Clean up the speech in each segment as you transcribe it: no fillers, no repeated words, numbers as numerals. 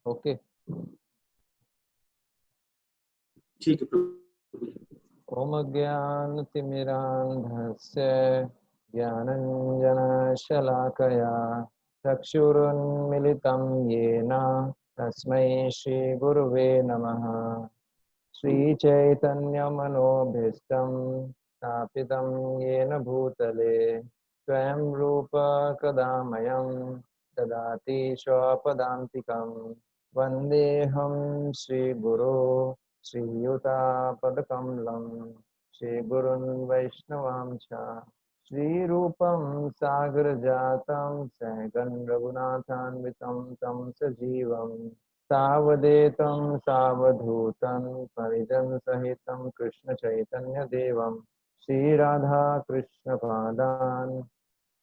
Okay. ठीक है प्रभु जी। ओम अज्ञानतिमिरान्धस्य ज्ञानञ्जनशलाकया चक्षुरुन्मिलितं येन तस्मै श्रीगुरुवे नमः। श्रीचैतन्यमनोभीष्टं स्थापितं येन भूतले स्वयं रूप कदा मह्यं ददाति स्वपदान्तिकं। वन्देऽहं श्रीगुरो श्रीयुतापदकमलं श्रीगुरुन् वैष्णवांश्च श्रीरूपं सागरजातं सहगं रघुनाथान्वितं तं सजीवं सावधेतं सावधूतं परिजनसहितं कृष्णचैतन्यदेवं श्रीराधा कृष्णपादान्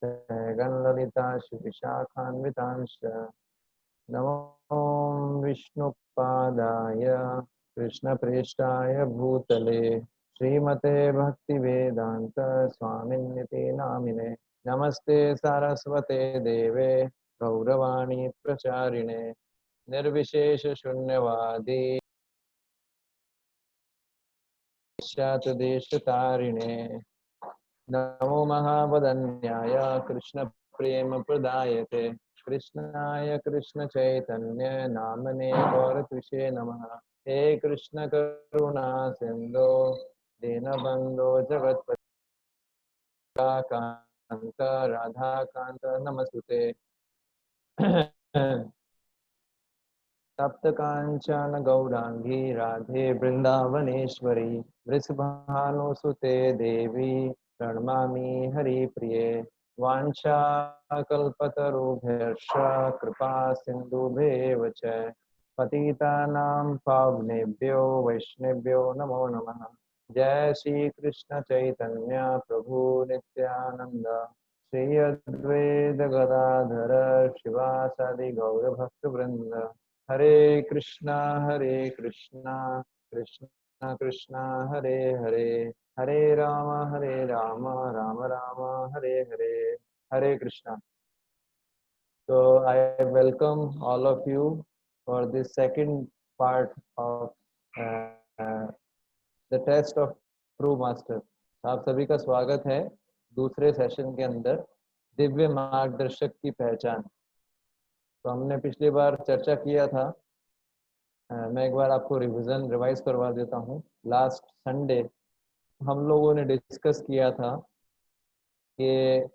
सहगं ललिता श्रीविशाखान्वितांश्च नमो विष्णुपादाय कृष्णप्रेष्ठाय भूतले श्रीमते भक्तिवेदांत स्वामिन्निति नामिने नमस्ते सारस्वते देवे गौरवाणी प्रचारिणे निर्विशेष शून्यवादी देशतारिणे नमो महावदन्याय कृष्ण प्रेम प्रदायते कृष्णाय कृष्ण चैतन्य नामने गौरतुषे नमः। हे कृष्ण करुणा सिंधो दीनबंधो जगत्पते कांत राधा कांत नमस्तुते। तप्त कांचन गौरांगी राधे वृंदावनेश्वरी वृषभानुसुते देवी प्रणमामि हरिप्रिये वाञ्छाकल्पतरुभ्यश्च कृपा सिन्धुभ्येव च पतितानां पावनेभ्यो वैष्णवेभ्यो नमो नमः। जय श्री कृष्ण चैतन्य प्रभु नित्यानंद श्री अद्वैत गदाधर शिवासादि गौर भक्त वृंद हरे Krishna Krishna Krishna Hare Hare Hare Ram Ram Ram Hare Hare Hare Krishna. So I welcome all of you for this second part of the test of true master। आप सभी का स्वागत है दूसरे सेशन के अंदर दिव्य मार्गदर्शक की पहचान। तो हमने पिछली बार चर्चा किया था, मैं एक बार आपको रिवाइज करवा देता हूँ। लास्ट संडे हम लोगों ने डिस्कस किया था कि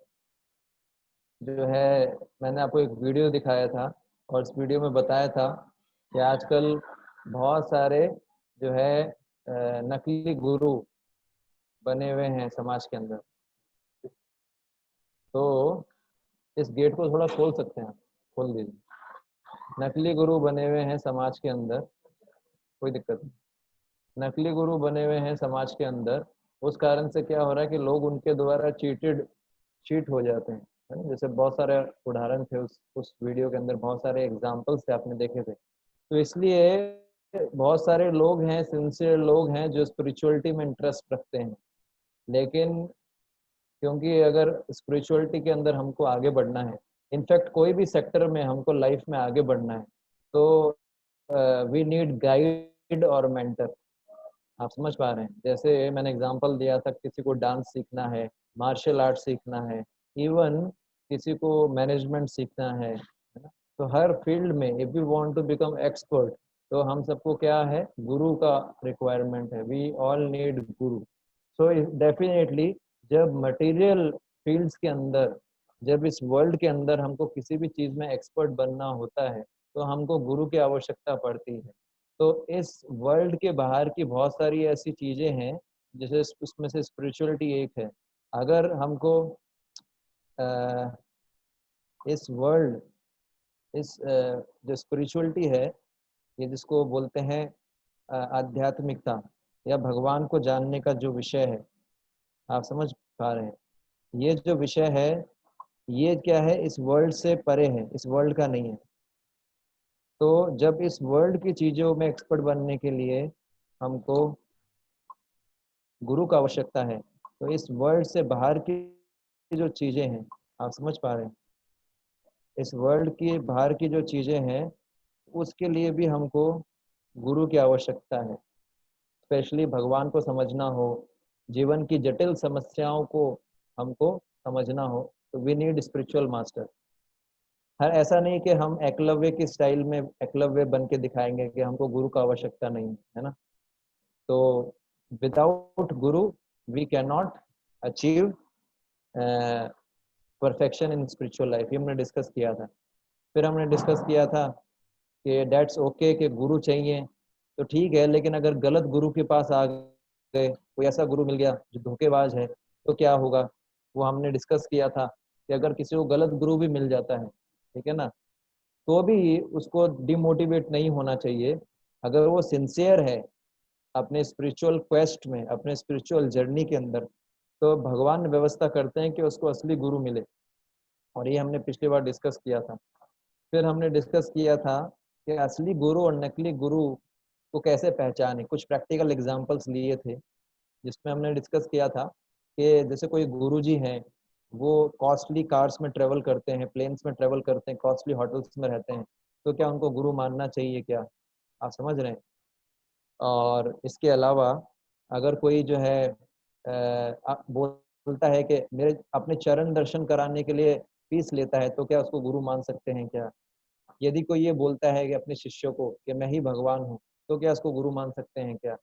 जो है मैंने आपको एक वीडियो दिखाया था और इस वीडियो में बताया था कि आजकल बहुत सारे जो है नकली गुरु बने हुए हैं समाज के अंदर। तो इस गेट को थोड़ा खोल सकते हैं, खोल दीजिए। नकली गुरु बने हुए हैं समाज के अंदर, कोई दिक्कत नहीं। नकली गुरु बने हुए हैं समाज के अंदर, उस कारण से क्या हो रहा है कि लोग उनके द्वारा चीट हो जाते हैं, है ना। जैसे बहुत सारे उदाहरण थे उस वीडियो के अंदर, बहुत सारे एग्जाम्पल्स थे, आपने देखे थे। तो इसलिए बहुत सारे लोग हैं, सिंसियर लोग हैं जो स्पिरिचुअलिटी में इंटरेस्ट रखते हैं, लेकिन क्योंकि अगर स्पिरिचुअलिटी के अंदर हमको आगे बढ़ना है, इनफैक्ट कोई भी सेक्टर में हमको लाइफ में आगे बढ़ना है, तो वी नीड गाइड और मेंटर। आप समझ पा रहे हैं? जैसे मैंने एग्जांपल दिया था, किसी को डांस सीखना है, मार्शल आर्ट सीखना है, इवन किसी को मैनेजमेंट सीखना है ना। तो हर फील्ड में if you want to become expert, तो हम सबको क्या है, गुरु का रिक्वायरमेंट है। We all need Guru. So definitely जब मटेरियल फील्ड्स के अंदर, जब इस वर्ल्ड के अंदर हमको किसी भी चीज़ में एक्सपर्ट बनना होता है, तो हमको गुरु की आवश्यकता पड़ती है। तो इस वर्ल्ड के बाहर की बहुत सारी ऐसी चीज़ें हैं, जैसे उसमें से स्पिरिचुअलिटी एक है। अगर हमको इस वर्ल्ड, इस जो स्पिरिचुअलिटी है, ये जिसको बोलते हैं आध्यात्मिकता या भगवान को जानने का जो विषय है, आप समझ पा रहे हैं? ये जो विषय है, ये क्या है, इस वर्ल्ड से परे है, इस वर्ल्ड का नहीं है। तो जब इस वर्ल्ड की चीज़ों में एक्सपर्ट बनने के लिए हमको गुरु का आवश्यकता है, तो इस वर्ल्ड से बाहर की जो चीज़ें हैं, आप समझ पा रहे हैं, इस वर्ल्ड की बाहर की जो चीज़ें हैं, उसके लिए भी हमको गुरु की आवश्यकता है। स्पेशली भगवान को समझना हो, जीवन की जटिल समस्याओं को हमको समझना हो, तो वी नीड स्पिरिचुअल मास्टर। हर ऐसा नहीं कि हम एकलव्य की स्टाइल में एकलव्य बन के दिखाएंगे कि हमको गुरु का आवश्यकता नहीं है ना। तो without guru we can not achieve perfection in spiritual life. ये हमने डिस्कस किया था। फिर हमने डिस्कस किया था कि डेट्स ओके कि गुरु चाहिए तो ठीक है, लेकिन अगर गलत गुरु के पास आ गए, कोई ऐसा गुरु मिल गया जो धोखेबाज है, तो क्या होगा। वो हमने डिस्कस किया था कि अगर किसी को गलत गुरु भी मिल जाता है, ठीक है ना, तो भी उसको डिमोटिवेट नहीं होना चाहिए। अगर वो सिंसियर है अपने स्पिरिचुअल क्वेस्ट में, अपने स्पिरिचुअल जर्नी के अंदर, तो भगवान व्यवस्था करते हैं कि उसको असली गुरु मिले। और ये हमने पिछली बार डिस्कस किया था। फिर हमने डिस्कस किया था कि असली गुरु और नकली गुरु को कैसे पहचाने। कुछ प्रैक्टिकल एग्जांपल्स लिए थे, जिसमें हमने डिस्कस किया था कि जैसे कोई गुरुजी हैं, वो कॉस्टली कार्स में ट्रेवल करते हैं, प्लेन्स में ट्रेवल करते हैं, कॉस्टली होटल्स में रहते हैं, तो क्या उनको गुरु मानना चाहिए क्या। आप समझ रहे हैं। और इसके अलावा अगर कोई जो है बोलता है कि मेरे अपने चरण दर्शन कराने के लिए फीस लेता है, तो क्या उसको गुरु मान सकते हैं क्या। यदि कोई ये बोलता है कि अपने शिष्यों को कि मैं ही भगवान हूँ, तो क्या उसको गुरु मान सकते हैं क्या।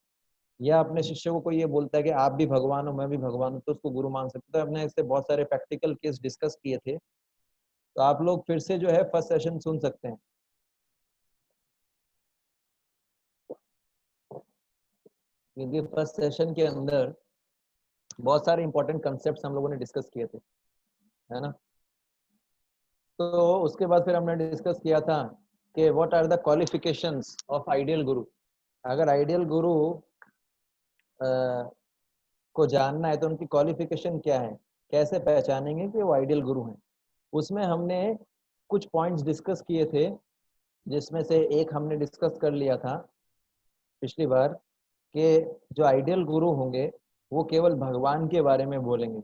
या अपने शिष्यों को कोई ये बोलता है कि आप भी भगवान हो मैं भी भगवान हूँ, तो उसको गुरु मान सकते हैं। तो हमने इससे बहुत सारे प्रैक्टिकल केस डिस्कस किए थे, तो आप लोग फिर से जो है फर्स्ट सेशन सुन सकते हैं, क्योंकि फर्स्ट सेशन के अंदर बहुत सारे इंपॉर्टेंट कंसेप्ट हम लोगों ने डिस्कस किए थे, है ना। तो उसके बाद फिर हमने डिस्कस किया था कि what are the qualifications of ideal guru. अगर आइडियल गुरु को जानना है तो उनकी क्वालिफिकेशन क्या है, कैसे पहचानेंगे कि वो आइडियल गुरु हैं। उसमें हमने कुछ पॉइंट्स डिस्कस किए थे, जिसमें से एक हमने डिस्कस कर लिया था पिछली बार कि जो आइडियल गुरु होंगे वो केवल भगवान के बारे में बोलेंगे।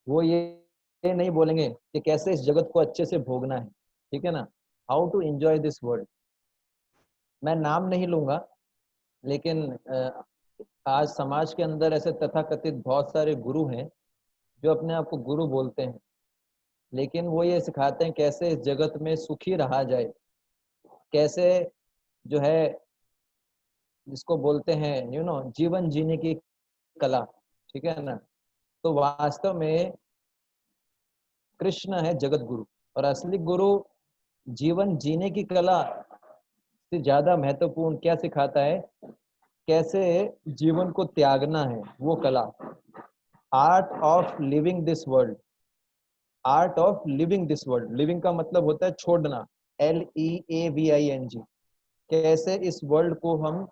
वो ये नहीं बोलेंगे कि कैसे इस जगत को अच्छे से भोगना है, ठीक है ना, how to enjoy this world. मैं नाम नहीं लूंगा, लेकिन आज समाज के अंदर ऐसे तथाकथित बहुत सारे गुरु हैं जो अपने आप को गुरु बोलते हैं, लेकिन वो ये सिखाते हैं कैसे इस जगत में सुखी रहा जाए, कैसे जो है जिसको बोलते हैं जीवन जीने की कला, ठीक है ना। तो वास्तव में कृष्ण है जगत गुरु, और असली गुरु जीवन जीने की कला से ज्यादा महत्वपूर्ण क्या सिखाता है, कैसे जीवन को त्यागना है, वो कला। Art of living this world. Art of living this world, living का मतलब होता है छोड़ना, LEAVING। कैसे इस वर्ल्ड को हम,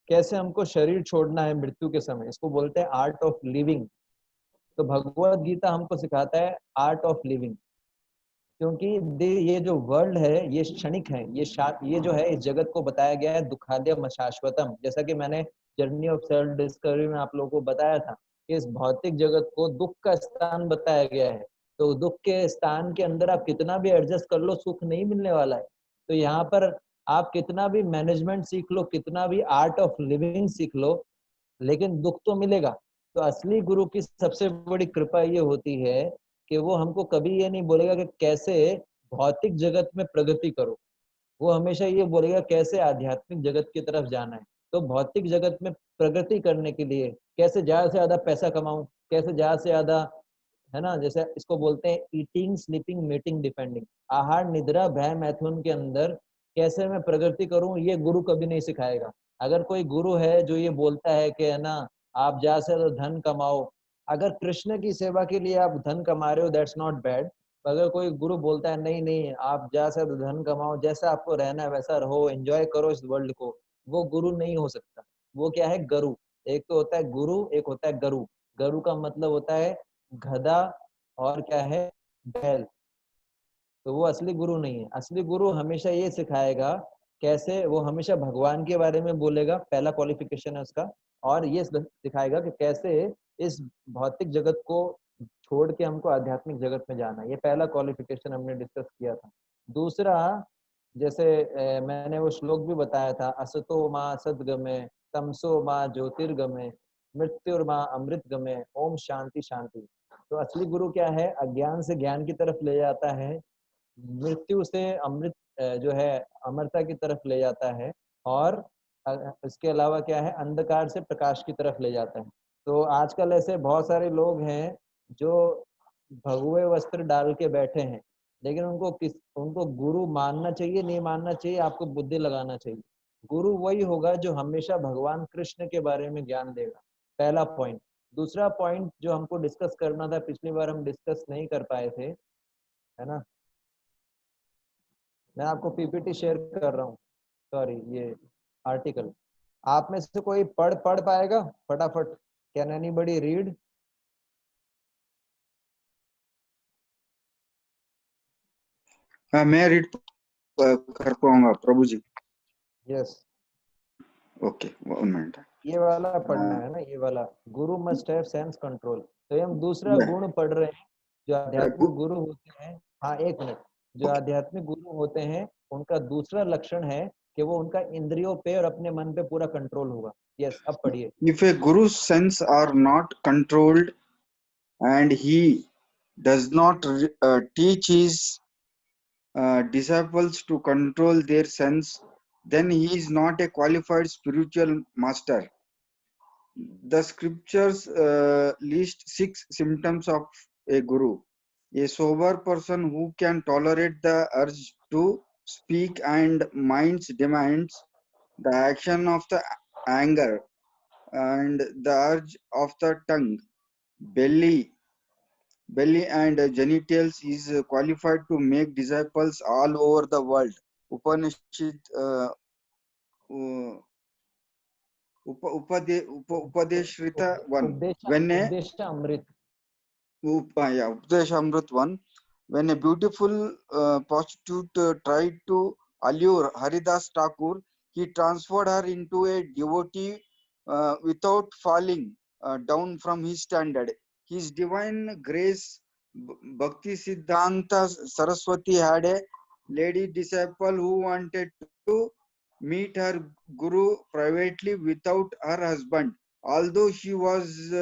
कैसे हमको शरीर छोड़ना है मृत्यु के समय, इसको बोलते हैं आर्ट ऑफ लिविंग। तो भगवत गीता हमको सिखाता है आर्ट ऑफ लिविंग, क्योंकि ये जो वर्ल्ड है ये क्षणिक है, ये जो है इस जगत को बताया गया है दुखाद्यम शाश्वतम। जैसा कि मैंने जर्नी ऑफ सेल्फ डिस्कवरी में आप लोगों को बताया था कि इस भौतिक जगत को दुख का स्थान बताया गया है। तो दुख के स्थान के अंदर आप कितना भी एडजस्ट कर लो, सुख नहीं मिलने वाला है। तो यहाँ पर आप कितना भी मैनेजमेंट सीख लो, कितना भी आर्ट ऑफ लिविंग सीख लो, लेकिन दुख तो मिलेगा। तो असली गुरु की सबसे बड़ी कृपा ये होती है कि वो हमको कभी ये नहीं बोलेगा कि कैसे भौतिक जगत में प्रगति करो, वो हमेशा ये बोलेगा कैसे आध्यात्मिक जगत की तरफ जाना है। तो भौतिक जगत में प्रगति करने के लिए कैसे ज्यादा से ज्यादा पैसा कमाऊं, कैसे ज्यादा से ज्यादा, है ना, जैसे इसको बोलते हैं ईटिंग स्लीपिंग मीटिंग डिपेंडिंग, आहार निद्रा भय मैथुन के अंदर कैसे मैं प्रगति करूं, ये गुरु कभी नहीं सिखाएगा। अगर कोई गुरु है जो ये बोलता है कि है ना आप ज्यादा से ज्यादा धन कमाओ, अगर कृष्ण की सेवा के लिए आप धन कमा रहे हो दैट्स नॉट बैड। अगर कोई गुरु बोलता है नहीं नहीं आप ज्यादा से ज्यादा धन कमाओ, जैसा आपको रहना है वैसा रहो, एंजॉय करो इस वर्ल्ड को, वो गुरु नहीं हो सकता। वो क्या है, गुरु। एक तो होता है गुरु, एक होता है गरु। गरु का मतलब होता है गधा, और क्या है, बैल। तो वो असली गुरु नहीं है। असली गुरु हमेशा ये सिखाएगा कैसे, वो हमेशा भगवान के बारे में बोलेगा, पहला क्वालिफिकेशन है उसका। और ये सिखाएगा कि कैसे इस भौतिक जगत को छोड़ के हमको आध्यात्मिक जगत में जाना है। ये पहला क्वालिफिकेशन हमने डिस्कस किया था। दूसरा, जैसे मैंने वो श्लोक भी बताया था, असतो माँ सद्गमे, तमसो माँ ज्योतिर्गमे, मृत्युर्मा अमृत गमे, ओम शांति शांति। तो असली गुरु क्या है? अज्ञान से ज्ञान की तरफ ले जाता है, मृत्यु से अमृत जो है अमरता की तरफ ले जाता है, और इसके अलावा क्या है, अंधकार से प्रकाश की तरफ ले जाता है। तो आजकल ऐसे बहुत सारे लोग हैं जो भगवे वस्त्र डाल के बैठे हैं, लेकिन उनको गुरु मानना चाहिए नहीं मानना चाहिए, आपको बुद्धि लगाना चाहिए। गुरु वही होगा जो हमेशा भगवान कृष्ण के बारे में ज्ञान देगा, पहला पॉइंट। दूसरा पॉइंट जो हमको डिस्कस करना था, पिछली बार हम डिस्कस नहीं कर पाए थे, है ना, मैं आपको पीपीटी शेयर कर रहा हूँ, सॉरी ये आर्टिकल। आप में से कोई पढ़ पाएगा फटाफट? Can anybody read? हाँ, मैं रीड कर पाऊंगा Prabhu ji. Yes, okay, 1 minute. ये वाला पढ़ना है ना, ये वाला, गुरु मस्ट हैव सेंस कंट्रोल। तो हम दूसरा गुण पढ़ रहे हैं जो आध्यात्मिक गुरु होते हैं। हाँ, एक मिनट। जो आध्यात्मिक गुरु होते हैं उनका दूसरा लक्षण है कि वो उनका इंद्रियों पे और अपने मन पे पूरा कंट्रोल होगा। यस, अब पढ़िए। If a guru's sense are not controlled and he does not teach his disciples to control their sense, then he is not a qualified spiritual master. The scriptures list 6 symptoms of a guru. A sober person who can tolerate the urge to speak and mind's demands, the action of the anger, and the urge of the tongue, belly and genitals, is qualified to make disciples all over the world. Upanishad Upadeshrita 1. When a उपदेश अमृत। Updeshamrut 1. When a beautiful prostitute tried to allure Haridas Thakur, he transferred her into a devotee without falling down from his standard. His divine grace, Bhakti Siddhanta Saraswati, had a lady disciple who wanted to meet her guru privately without her husband. Although she was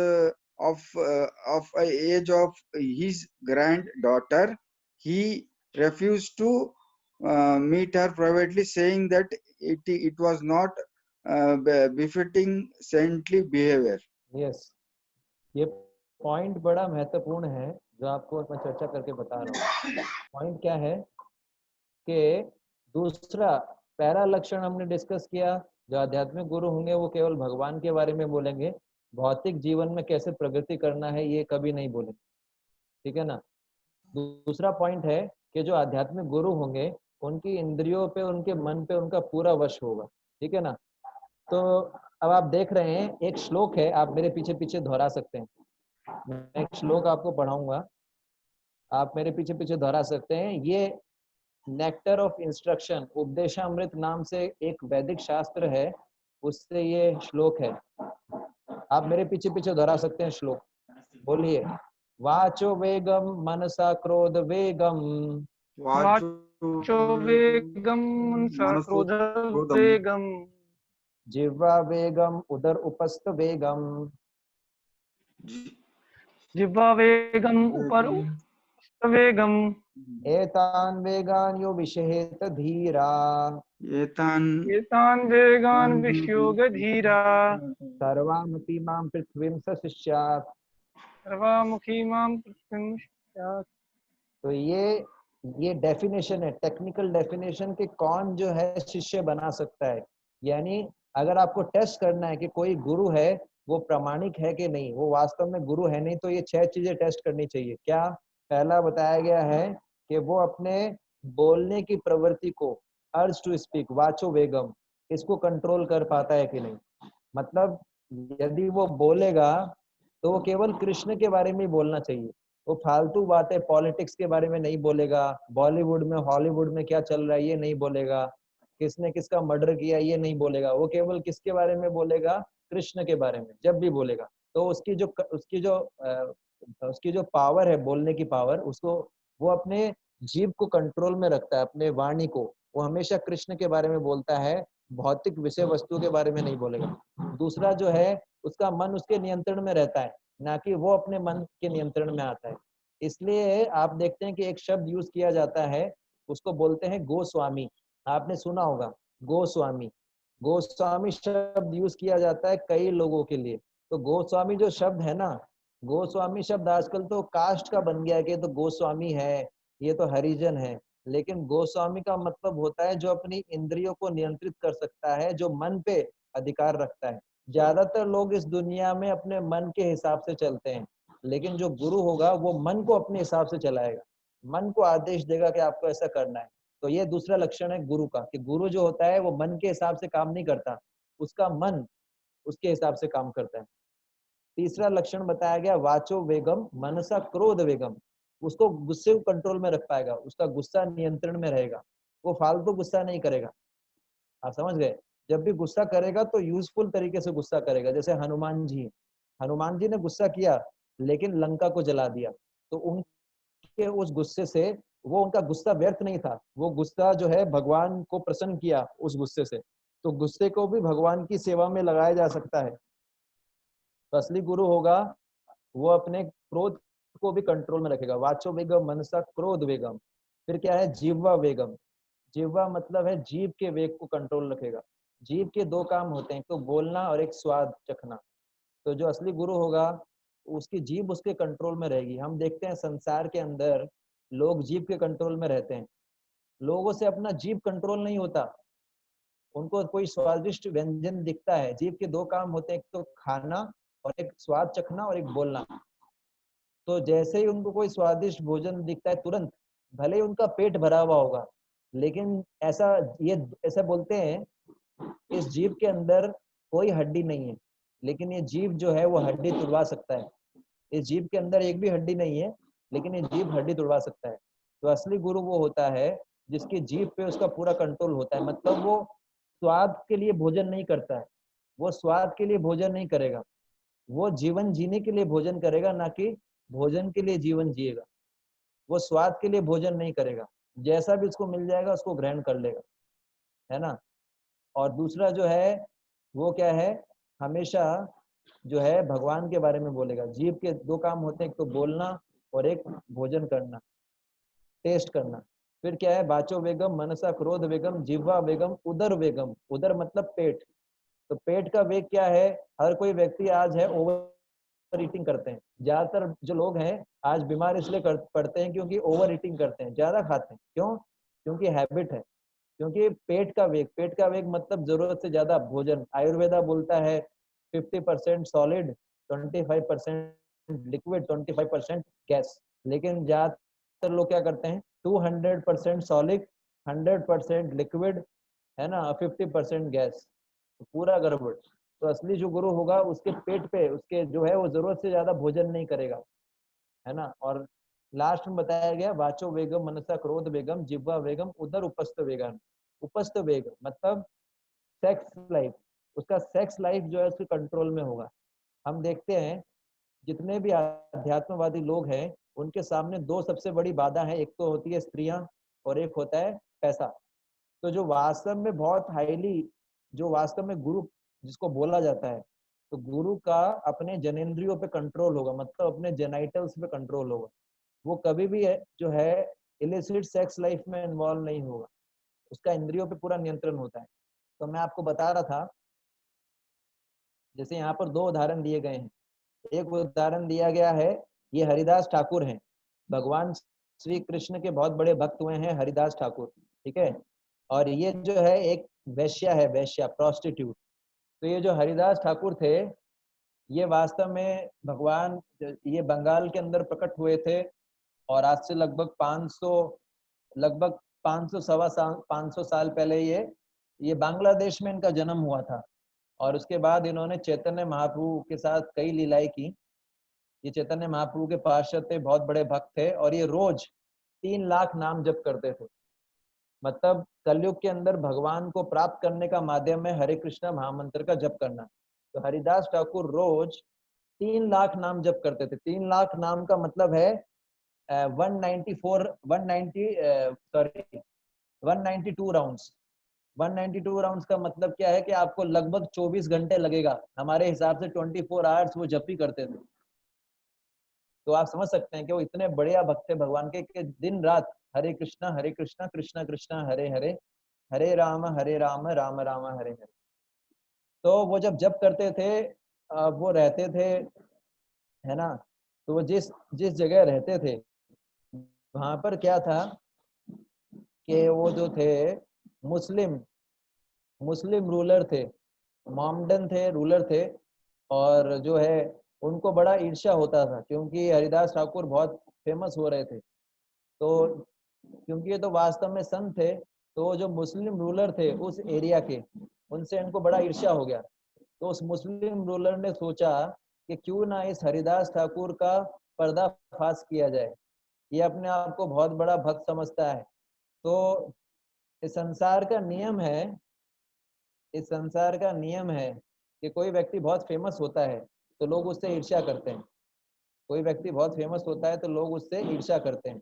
of a age of his granddaughter, he refused to meet her privately, saying that it was not befitting saintly behavior. Yes, ये point बड़ा महत्वपूर्ण है जो आपको मैं चर्चा करके बता रहा हूँ। पॉइंट क्या है कि दूसरा, पहला लक्षण हमने डिस्कस किया, जो आध्यात्मिक गुरु होंगे वो केवल भगवान के बारे में बोलेंगे, भौतिक जीवन में कैसे प्रगति करना है ये कभी नहीं बोलेंगे, ठीक है ना। दूसरा पॉइंट है कि जो आध्यात्मिक गुरु होंगे उनकी इंद्रियों पे, उनके मन पे उनका पूरा वश होगा, ठीक है ना। तो अब आप देख रहे हैं एक श्लोक है, आप मेरे पीछे पीछे दोहरा सकते हैं, मैं एक श्लोक आपको पढ़ाऊंगा, आप मेरे पीछे पीछे दोहरा सकते हैं। ये नेक्टर ऑफ इंस्ट्रक्शन, उपदेशामृत नाम से एक वैदिक शास्त्र है, उससे ये श्लोक है, आप मेरे पीछे पीछे दोहरा सकते हैं श्लोक। बोलिए, वाचो वेगम मनसा क्रोध वेगम, वाचो वेगम मनसा क्रोध वेगम, जिह्वा वेगम उदर उपस्थ वेगम, जिह्वा वेगम उपर वेगम, एतान वेगान यो विषहेत धीरा, एतान वेगान विषयोग धीरा, सर्वामपि मां पृथ्वीं स शिष्यात्। सर्वामुखी मां पृथ्वीं स्यात्। तो ये डेफिनेशन है, टेक्निकल डेफिनेशन कि कौन जो है शिष्य बना सकता है। यानी अगर आपको टेस्ट करना है कि कोई गुरु है वो प्रामाणिक है कि नहीं, वो वास्तव में गुरु है नहीं, तो ये 6 चीजें टेस्ट करनी चाहिए। क्या? पहला बताया गया है कि वो अपने बोलने की प्रवृत्ति को, अर्ज टू स्पीक, वाचो वेगम, इसको कंट्रोल कर पाता है कि नहीं। मतलब यदि वो बोलेगा तो वो केवल कृष्ण के बारे में ही बोलना चाहिए, वो फालतू बातें पॉलिटिक्स के बारे में नहीं बोलेगा, बॉलीवुड में हॉलीवुड में क्या चल रहा है ये नहीं बोलेगा, किसने किसका मर्डर किया ये नहीं बोलेगा, वो केवल किसके बारे में बोलेगा? कृष्ण के बारे में जब भी बोलेगा। तो उसकी जो पावर है, बोलने की पावर, उसको वो अपने जीभ को कंट्रोल में रखता है, अपने वाणी को, वो हमेशा कृष्ण के बारे में बोलता है, भौतिक विषय वस्तु के बारे में नहीं बोलेगा। दूसरा जो है, उसका मन उसके नियंत्रण में रहता है, ना कि वो अपने मन के नियंत्रण में आता है। इसलिए आप देखते हैं कि एक शब्द यूज किया जाता है, उसको बोलते हैं गोस्वामी। आपने सुना होगा गोस्वामी। गोस्वामी शब्द यूज किया जाता है कई लोगों के लिए। तो गोस्वामी जो शब्द है ना, गोस्वामी शब्द आजकल तो कास्ट का बन गया है कि तो गोस्वामी है, ये तो हरिजन है। लेकिन गोस्वामी का मतलब होता है जो अपनी इंद्रियों को नियंत्रित कर सकता है, जो मन पे अधिकार रखता है। ज्यादातर लोग इस दुनिया में अपने मन के हिसाब से चलते हैं, लेकिन जो गुरु होगा वो मन को अपने हिसाब से चलाएगा, मन को आदेश देगा कि आपको ऐसा करना है। तो ये दूसरा लक्षण है गुरु का, कि गुरु जो होता है वो मन के हिसाब से काम नहीं करता, उसका मन उसके हिसाब से काम करता है। तीसरा लक्षण बताया गया वाचो वेगम, मनसा क्रोध वेगम। उसको गुस्से को कंट्रोल में रख पाएगा, उसका गुस्सा नियंत्रण में रहेगा, वो फालतू गुस्सा नहीं करेगा। आप समझ गए? जब भी गुस्सा करेगा तो यूजफुल तरीके से गुस्सा करेगा। जैसे हनुमान जी ने गुस्सा किया लेकिन लंका को जला दिया, तो उनके उस गुस्से से, वो उनका गुस्सा व्यर्थ नहीं था, वो गुस्सा जो है भगवान को प्रसन्न किया उस गुस्से से। तो गुस्से को भी भगवान की सेवा में लगाया जा सकता है। तो असली गुरु होगा वो अपने क्रोध को भी कंट्रोल में रखेगा। वाचो वेगम, मनसा क्रोध वेगम। फिर क्या है? जीवा वेगम। जीवा मतलब है जीव के वेग को कंट्रोल रखेगा। जीव के दो काम होते हैं, एक तो बोलना और एक स्वाद चखना। तो जो असली गुरु होगा उसकी जीभ उसके कंट्रोल में रहेगी। हम देखते हैं संसार के अंदर लोग जीभ के कंट्रोल में रहते हैं, लोगों से अपना जीभ कंट्रोल नहीं होता। उनको कोई स्वादिष्ट व्यंजन दिखता है, जीभ के दो काम होते हैं, एक तो खाना और एक स्वाद चखना और एक बोलना। तो जैसे ही उनको कोई स्वादिष्ट भोजन दिखता है, तुरंत, भले ही उनका पेट भरा हुआ होगा, लेकिन ऐसा बोलते हैं इस जीभ के अंदर कोई हड्डी नहीं है, लेकिन ये जीभ जो है वो हड्डी तुड़वा सकता है। इस जीभ के अंदर एक भी हड्डी नहीं है, लेकिन ये जीभ हड्डी तुड़वा सकता है। तो असली गुरु वो होता है जिसकी जीभ पे उसका पूरा कंट्रोल होता है। मतलब वो स्वाद के लिए भोजन नहीं करता है, वो स्वाद के लिए भोजन नहीं करेगा, वो जीवन जीने के लिए भोजन करेगा, ना कि भोजन के लिए जीवन जिएगा। वो स्वाद के लिए भोजन नहीं करेगा, जैसा भी उसको मिल जाएगा उसको ग्रहण कर लेगा, है ना। और दूसरा जो है वो क्या है? हमेशा जो है भगवान के बारे में बोलेगा। जीव के दो काम होते हैं, एक तो बोलना और एक भोजन करना, टेस्ट करना। फिर क्या है? बाचो वेगम, मनसा क्रोध वेगम, जिह्वा वेगम, उदर वेगम। उदर मतलब पेट। तो पेट का वेग क्या है? हर कोई व्यक्ति आज है ओवर ईटिंग करते हैं। ज्यादातर जो लोग हैं आज बीमार इसलिए पड़ते हैं क्योंकि ओवर ईटिंग करते हैं, ज्यादा खाते हैं। क्यों? क्योंकि हैबिट है। क्योंकि पेट का वेग मतलब जरूरत से ज्यादा भोजन। आयुर्वेदा बोलता है 50% सॉलिड, 25% लिक्विड, 25% गैस। लेकिन ज्यादातर लोग क्या करते हैं? 200% सॉलिड, 100% लिक्विड, है ना, 50% गैस। तो पूरा गड़बड़। तो असली जो गुरु होगा उसके पेट पे, उसके जो है वो जरूरत से ज्यादा भोजन नहीं करेगा, है ना। और लास्ट में बताया गया वाचो वेगम, मनसा क्रोध वेगम, जिह्वा वेगम, उदर उपस्थ वेगम। उपस्थ वेग मतलब सेक्स लाइफ। उसका सेक्स लाइफ जो है उसके कंट्रोल में होगा। हम देखते हैं जितने भी अध्यात्मवादी लोग हैं उनके सामने दो सबसे बड़ी बाधा है, एक तो होती है स्त्रियां और एक होता है पैसा। तो जो वास्तव में बहुत हाईली, जो वास्तव में गुरु जिसको बोला जाता है, तो गुरु का अपने जनेंद्रियों पे कंट्रोल होगा, मतलब अपने जेनाइटल्स पे कंट्रोल होगा। वो कभी भी जो है इलिसिट सेक्स लाइफ में इन्वॉल्व नहीं होगा, उसका इंद्रियों पे पूरा नियंत्रण होता है। तो मैं आपको बता रहा था, जैसे यहाँ पर दो उदाहरण दिए गए हैं। एक उदाहरण दिया गया है, ये हरिदास ठाकुर हैं, भगवान श्री कृष्ण के बहुत बड़े भक्त हुए हैं हरिदास ठाकुर, ठीक है। और ये जो है एक वैश्या है, वैश्या, प्रोस्टिट्यूट। तो ये जो हरिदास ठाकुर थे, ये वास्तव में भगवान, ये बंगाल के अंदर प्रकट हुए थे। और आज से लगभग 500 सवा साल 500 साल पहले ये बांग्लादेश में इनका जन्म हुआ था। और उसके बाद इन्होंने चैतन्य महाप्रभु के साथ कई लीलाएं की। ये चैतन्य महाप्रभु के पार्षद थे, बहुत बड़े भक्त थे, और ये रोज 3 लाख नाम जप करते थे। मतलब कलयुग के अंदर भगवान को प्राप्त करने का माध्यम है हरे कृष्णा महामंत्र का जप करना। तो हरिदास ठाकुर रोज 3 लाख नाम जप करते थे। 3 लाख नाम का मतलब है 190 192 राउंड्स। 192 राउंड्स का मतलब क्या है कि आपको लगभग 24 घंटे लगेगा। हमारे हिसाब से 24 आवर्स वो जप ही करते थे। तो आप समझ सकते हैं कि वो इतने बढ़िया भक्त थे भगवान के कि दिन रात हरे कृष्णा कृष्णा कृष्णा हरे हरे, हरे राम राम राम हरे हरे। तो वो जब जप करते थे, वो रहते थे, है ना, तो वो जिस जिस जगह रहते थे वहां पर क्या था कि वो जो थे मुस्लिम मुस्लिम रूलर थे, मोमडन थे, रूलर थे। और जो है उनको बड़ा ईर्ष्या होता था क्योंकि हरिदास ठाकुर बहुत फेमस हो रहे थे। तो क्योंकि ये तो वास्तव में संत थे, तो जो मुस्लिम रूलर थे उस एरिया के, उनसे इनको बड़ा ईर्ष्या हो गया। तो उस मुस्लिम रूलर ने सोचा कि क्यों ना इस हरिदास ठाकुर का पर्दाफाश किया जाए। ये अपने आप को बहुत बड़ा भक्त समझता है। तो इस संसार का नियम है, इस संसार का नियम है कि कोई व्यक्ति बहुत फेमस होता है तो लोग उससे ईर्ष्या करते हैं। कोई व्यक्ति बहुत फेमस होता है तो लोग उससे ईर्ष्या करते हैं।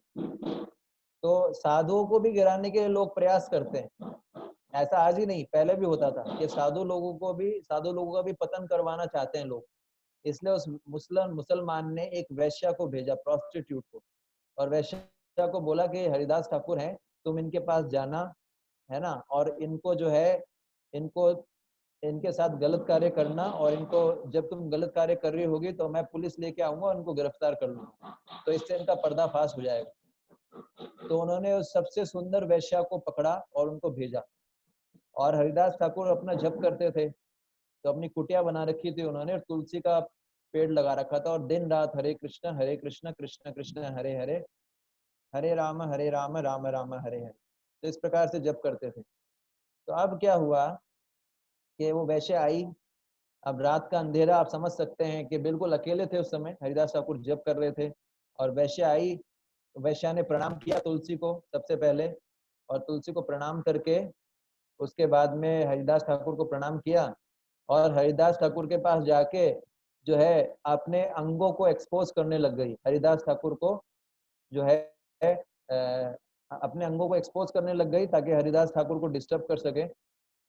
तो साधुओं को भी गिराने के लिए लोग प्रयास करते हैं। ऐसा आज ही नहीं, पहले भी होता था कि साधु लोगों का भी पतन करवाना चाहते हैं लोग। इसलिए उस मुसलमान ने एक वैश्या को भेजा, प्रोस्टिट्यूट को, और वैश्या को बोला कि हरिदास ठाकुर हैं, तुम इनके पास जाना, है ना, और इनको जो है इनको इनके साथ गलत कार्य करना, और इनको जब तुम गलत कार्य कर रही होगी तो मैं पुलिस लेके आऊंगा और इनको गिरफ्तार कर लूंगा, तो इससे इनका पर्दाफाश हो जाएगा। तो उन्होंने उस सबसे सुंदर वैश्या को पकड़ा और उनको भेजा। और हरिदास ठाकुर अपना जप करते थे, तो अपनी कुटिया बना रखी थी उन्होंने, तुलसी का पेड़ लगा रखा था, और दिन रात हरे कृष्ण कृष्ण कृष्ण हरे हरे, हरे राम राम राम हरे हरे, तो इस प्रकार से जप करते थे। तो अब क्या हुआ कि वो वैश्य आई। अब रात का अंधेरा, आप समझ सकते हैं कि बिल्कुल अकेले थे उस समय, हरिदास ठाकुर जप कर रहे थे, और वैश्य आई। वैश्या ने प्रणाम किया तुलसी को सबसे पहले, और तुलसी को प्रणाम करके उसके बाद में हरिदास ठाकुर को प्रणाम किया, और हरिदास ठाकुर के पास जाके जो है अपने अंगों को एक्सपोज करने लग गई। हरिदास ठाकुर को जो है अपने अंगों को एक्सपोज करने लग गई ताकि हरिदास ठाकुर को डिस्टर्ब कर सके।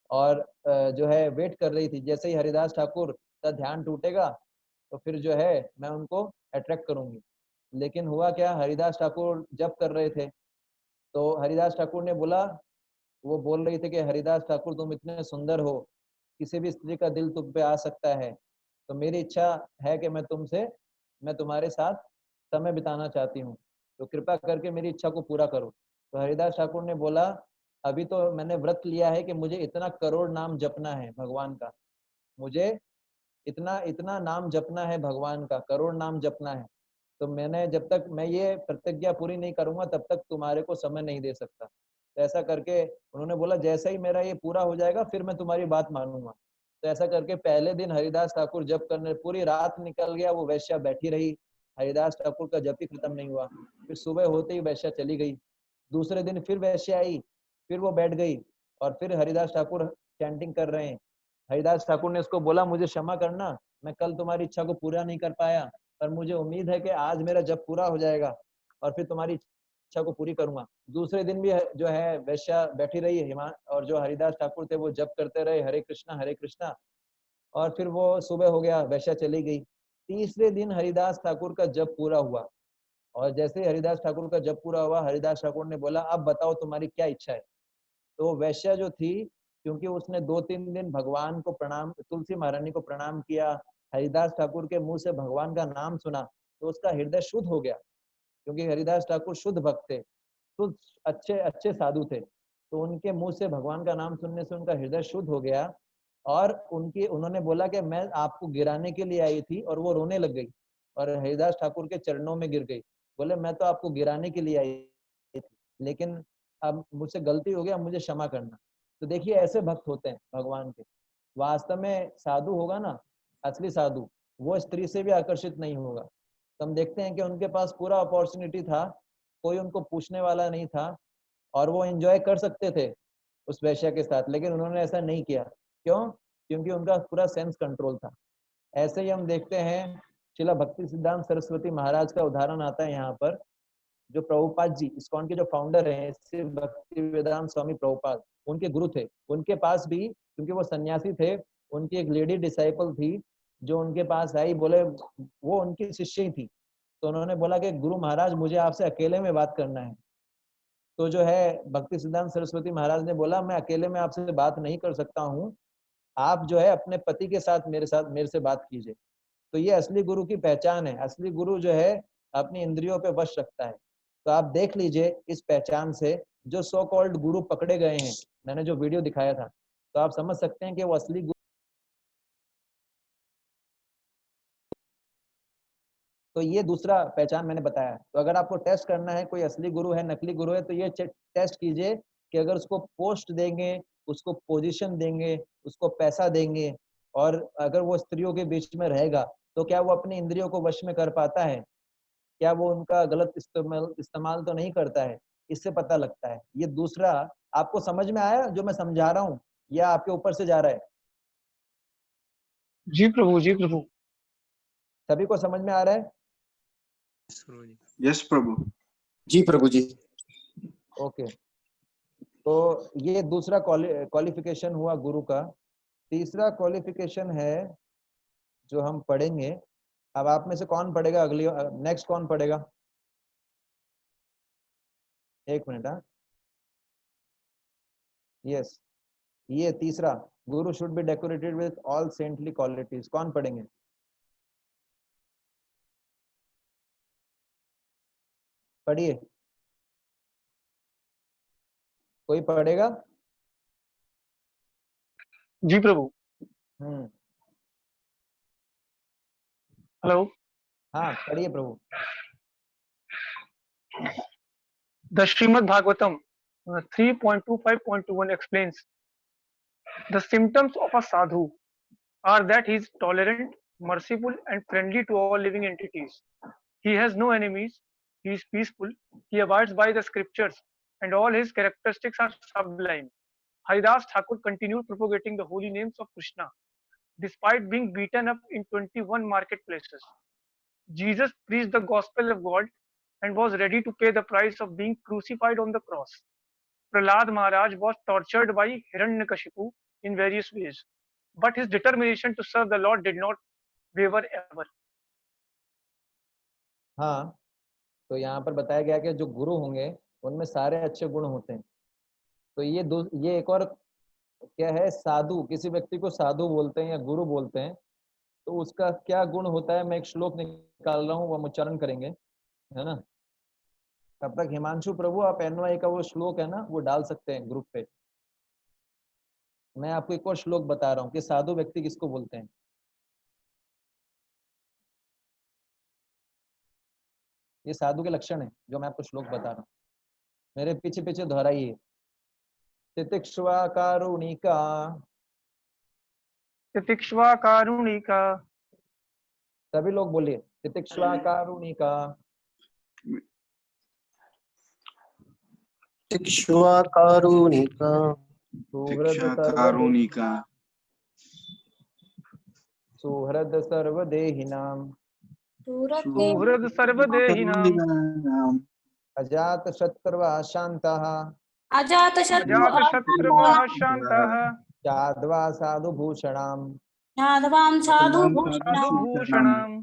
और जो है वेट कर रही थी, जैसे ही हरिदास ठाकुर का ध्यान टूटेगा तो फिर जो है मैं उनको अट्रैक्ट करूंगी। लेकिन हुआ क्या, हरिदास ठाकुर जब कर रहे थे तो हरिदास ठाकुर ने बोला, वो बोल रही थी कि हरिदास ठाकुर तुम इतने सुंदर हो, किसी भी स्त्री का दिल तुम पे आ सकता है, तो मेरी इच्छा है कि मैं तुम्हारे साथ समय बिताना चाहती हूँ, तो कृपा करके मेरी इच्छा को पूरा करो। तो हरिदास ठाकुर ने बोला, अभी तो मैंने व्रत लिया है कि मुझे इतना करोड़ नाम जपना है भगवान का, मुझे इतना इतना नाम जपना है भगवान का, करोड़ नाम जपना है। तो मैंने जब तक मैं ये प्रतिज्ञा पूरी नहीं करूंगा तब तक तुम्हारे को समय नहीं दे सकता। तो ऐसा करके उन्होंने बोला, जैसे ही मेरा ये पूरा हो जाएगा फिर मैं तुम्हारी बात मानूंगा। तो ऐसा करके पहले दिन हरिदास ठाकुर जप करने, पूरी रात निकल गया, वो वैश्या बैठी रही, हरिदास ठाकुर का जप ही खत्म नहीं हुआ। फिर सुबह होते ही वैश्या चली गई। दूसरे दिन फिर वैश्या आई, फिर वो बैठ गई, और फिर हरिदास ठाकुर चैंटिंग कर रहे हैं। हरिदास ठाकुर ने उसको बोला, मुझे क्षमा करना, मैं कल तुम्हारी इच्छा को पूरा नहीं कर पाया, पर मुझे उम्मीद है कि आज मेरा जप पूरा हो जाएगा और फिर तुम्हारी इच्छा को पूरी करूंगा। दूसरे दिन भी जो है वैश्या बैठी रही है, और जो हरिदास ठाकुर थे वो जप करते रहे हरे कृष्णा, और फिर वो सुबह हो गया, वैश्या चली गई। तीसरे दिन हरिदास ठाकुर का जप पूरा हुआ, और जैसे ही हरिदास ठाकुर का जप पूरा हुआ, हरिदास ठाकुर ने बोला, अब बताओ तुम्हारी क्या इच्छा है। तो वैश्या जो थी, क्योंकि उसने 2-3 दिन भगवान को प्रणाम, तुलसी महारानी को प्रणाम किया, हरिदास ठाकुर के मुंह से भगवान का नाम सुना, तो उसका हृदय शुद्ध हो गया। क्योंकि हरिदास ठाकुर शुद्ध भक्त थे, शुद्ध अच्छे अच्छे साधु थे, तो उनके मुंह से भगवान का नाम सुनने से उनका हृदय शुद्ध हो गया। और उन्होंने बोला कि मैं आपको गिराने के लिए आई थी, और वो रोने लग गई और हरिदास ठाकुर के चरणों में गिर गई। बोले, मैं तो आपको गिराने के लिए आई थी, लेकिन अब मुझसे गलती हो गया, मुझे क्षमा करना। तो देखिए ऐसे भक्त होते हैं भगवान के। वास्तव में साधु होगा ना, असली साधु, वो स्त्री से भी आकर्षित नहीं होगा। तो हम देखते हैं कि उनके पास पूरा अपॉर्चुनिटी था, कोई उनको पूछने वाला नहीं था, और वो एंजॉय कर सकते थे उस वैश्या के साथ, लेकिन उन्होंने ऐसा नहीं किया। क्यों? क्योंकि उनका पूरा सेंस कंट्रोल था। ऐसे ही हम देखते हैं, शिला भक्ति सिद्धांत सरस्वती महाराज का उदाहरण आता है यहाँ पर, जो प्रभुपाद जी इस्कॉन के जो फाउंडर हैं श्री भक्ति वेदांत स्वामी प्रभुपाद, उनके गुरु थे। उनके पास भी, क्योंकि वो सन्यासी थे, उनकी एक लेडी डिसाइपल थी जो उनके पास आई, बोले वो उनकी शिष्य ही थी। तो उन्होंने बोला कि गुरु महाराज मुझे आपसे अकेले में बात करना है। तो जो है भक्ति सिद्धांत सरस्वती महाराज ने बोला मैं अकेले में आपसे बात नहीं कर सकता हूँ, आप जो है अपने पति के साथ मेरे से बात कीजिए। तो ये असली गुरु की पहचान है। असली गुरु जो है अपनी इंद्रियों पे वश रखता है। तो आप देख लीजिए इस पहचान से जो सो कॉल्ड गुरु पकड़े गए हैं, मैंने जो वीडियो दिखाया था, तो आप समझ सकते हैं कि वो असली गुरु। तो ये दूसरा पहचान मैंने बताया। तो अगर आपको टेस्ट करना है कोई असली गुरु है नकली गुरु है, तो ये टेस्ट कीजिए कि अगर उसको पोस्ट देंगे, उसको पोजीशन देंगे, उसको पैसा देंगे, और अगर वो स्त्रियों के बीच में रहेगा, तो क्या वो अपनी इंद्रियों को वश में कर पाता है, क्या वो उनका गलत इस्तेमाल तो नहीं करता है। इससे पता लगता है। ये दूसरा आपको समझ में आया जो मैं समझा रहा हूँ, या आपके ऊपर से जा रहा है? जी प्रभु, जी प्रभु। सभी को समझ में आ रहा है? यस प्रभु। जी प्रभु जी। ओके, तो ये दूसरा क्वालिफिकेशन हुआ गुरु का। तीसरा क्वालिफिकेशन है जो हम पढ़ेंगे। अब आप में से कौन पढ़ेगा? अगली नेक्स्ट कौन पढ़ेगा? एक मिनट। हाँ, यस, ये तीसरा, गुरु should be decorated with all saintly qualities. कौन पढ़ेंगे? पढ़िए, कोई पढ़ेगा? जी प्रभु। हेलो। हाँ पढ़िए प्रभु। The Srimad Bhagavatam 3.25.21 explains the symptoms of a sadhu are that he is tolerant, merciful, and friendly to all living entities. He has no enemies. He is peaceful. He abides by the scriptures, and all his characteristics are sublime. Haridas Thakur continued propagating the holy names of Krishna despite being beaten up in 21 marketplaces. Jesus preached the gospel of God and was ready to pay the price of being crucified on the cross. Prahlad Maharaj was tortured by Hiranyakashipu in various ways, but his determination to serve the Lord did not waver ever. हाँ, तो यहाँ पर बताया गया कि जो गुरु होंगे उनमें सारे अच्छे गुण होते हैं। तो ये एक और क्या है, साधु, किसी व्यक्ति को साधु बोलते हैं या गुरु बोलते हैं, तो उसका क्या गुण होता है, मैं एक श्लोक निकाल रहा हूँ, वो हम उच्चारण करेंगे, है ना। तब तक हिमांशु प्रभु आप एनवाई का वो श्लोक है ना वो डाल सकते हैं ग्रुप पे। मैं आपको एक और श्लोक बता रहा हूँ कि साधु व्यक्ति किसको बोलते हैं। ये साधु के लक्षण है जो मैं आपको श्लोक बता रहा हूँ, मेरे पीछे पीछे दोहराइए। तितिक्ष्वा कारुणिका, तितिक्ष्वा कारुणिका, सभी लोग बोलिए तितिक्ष्वा कारुणिका, तितिक्ष्वा कारुणिका, सुहृद सर्वदेहिनां, सुहृद सर्वदेहिनां, अजात शत्रुवा शान्तः, अजातशत्रुवः शान्तः, साध्वा साधुभूषणाम्। साधुभूषणाम्।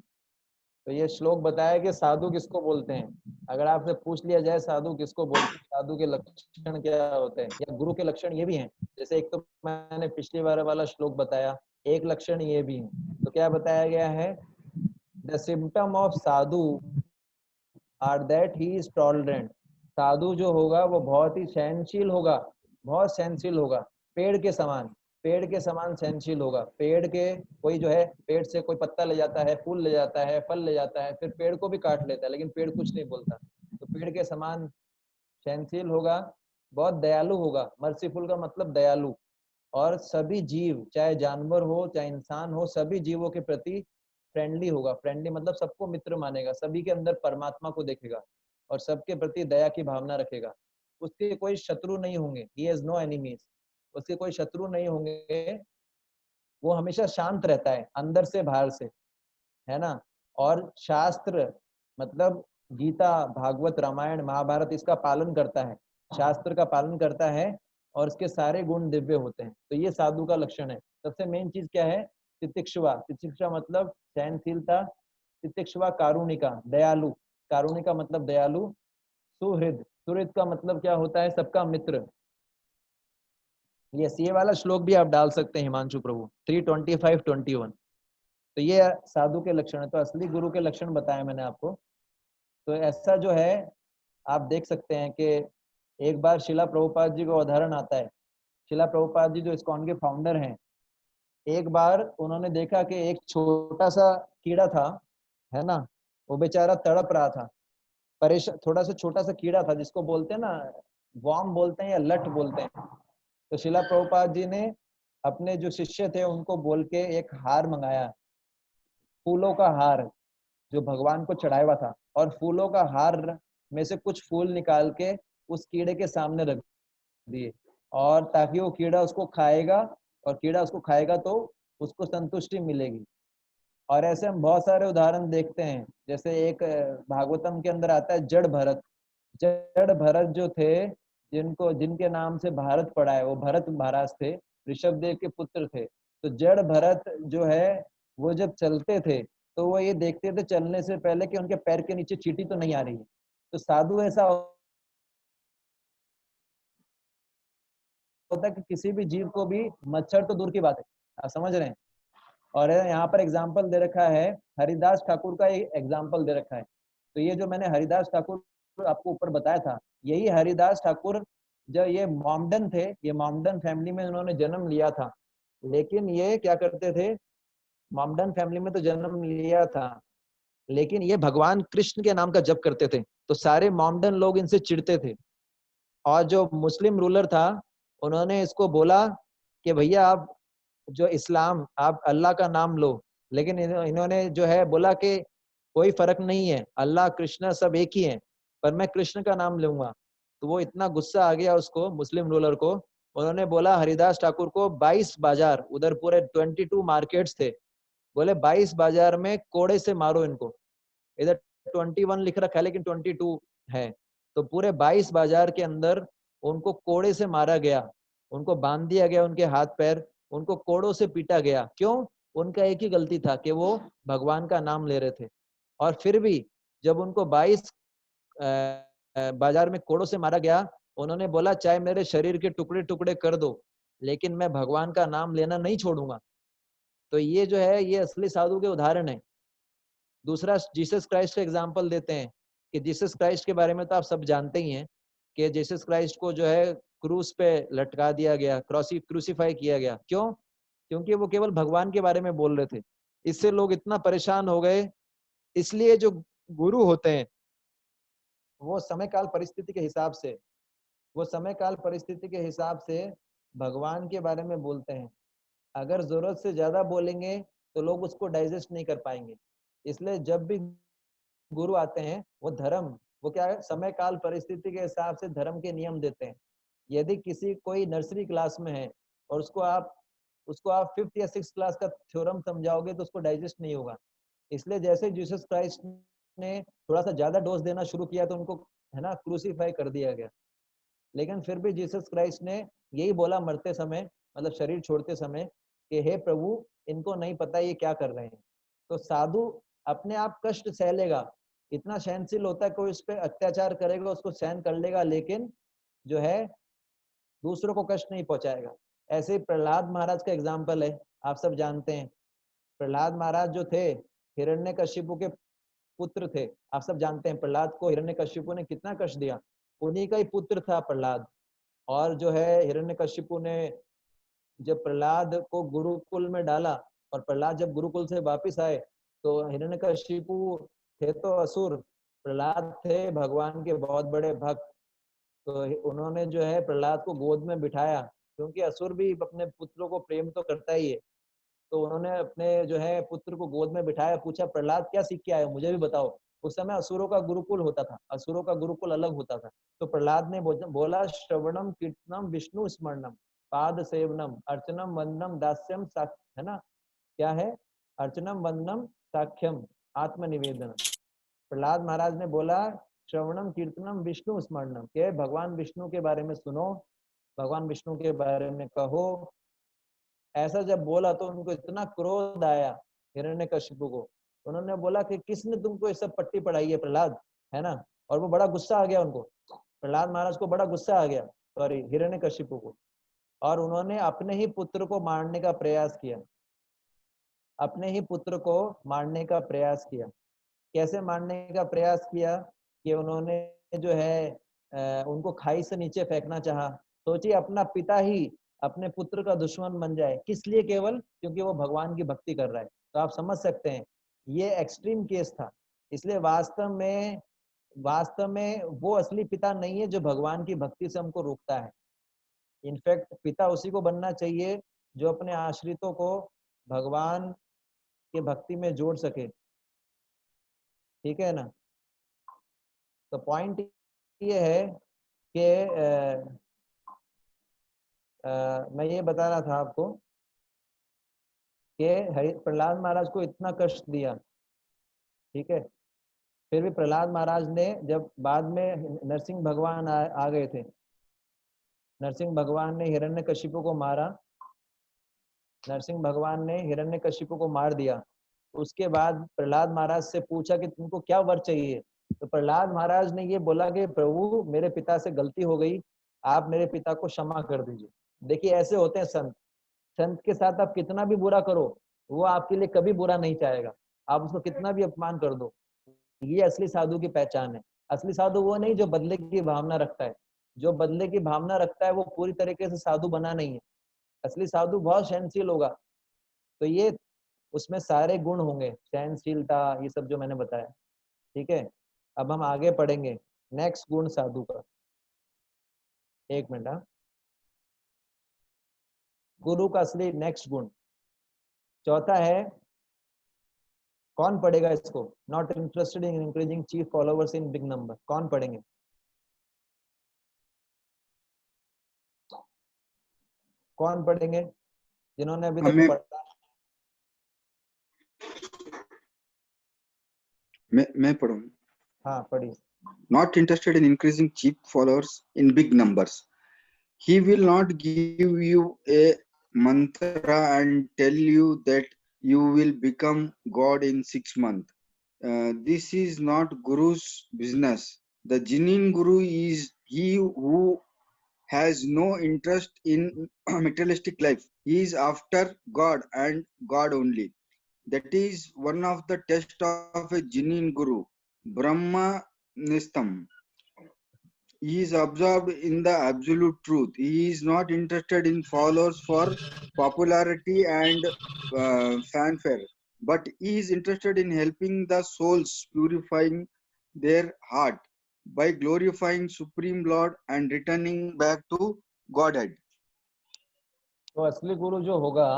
तो ये श्लोक बताया कि साधु किसको बोलते हैं। अगर आपसे पूछ लिया जाए साधु किसको बोलते हैं, साधु के लक्षण क्या होते हैं, या गुरु के लक्षण ये भी हैं, जैसे एक तो मैंने पिछली बार वाला श्लोक बताया, एक लक्षण ये भी है। तो क्या बताया गया है, the symptom of sadhu are that he is tolerant. साधु जो होगा वो बहुत ही सहनशील होगा, बहुत सहनशील होगा, पेड़ के समान, पेड़ के समान सहनशील होगा। पेड़ के कोई जो है पेड़ से कोई पत्ता ले जाता है, फूल ले जाता है, फल ले जाता है, फिर पेड़ को भी काट लेता है, लेकिन पेड़ कुछ नहीं बोलता। तो पेड़ के समान सहनशील होगा, बहुत दयालु होगा। मर्सीफुल का मतलब दयालु। और सभी जीव, चाहे जानवर हो चाहे इंसान हो, सभी जीवों के प्रति फ्रेंडली होगा। फ्रेंडली मतलब सबको मित्र मानेगा, सभी के अंदर परमात्मा को देखेगा और सबके प्रति दया की भावना रखेगा। उसके कोई शत्रु नहीं होंगे, he has no enemies, उसके कोई शत्रु नहीं होंगे। वो हमेशा शांत रहता है अंदर से बाहर से, है ना। और शास्त्र मतलब गीता, भागवत, रामायण, महाभारत इसका पालन करता है, शास्त्र का पालन करता है और इसके सारे गुण दिव्य होते हैं, तो ये साधु का लक्षण है। सबसे मेन चीज क्या है? तितिक्षुवा। तितिक्षुवा मतलब सहनशीलता, तितिक्षुवा कारुणिका, दयालु, कारुणिका मतलब दयालु, सुहृद, सुहृद का मतलब क्या होता है? सबका मित्र। ये वाला श्लोक भी आप डाल सकते हैं हिमांशु प्रभु, 325-21। तो ये साधु के लक्षण है। तो असली गुरु के लक्षण बताए मैंने आपको। तो ऐसा जो है आप देख सकते हैं कि एक बार शिला प्रभुपाद जी का उदाहरण आता है। शिला प्रभुपाद जी जो इस्कॉन के फाउंडर हैं, एक बार उन्होंने देखा कि एक छोटा सा कीड़ा था, है ना, वो बेचारा तड़प रहा था, परेशान, थोड़ा सा छोटा सा कीड़ा था जिसको बोलते हैं ना, वॉर्म बोलते हैं या लट बोलते हैं। तो शिला प्रभुपाद जी ने अपने जो शिष्य थे उनको बोल के एक हार मंगाया, फूलों का हार जो भगवान को चढ़ाया हुआ था, और फूलों का हार में से कुछ फूल निकाल के उस कीड़े के सामने रख दिए, और ताकि वो कीड़ा उसको खाएगा, और कीड़ा उसको खाएगा तो उसको संतुष्टि मिलेगी। और ऐसे हम बहुत सारे उदाहरण देखते हैं, जैसे एक भागवतम के अंदर आता है जड़ भरत। जड़ भरत जो थे, जिनके नाम से भारत पड़ा है, वो भरत महाराज थे, ऋषभ देव के पुत्र थे। तो जड़ भरत जो है, वो जब चलते थे तो वो ये देखते थे चलने से पहले कि उनके पैर के नीचे चींटी तो नहीं आ रही है। तो साधु ऐसा होता है कि किसी भी जीव को भी, मच्छर तो दूर की बात है, आप समझ रहे हैं। और यहाँ पर एग्जाम्पल दे रखा है, हरिदास ठाकुर का एक एग्जाम्पल दे रखा है। तो ये जो मैंने हरिदास ठाकुर आपको ऊपर बताया था, यही हरिदास ठाकुर, जब ये मॉमडन थे, ये मॉमडन फैमिली में उन्होंने जन्म लिया था, लेकिन ये क्या करते थे, मॉमडन फैमिली में तो जन्म लिया था, लेकिन ये भगवान कृष्ण के नाम का जप करते थे, तो सारे मॉमडन लोग इनसे चिढ़ते थे। और जो मुस्लिम रूलर था, उन्होंने इसको बोला कि भैया आप जो इस्लाम, आप अल्लाह का नाम लो, लेकिन इन्होंने जो है बोला कि कोई फर्क नहीं है, अल्लाह कृष्ण सब एक ही है, पर मैं कृष्ण का नाम लूंगा। तो वो इतना गुस्सा आ गया उसको, मुस्लिम रूलर को, उन्होंने बोला हरिदास ठाकुर को 22 बाजार, उधर पूरे 22 मार्केट्स थे, बोले 22 बाजार में कोड़े से मारो इनको। इधर 21 लिख रखा है लेकिन 22 है। तो पूरे 22 बाजार के अंदर उनको कोड़े से मारा गया, उनको बांध दिया गया, उनके हाथ पैर, उनको कोड़ों से पीटा गया। क्यों? उनका एक ही गलती था कि वो भगवान का नाम ले रहे थे। और फिर भी जब उनको 22 बाजार में कोड़ों से मारा गया, उन्होंने बोला चाहे मेरे शरीर के टुकड़े टुकड़े कर दो, लेकिन मैं भगवान का नाम लेना नहीं छोड़ूंगा। तो ये जो है, ये असली साधु के उदाहरण है। दूसरा जीसस क्राइस्ट का एग्जाम्पल देते हैं कि जीसस क्राइस्ट के बारे में तो आप सब जानते ही हैं कि जीसस क्राइस्ट को जो है क्रूस पे लटका दिया गया, क्रूसीफाई किया गया। क्यों? क्योंकि वो केवल भगवान के बारे में बोल रहे थे। इससे लोग इतना परेशान हो गए। इसलिए जो गुरु होते हैं, वो समय काल परिस्थिति के हिसाब से, वो समय काल परिस्थिति के हिसाब से भगवान के बारे में बोलते हैं। अगर जरूरत से ज्यादा बोलेंगे तो लोग उसको डाइजेस्ट नहीं कर पाएंगे। इसलिए जब भी गुरु आते हैं, वो धर्म, वो क्या है, समय काल परिस्थिति के हिसाब से धर्म के नियम देते हैं। यदि किसी कोई नर्सरी क्लास में है और उसको आप 5th या 6th क्लास का थ्योरम समझाओगे तो उसको डाइजेस्ट नहीं होगा। इसलिए जैसे जीसस क्राइस्ट ने थोड़ा सा ज्यादा डोज देना शुरू किया तो उनको, है ना, क्रूसीफाई कर दिया गया। लेकिन फिर भी जीसस क्राइस्ट ने यही बोला मरते समय, मतलब शरीर छोड़ते समय, कि हे प्रभु, इनको नहीं पता ये क्या कर रहे हैं। तो साधु अपने आप कष्ट सह लेगा, इतना सहनशील होता है, कोई उस पर अत्याचार करेगा उसको सहन कर लेगा, लेकिन जो है दूसरों को कष्ट नहीं पहुंचाएगा। ऐसे ही प्रहलाद महाराज का एग्जाम्पल है, आप सब जानते हैं। प्रहलाद महाराज जो थे, हिरण्यकशिपु के पुत्र थे। आप सब जानते हैं प्रहलाद को हिरण्यकशिपु ने कितना कष्ट दिया, उन्हीं का ही पुत्र था प्रहलाद। और जो है हिरण्यकशिपु ने जब प्रहलाद को गुरुकुल में डाला, और प्रहलाद जब गुरुकुल से वापिस आए, तो हिरण्यकशिपु थे तो असुर, प्रहलाद थे भगवान के बहुत बड़े भक्त। तो उन्होंने जो है प्रहलाद को गोद में बिठाया, क्योंकि असुर भी अपने पुत्रों को प्रेम तो करता ही है। तो उन्होंने अपने जो है पुत्र को गोद में बिठाया, पूछा प्रहलाद क्या सीख के आए हो, मुझे भी बताओ। उस समय असुरों का गुरुकुल होता था, असुरों का गुरुकुल अलग होता था। तो प्रहलाद ने बोला श्रवणम कीर्तनम विष्णु स्मरणम पाद सेवनम अर्चनम वंदनम दास्यम, है ना, क्या है, अर्चनम वंदनम साख्यम आत्मनिवेदन। प्रहलाद महाराज ने बोला श्रवणम कीर्तनम विष्णु स्मरणम, के भगवान विष्णु के बारे में सुनो, भगवान विष्णु के बारे में कहो। ऐसा जब बोला तो उनको इतना क्रोध आया हिरण्यकशिपु को, उन्होंने बोला कि किसने तुमको ये सब पट्टी पढ़ाई है प्रहलाद, है ना। और वो बड़ा गुस्सा आ गया उनको, प्रहलाद महाराज को बड़ा गुस्सा आ गया, सॉरी हिरण्यकशिपु को, और उन्होंने अपने ही पुत्र को मारने का प्रयास किया, अपने ही पुत्र को मारने का प्रयास किया। कैसे मारने का प्रयास किया कि उन्होंने जो है उनको खाई से नीचे फेंकना चाहा। सोचिए अपना पिता ही अपने पुत्र का दुश्मन बन जाए, किस लिए? केवल क्योंकि वो भगवान की भक्ति कर रहा है। तो आप समझ सकते हैं ये एक्सट्रीम केस था। इसलिए वास्तव में वो असली पिता नहीं है जो भगवान की भक्ति से हमको रोकता है। इनफैक्ट पिता उसी को बनना चाहिए जो अपने आश्रितों को भगवान के भक्ति में जोड़ सके, ठीक है ना। तो पॉइंट ये है कि मैं ये बता रहा था आपको कि प्रहलाद महाराज को इतना कष्ट दिया, ठीक है। फिर भी प्रहलाद महाराज ने जब बाद में नरसिंह भगवान आ गए थे, नरसिंह भगवान ने हिरण्यकशिपु को मारा, नरसिंह भगवान ने हिरण्यकशिपु को मार दिया। उसके बाद प्रहलाद महाराज से पूछा कि तुमको क्या वर चाहिए, तो प्रहलाद महाराज ने ये बोला कि प्रभु मेरे पिता से गलती हो गई, आप मेरे पिता को क्षमा कर दीजिए। देखिए ऐसे होते हैं संत, संत के साथ आप कितना भी बुरा करो वो आपके लिए कभी बुरा नहीं चाहेगा, आप उसको कितना भी अपमान कर दो। ये असली साधु की पहचान है। असली साधु वो नहीं जो बदले की भावना रखता है, जो बदले की भावना रखता है वो पूरी तरीके से साधु बना नहीं है। असली साधु बहुत सहनशील होगा, तो ये उसमें सारे गुण होंगे, सहनशीलता, ये सब जो मैंने बताया, ठीक है। अब हम आगे पढ़ेंगे नेक्स्ट गुण साधु का। एक मिनट, हाँ, गुरु का असली नेक्स्ट गुण चौथा है, कौन पढ़ेगा इसको? Not interested in increasing chief followers in big number, कौन पढ़ेंगे? कौन पढ़ेंगे जिन्होंने अभी तक हमें पढ़ा? मैं पढ़ूं। हाँ पढ़िए। Not interested in increasing cheap followers in big numbers. He will not give you a mantra and tell you that you will become God in 6 months. This is not Guru's business. The genuine Guru is he who has no interest in materialistic life. He is after God and God only. That is one of the tests of a genuine Guru. Brahma Nistam. He is absorbed in the absolute truth. He is not interested in followers for popularity and fanfare, but he is interested in helping the souls purifying their heart by glorifying Supreme Lord and returning back to Godhead. तो असली गुरु जो होगा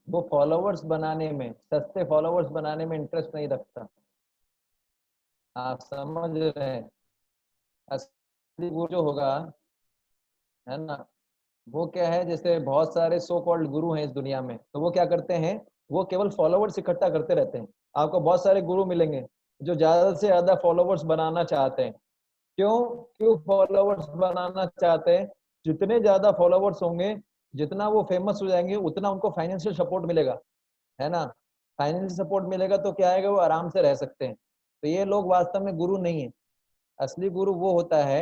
वो followers बनाने में, सस्ते followers बनाने में इंटरेस्ट नहीं रखता। आप समझ रहे हैं? असली गुरु जो होगा, है ना, वो क्या है, जैसे बहुत सारे सो कॉल्ड गुरु हैं इस दुनिया में, तो वो क्या करते हैं, वो केवल फॉलोवर्स इकट्ठा करते रहते हैं। आपको बहुत सारे गुरु मिलेंगे जो ज्यादा से ज्यादा फॉलोवर्स बनाना चाहते हैं। क्यों फॉलोवर्स बनाना चाहते हैं? जितने ज्यादा फॉलोवर्स होंगे, जितना वो फेमस हो जाएंगे, उतना उनको फाइनेंशियल सपोर्ट मिलेगा, है ना। फाइनेंशियल सपोर्ट मिलेगा तो क्या आएगा, वो आराम से रह सकते हैं। तो ये लोग वास्तव में गुरु नहीं है। असली गुरु वो होता है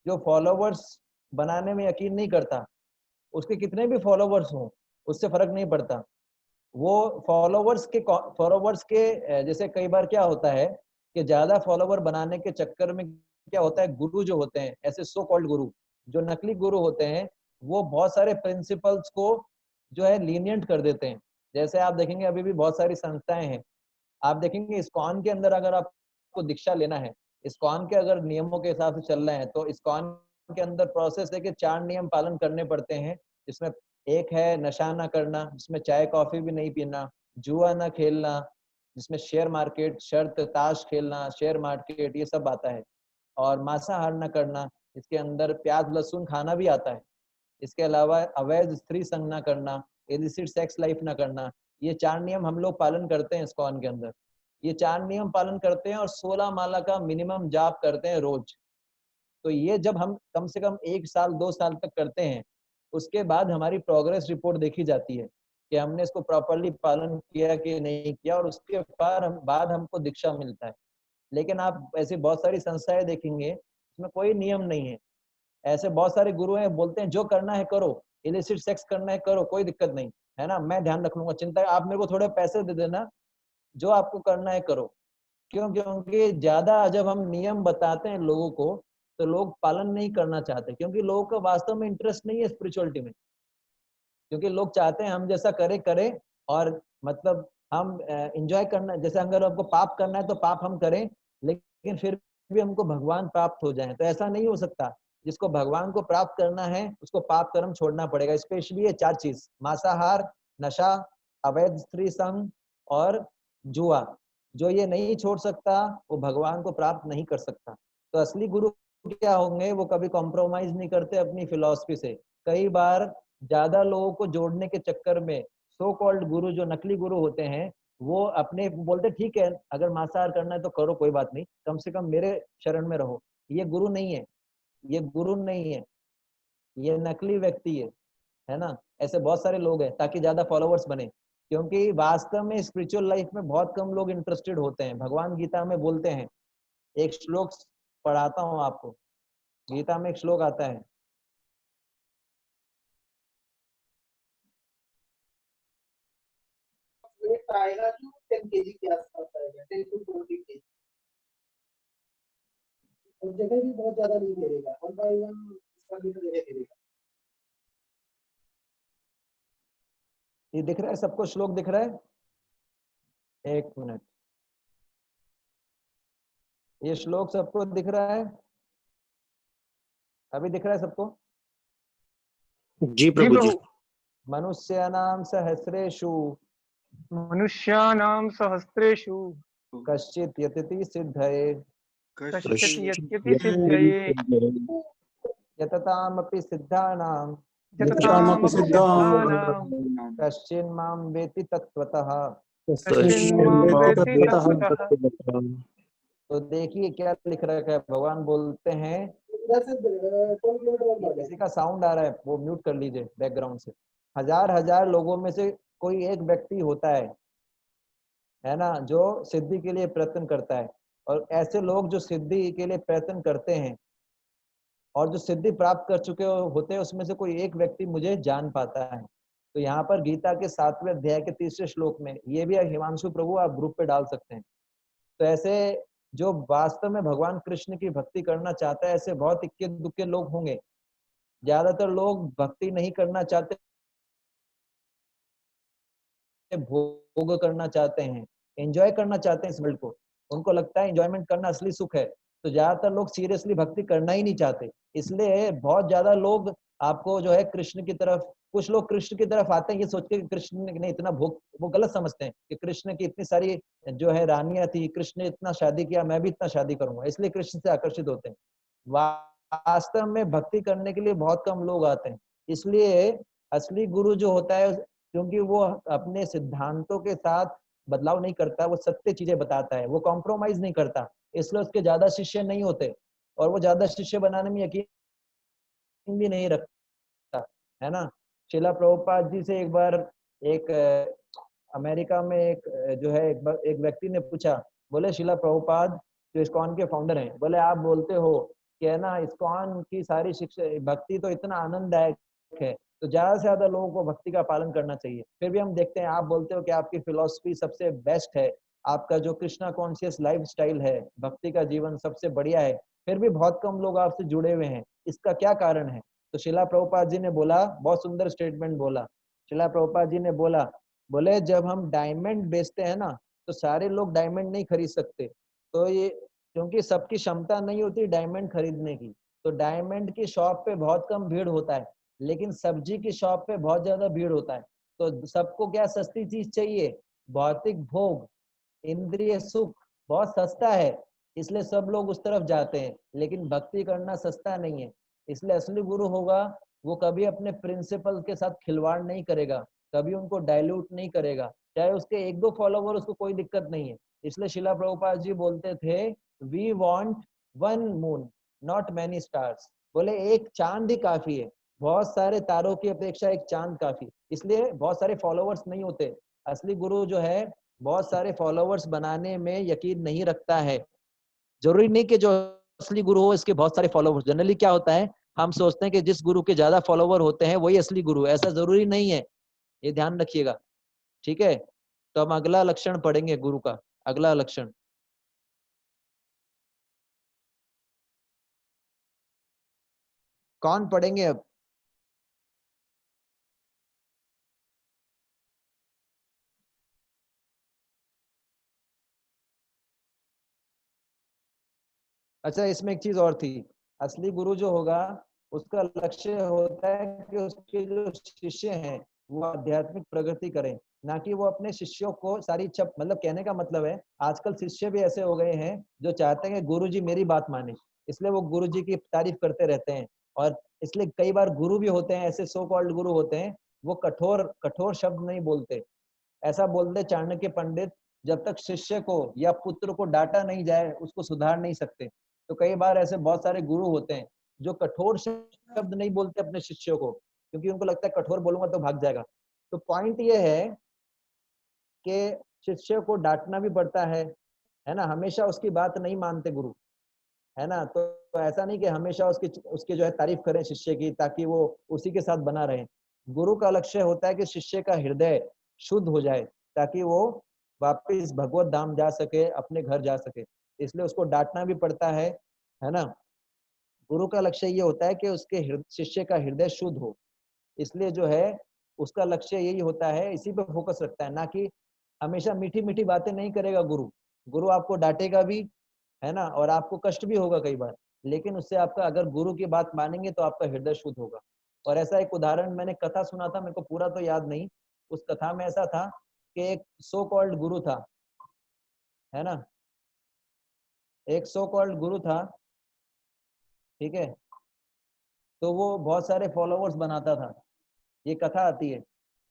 जो फॉलोवर्स बनाने में यकीन नहीं करता, उसके कितने भी फॉलोवर्स हों उससे फर्क नहीं पड़ता। वो फॉलोवर्स के जैसे कई बार क्या होता है कि ज्यादा फॉलोवर बनाने के चक्कर में क्या होता है, गुरु जो होते हैं, ऐसे सो कॉल्ड गुरु, जो नकली गुरु होते हैं, वो बहुत सारे प्रिंसिपल्स को जो है लीनियंट कर देते हैं। जैसे आप देखेंगे अभी भी बहुत सारी संस्थाएं हैं, आप देखेंगे इस्कॉन के अंदर अगर आपको दीक्षा लेना है, इस्कॉन के अगर नियमों के हिसाब से चल रहे हैं, तो इस्कॉन के अंदर प्रोसेस है कि 4 नियम पालन करने पड़ते हैं। जिसमें एक है नशा ना करना, जिसमें चाय कॉफी भी नहीं पीना, जुआ ना खेलना, जिसमें शेयर मार्केट, शर्त ताश खेलना, शेयर मार्केट, ये सब आता है। और मांसाहार न करना, इसके अंदर प्याज लहसुन खाना भी आता है। इसके अलावा अवैध स्त्री संग न करना, इलिसिट सेक्स लाइफ न करना। ये 4 नियम हम लोग पालन करते हैं इस्कॉन के अंदर। ये 4 नियम पालन करते हैं और 16 माला का मिनिमम जाप करते हैं रोज। तो ये जब हम कम से कम 1 साल 2 साल तक करते हैं, उसके बाद हमारी प्रोग्रेस रिपोर्ट देखी जाती है कि हमने इसको प्रॉपरली पालन किया कि नहीं किया, और उसके बाद हमको दीक्षा मिलता है। लेकिन आप ऐसे बहुत सारी संस्थाएं देखेंगे, इसमें कोई नियम नहीं है। ऐसे बहुत सारे गुरु हैं, बोलते हैं जो करना है करो, इलिसिट सेक्स करना है करो, कोई दिक्कत नहीं है ना, मैं ध्यान रख लूंगा, चिंता है, आप मेरे को थोड़े पैसे दे देना, जो आपको करना है करो। क्यों? क्योंकि ज्यादा जब हम नियम बताते हैं लोगों को तो लोग पालन नहीं करना चाहते, क्योंकि लोगों का वास्तव में इंटरेस्ट नहीं है स्पिरिचुअलिटी में। क्योंकि लोग चाहते हैं हम जैसा करें और मतलब हम एंजॉय करना, जैसे अगर हमको पाप करना है तो पाप हम करें, लेकिन फिर भी हमको भगवान प्राप्त हो जाए, तो ऐसा नहीं हो सकता। जिसको भगवान को प्राप्त करना है उसको पाप कर्म छोड़ना पड़ेगा। स्पेशली ये 4 चीज, मांसाहार, नशा, अवैध स्त्री संग और जुआ, जो ये नहीं छोड़ सकता वो भगवान को प्राप्त नहीं कर सकता। तो असली गुरु क्या होंगे, वो कभी कॉम्प्रोमाइज नहीं करते अपनी फिलॉसफी से। कई बार ज्यादा लोगों को जोड़ने के चक्कर में सो कॉल्ड गुरु, जो नकली गुरु होते हैं, वो अपने बोलते ठीक है अगर मांसाहार करना है तो करो, कोई बात नहीं, कम से कम मेरे शरण में रहो। ये गुरु नहीं है, ये गुरु नहीं है, ये नकली व्यक्ति है ना। ऐसे बहुत सारे लोग हैं ताकि ज्यादा फॉलोवर्स बने, क्योंकि वास्तव में स्पिरिचुअल लाइफ में बहुत कम लोग इंटरेस्टेड होते हैं। भगवान गीता में बोलते हैं, एक श्लोक पढ़ाता हूँ आपको, गीता में एक श्लोक आता है, वेट आएगा तो 10 केजी के आसपास आएगा, 10 to 20 केजी। और जगह भी बहुत ज्यादा नहीं घेरेगा, 1 by 1 स्क्वायर मीटर जगह घेरेगा। ये दिख रहा है सबको? श्लोक दिख रहा है? एक मिनट, ये श्लोक सबको दिख रहा है? अभी दिख रहा है सबको? जी प्रभु जी। मनुष्यानां सहस्रेषु मनुष्याणां सहस्रेषु कश्चित् यतति सिद्धये कश्चित् यत्यति सिद्धये यततामपि सिद्धानां यततामपि सिद्धानां कश्चिन्मां वेति तत्त्वतः। कश्चिन्मां वेत्ति तत्त्वतः। तो देखिए क्या लिख रखा है, भगवान बोलते हैं, इधर से 12 किलोमीटर और बढ़ किसी का साउंड आ रहा है वो म्यूट कर लीजिए बैकग्राउंड से। हजार लोगों में से कोई एक व्यक्ति होता है ना, जो सिद्धि के लिए प्रयत्न करता है। और ऐसे लोग जो सिद्धि के लिए प्रयत्न करते हैं और जो सिद्धि प्राप्त कर चुके होते हैं, उसमें से कोई एक व्यक्ति मुझे जान पाता है। तो यहाँ पर गीता के 7वें अध्याय के 3रे श्लोक में, ये भी हिमांशु प्रभु आप ग्रुप पे डाल सकते हैं। तो ऐसे जो वास्तव में भगवान कृष्ण की भक्ति करना चाहता है, ऐसे बहुत इक्के दुक्के लोग होंगे। ज्यादातर लोग भक्ति नहीं करना चाहते, भोग करना चाहते हैं, एंजॉय करना चाहते हैं इस वर्ल्ड को। उनको लगता है एंजॉयमेंट करना असली सुख है। तो ज्यादातर लोग सीरियसली भक्ति करना ही नहीं चाहते। इसलिए बहुत ज्यादा लोग आपको जो है कृष्ण की तरफ, कुछ लोग कृष्ण की तरफ आते हैं ये सोच के कृष्ण ने इतना भोग, वो गलत समझते हैं कि कृष्ण की इतनी सारी जो है रानियां थी, कृष्ण ने इतना शादी किया, मैं भी इतना शादी करूंगा, इसलिए कृष्ण से आकर्षित होते हैं। वास्तव में भक्ति करने के लिए बहुत कम लोग आते हैं। इसलिए असली गुरु जो होता है, क्योंकि वो अपने सिद्धांतों के साथ बदलाव नहीं करता, वो सत्य चीजें बताता है, वो कॉम्प्रोमाइज नहीं करता, इसलिए उसके ज्यादा शिष्य नहीं होते और वो ज्यादा शिष्य बनाने में यकीन भी नहीं रखता, है ना। शिला प्रभुपाद जी से एक बार एक अमेरिका में जो है एक व्यक्ति ने पूछा, बोले शिला प्रभुपाद जो इस्कॉन के फाउंडर हैं, बोले आप बोलते हो कि है ना इस्कॉन की सारी शिक्षा भक्ति तो इतना आनंददायक है, तो ज्यादा से ज्यादा लोगों को भक्ति का पालन करना चाहिए। फिर भी हम देखते हैं, आप बोलते हो कि आपकी फिलॉसफी सबसे बेस्ट है, आपका जो कृष्णा कॉन्शियस लाइफ स्टाइल है, भक्ति का जीवन सबसे बढ़िया है, फिर भी बहुत कम लोग आपसे जुड़े हुए हैं, इसका क्या कारण है? तो शिला प्रभुपाद जी ने बोला, बहुत सुंदर स्टेटमेंट बोला। शिला प्रभुपाद जी ने बोला, बोले जब हम डायमंड बेचते हैं ना, तो सारे लोग डायमंड नहीं खरीद सकते, तो ये क्योंकि सबकी क्षमता नहीं होती डायमंड खरीदने की। तो डायमंड की शॉप पे बहुत कम भीड़ होता है, लेकिन सब्जी की शॉप पे बहुत ज्यादा भीड़ होता है। तो सबको क्या सस्ती चीज चाहिए, भौतिक भोग, इंद्रिय सुख बहुत सस्ता है, इसलिए सब लोग उस तरफ जाते हैं। लेकिन भक्ति करना सस्ता नहीं है, इसलिए असली गुरु होगा वो कभी अपने प्रिंसिपल के साथ खिलवाड़ नहीं करेगा, कभी उनको डाइल्यूट नहीं करेगा। चाहे उसके 1-2 फॉलोवर, उसको कोई दिक्कत नहीं है, इसलिए शिला प्रभुपाद जी बोलते थे we want one moon not many stars. बोले एक चांद ही काफी है, बहुत सारे तारों की अपेक्षा एक चांद काफी। इसलिए बहुत सारे फॉलोवर्स नहीं होते। असली गुरु जो है बहुत सारे फॉलोवर्स बनाने में यकीन नहीं रखता है। जरूरी नहीं कि जो असली गुरु हो इसके बहुत सारे फॉलोवर्स। जनरली क्या होता है, हम सोचते हैं कि जिस गुरु के ज्यादा फॉलोवर होते हैं वही असली गुरु। ऐसा जरूरी नहीं है, ये ध्यान रखिएगा। ठीक है, तो हम अगला लक्षण पढ़ेंगे गुरु का। अगला लक्षण कौन पढ़ेंगे अब? अच्छा, इसमें एक चीज और थी। असली गुरु जो होगा उसका लक्ष्य होता है कि उसके जो शिष्य हैं वो आध्यात्मिक प्रगति करें, ना कि वो अपने शिष्यों को सारी इच्छा। मतलब कहने का मतलब है आजकल शिष्य भी ऐसे हो गए हैं जो चाहते हैं कि गुरु जी मेरी बात माने, इसलिए वो गुरु जी की तारीफ करते रहते हैं। और इसलिए कई बार गुरु भी होते हैं ऐसे, सो कॉल्ड गुरु होते हैं, वो कठोर कठोर शब्द नहीं बोलते। ऐसा बोलते चाणक्य पंडित, जब तक शिष्य को या पुत्र को डांटा नहीं जाए उसको सुधार नहीं सकते। तो कई बार ऐसे बहुत सारे गुरु होते हैं जो कठोर शब्द नहीं बोलते अपने शिष्यों को, क्योंकि उनको लगता है कठोर बोलूंगा तो भाग जाएगा। तो पॉइंट ये है कि शिष्य को डांटना भी पड़ता है ना। हमेशा उसकी बात नहीं मानते गुरु, है ना। तो ऐसा नहीं कि हमेशा उसकी उसकी जो है तारीफ करें शिष्य की ताकि वो उसी के साथ बना रहे। गुरु का लक्ष्य होता है कि शिष्य का हृदय शुद्ध हो जाए ताकि वो वापस भगवत धाम जा सके, अपने घर जा सके। इसलिए उसको डांटना भी पड़ता है ना। गुरु का लक्ष्य ये होता है कि उसके शिष्य का हृदय शुद्ध हो। इसलिए जो है उसका लक्ष्य यही होता है, इसी पे फोकस रखता है, ना कि हमेशा मीठी मीठी बातें नहीं करेगा गुरु। गुरु आपको डांटेगा भी, है ना, और आपको कष्ट भी होगा कई बार, लेकिन उससे आपका, अगर गुरु की बात मानेंगे तो आपका हृदय शुद्ध होगा। और ऐसा एक उदाहरण मैंने कथा सुना था, मेरे को पूरा तो याद नहीं। उस कथा में ऐसा था कि एक सो कॉल्ड गुरु था, है ना, एक सो कॉल्ड गुरु था, ठीक है। तो वो बहुत सारे फॉलोवर्स बनाता था, ये कथा आती है।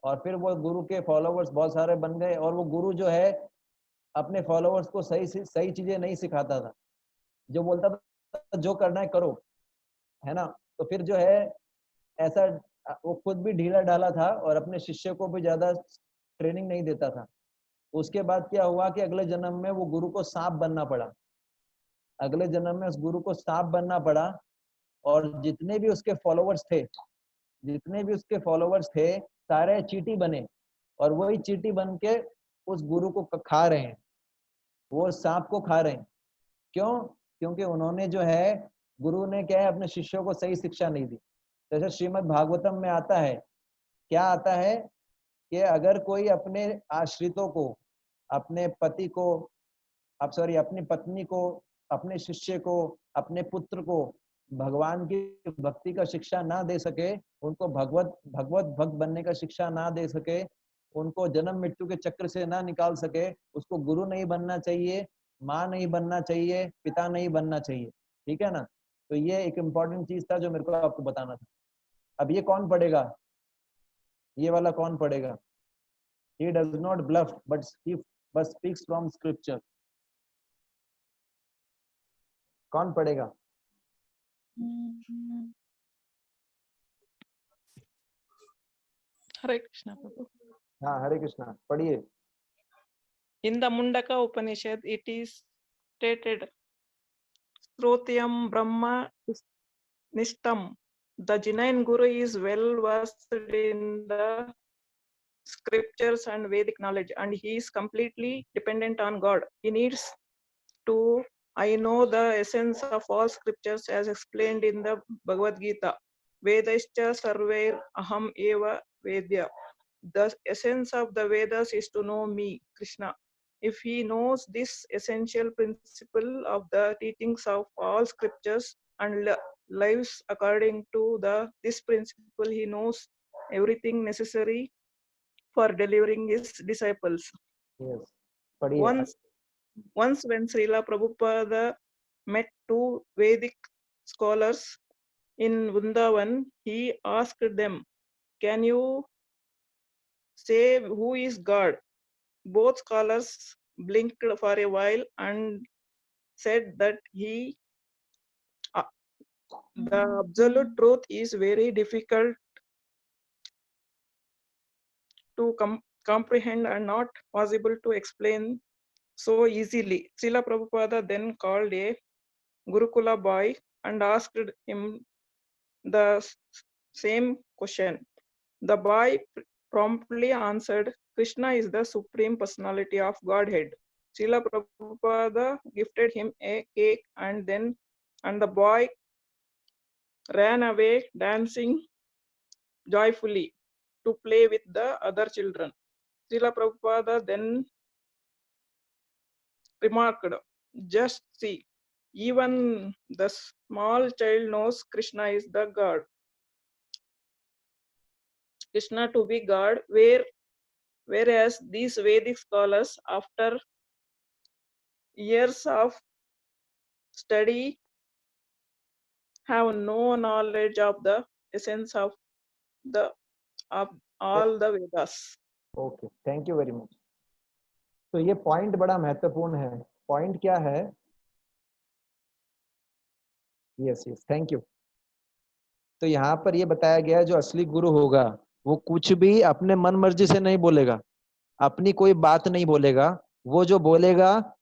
और फिर वो गुरु के फॉलोवर्स बहुत सारे बन गए, और वो गुरु जो है अपने फॉलोवर्स को सही चीजें नहीं सिखाता था, जो बोलता था जो करना है करो, है ना। तो फिर जो है ऐसा, वो खुद भी ढीला ढाला था और अपने शिष्य को भी ज्यादा ट्रेनिंग नहीं देता था। उसके बाद क्या हुआ कि अगले जन्म में वो गुरु को सांप बनना पड़ा। अगले जन्म में उस गुरु को सांप बनना पड़ा, और जितने भी उसके फॉलोवर्स थे सारे चींटी बने, और वही चींटी बन के उस गुरु को खा रहे हैं, वो सांप को खा रहे हैं। क्यों? क्योंकि उन्होंने जो है, गुरु ने क्या है, अपने शिष्यों को सही शिक्षा नहीं दी। जैसे श्रीमद् भागवतम में आता है, क्या आता है कि अगर कोई अपने आश्रितों को, अपने पति को, आप सॉरी अपनी पत्नी को, अपने शिष्य को, अपने पुत्र को भगवान की भक्ति का शिक्षा ना दे सके, उनको भगवत भगवत भक्त बनने का शिक्षा ना दे सके, उनको जन्म मृत्यु के चक्र से ना निकाल सके, उसको गुरु नहीं बनना चाहिए, माँ नहीं बनना चाहिए, पिता नहीं बनना चाहिए। ठीक है ना। तो ये एक इम्पॉर्टेंट चीज था जो मेरे को आपको बताना था। अब ये कौन पढ़ेगा, ये वाला कौन पढ़ेगा? He does not bluff but speaks from scripture. कौन पढ़ेगा? Hare Krishna Prabhu. हाँ, हरे कृष्णा, पढ़िए। In the Mundaka Upanishad, it is stated, Srotyam Brahma Nishtam. The genuine Guru is well versed in the scriptures and Vedic knowledge, and he is completely dependent on God. He needs to I know the essence of all scriptures as explained in the Bhagavad Gita. Vedascha sarvair aham eva vedya. The essence of the Vedas is to know me, Krishna. If he knows this essential principle of the teachings of all scriptures and lives according to this principle, he knows everything necessary for delivering his disciples. Yes, पढ़िए। Once when Srila Prabhupada met two Vedic scholars in Vrindavan, he asked them, "Can you say who is God?" Both scholars blinked for a while and said that the absolute truth is very difficult to comprehend and not possible to explain so easily. Srila Prabhupada then called a Gurukula boy and asked him the same question. The boy promptly answered, Krishna is the Supreme Personality of Godhead. Srila Prabhupada gifted him a cake and the boy ran away dancing joyfully to play with the other children. Srila Prabhupada then remarked, just see, even the small child knows Krishna is the God. Krishna to be God, whereas these Vedic scholars, after years of study, have no knowledge of the essence of all the Vedas. Okay, thank you very much. तो ये point बड़ा महत्वपूर्ण है। Point क्या है? Yes yes, thank you. तो यहाँ पर ये बताया गया जो असली गुरु होगा वो कुछ भी अपने मन मर्जी से नहीं बोलेगा, अपनी कोई बात नहीं बोलेगा। वो जो बोलेगा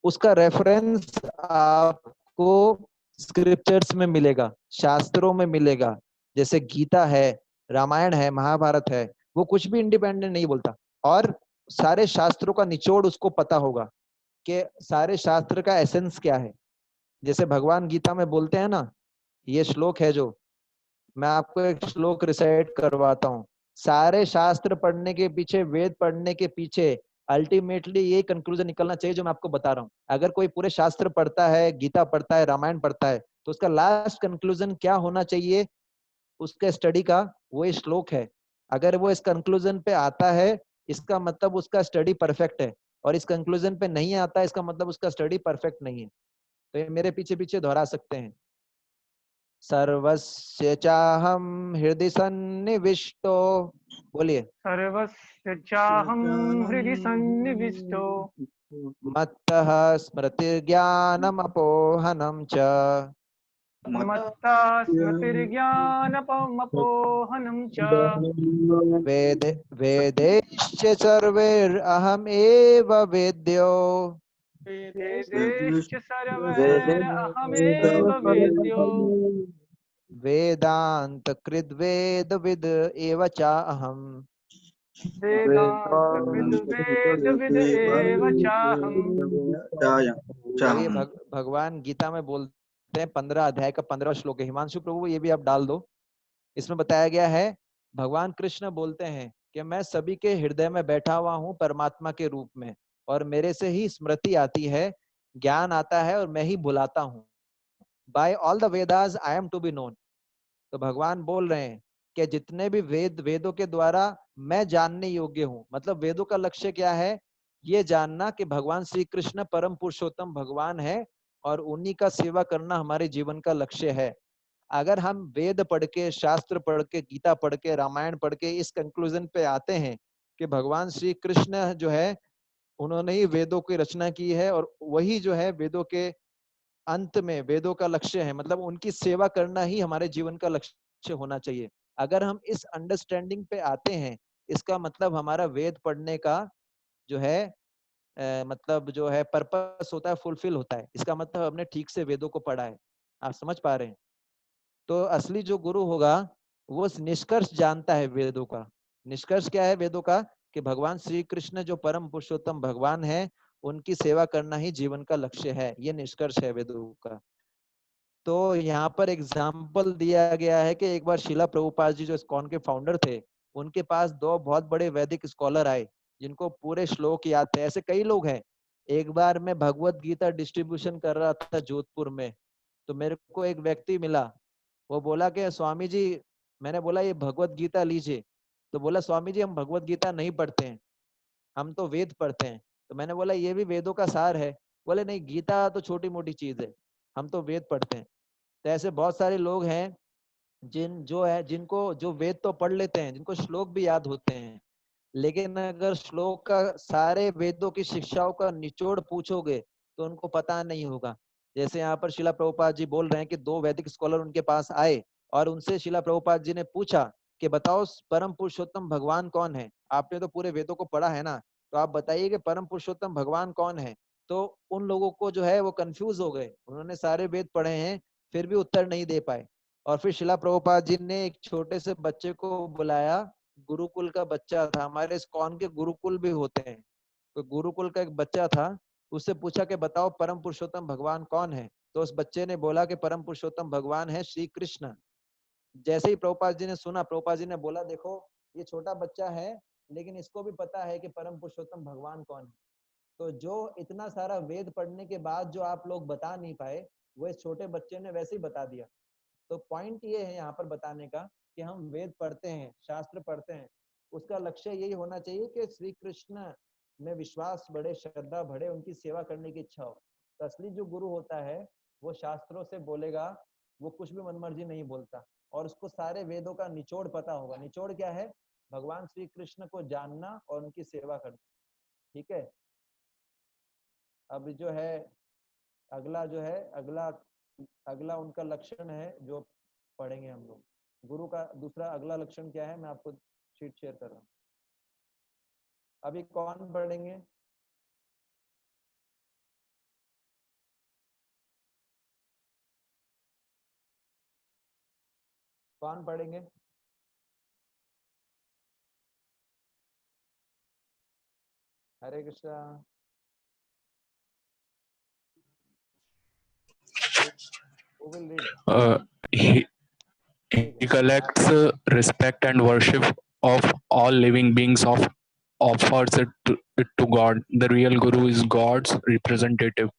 उसका रेफरेंस आपको स्क्रिप्चर्स में मिलेगा, शास्त्रों में मिलेगा। जैसे गीता है, रामायण है, महाभारत है, वो कुछ भी इंडिपेंडेंट नहीं बोलता और सारे शास्त्रों का निचोड़ उसको पता होगा कि सारे शास्त्र का एसेंस क्या है। जैसे भगवान गीता में बोलते हैं ना, ये श्लोक है जो मैं आपको एक श्लोक रिसाइट करवाता हूँ। सारे शास्त्र पढ़ने के पीछे, वेद पढ़ने के पीछे अल्टीमेटली ये कंक्लूजन निकलना चाहिए जो मैं आपको बता रहा हूँ। अगर कोई पूरे शास्त्र पढ़ता है, गीता पढ़ता है, रामायण पढ़ता है, तो उसका लास्ट कंक्लूजन क्या होना चाहिए उसके स्टडी का? वो ये श्लोक है। अगर वो इस कंक्लूजन पे आता है इसका मतलब उसका स्टडी परफेक्ट है, और इस कंक्लूजन पे नहीं आता इसका मतलब उसका स्टडी परफेक्ट नहीं है। तो ये मेरे पीछे पीछे दोहरा सकते हैं। सर्वस्य चाहं हृदि सन्निविष्टो, बोलिए। सर्वस्य चाहं हृदि सन्निविष्टो मत्तः स्मृतिर्ज्ञानमपोहनं च मत्ता स्मृतिर्ज्ञानमपोहनं च वेदैश्च सर्वैरहमेव वेद्यो वेदैश्च सर्वैरहमेव वेद्यो वेदान्तकृद्वेदविद् एव चाहम्। वेदान्तकृद्वेदविद् एव चाहम्। ये भगवान गीता में बोलते हैं, 15 अध्याय का 15वां श्लोक है। हिमांशु प्रभु ये भी आप डाल दो। इसमें बताया गया है, भगवान कृष्ण बोलते हैं कि मैं सभी के हृदय में बैठा हुआ हूँ परमात्मा के रूप में, और मेरे से ही स्मृति आती है, ज्ञान आता है और मैं ही भुलाता हूँ। By all the Vedas I am to be known. तो भगवान बोल रहे हैं कि जितने भी वेदों के द्वारा मैं जानने योग्य हूँ। मतलब वेदों का लक्ष्य क्या है? ये जानना कि भगवान श्री कृष्ण परम पुरुषोत्तम भगवान है और उन्हीं का सेवा करना हमारे जीवन का लक्ष्य है। अगर हम वेद पढ़ के, शास्त्र पढ़ के, गीता पढ़ के, रामायण पढ़ के इस कंक्लूजन पे आते हैं कि भगवान श्री कृष्ण जो है उन्होंने ही वेदों की रचना की है और वही जो है वेदों के अंत में वेदों का लक्ष्य है, मतलब उनकी सेवा करना ही हमारे जीवन का लक्ष्य होना चाहिए। अगर हम इस अंडरस्टैंडिंग पे आते हैं, इसका मतलब हमारा वेद पढ़ने का जो है मतलब जो है पर्पस होता है, फुलफिल होता है। इसका मतलब हमने ठीक से वेदों को पढ़ा है। आप समझ पा रहे हैं? तो असली जो गुरु होगा वो निष्कर्ष जानता है वेदों का। निष्कर्ष क्या है वेदों का? कि भगवान श्री कृष्ण जो परम पुरुषोत्तम भगवान है उनकी सेवा करना ही जीवन का लक्ष्य है। ये निष्कर्ष है वेदों का। तो यहाँ पर एग्जाम्पल दिया गया है कि एक बार शिला प्रभुपाद जी जो इस्कॉन के फाउंडर थे, उनके पास दो बहुत बड़े वैदिक स्कॉलर आए जिनको पूरे श्लोक याद थे। ऐसे कई लोग हैं। एक बार मैं भगवत गीता डिस्ट्रीब्यूशन कर रहा था जोधपुर में, तो मेरे को एक व्यक्ति मिला। वो बोला कि स्वामी जी, मैंने बोला ये भगवत गीता लीजिए। तो बोला स्वामी जी हम भगवत गीता नहीं पढ़ते हैं, हम तो वेद पढ़ते हैं। तो मैंने बोला ये भी वेदों का सार है। बोले नहीं, गीता तो छोटी मोटी चीज है, हम तो वेद पढ़ते हैं। तो ऐसे बहुत सारे लोग हैं जिनको जो वेद तो पढ़ लेते हैं, जिनको श्लोक भी याद होते हैं, लेकिन अगर श्लोक का सारे वेदों की शिक्षाओं का निचोड़ पूछोगे तो उनको पता नहीं होगा। जैसे यहाँ पर शिला प्रभुपाद जी बोल रहे हैं कि 2 वैदिक स्कॉलर उनके पास आए और उनसे शिला प्रभुपाद जी ने पूछा कि बताओ परम पुरुषोत्तम भगवान कौन है। आपने तो पूरे वेदों को पढ़ा है ना, तो आप बताइए कि परम पुरुषोत्तम भगवान कौन है। तो उन लोगों को जो है वो कंफ्यूज हो गए, उन्होंने सारे वेद पढ़े हैं फिर भी उत्तर नहीं दे पाए। और फिर शिला प्रभुपाद जी ने एक छोटे से बच्चे को बुलाया, गुरुकुल का बच्चा था, हमारे इस्कॉन के गुरुकुल भी होते हैं, तो गुरुकुल का एक बच्चा था, उससे पूछा कि बताओ परम पुरुषोत्तम भगवान कौन है। तो उस बच्चे ने बोला कि परम पुरुषोत्तम भगवान है श्री कृष्ण। जैसे ही प्रभुपाद जी ने सुना, प्रभुपाद जी ने बोला देखो ये छोटा बच्चा है लेकिन इसको भी पता है कि परम पुरुषोत्तम भगवान कौन है। तो जो इतना सारा वेद पढ़ने के बाद जो आप लोग बता नहीं पाए, वो इस छोटे बच्चे ने वैसे ही बता दिया। तो पॉइंट ये है यहाँ पर बताने का कि हम वेद पढ़ते हैं, शास्त्र पढ़ते हैं, उसका लक्ष्य यही होना चाहिए कि श्री कृष्ण में विश्वास बढ़े, श्रद्धा बढ़े, उनकी सेवा करने की इच्छा हो। तो असली जो गुरु होता है वो शास्त्रों से बोलेगा, वो कुछ भी मनमर्जी नहीं बोलता, और उसको सारे वेदों का निचोड़ पता होगा। निचोड़ क्या है? भगवान श्री कृष्ण को जानना और उनकी सेवा करना। ठीक है, अब जो है अगला जो है अगला अगला उनका लक्षण है जो पढ़ेंगे हम लोग। गुरु का दूसरा अगला लक्षण क्या है, मैं आपको शीट शेयर कर रहा हूँ। अभी कौन पढ़ेंगे? कौन पढ़ेंगे? हरे Krishna. Who will read? He ठीक है, collects respect and worship of all living beings, offers it to God. The real Guru is God's representative.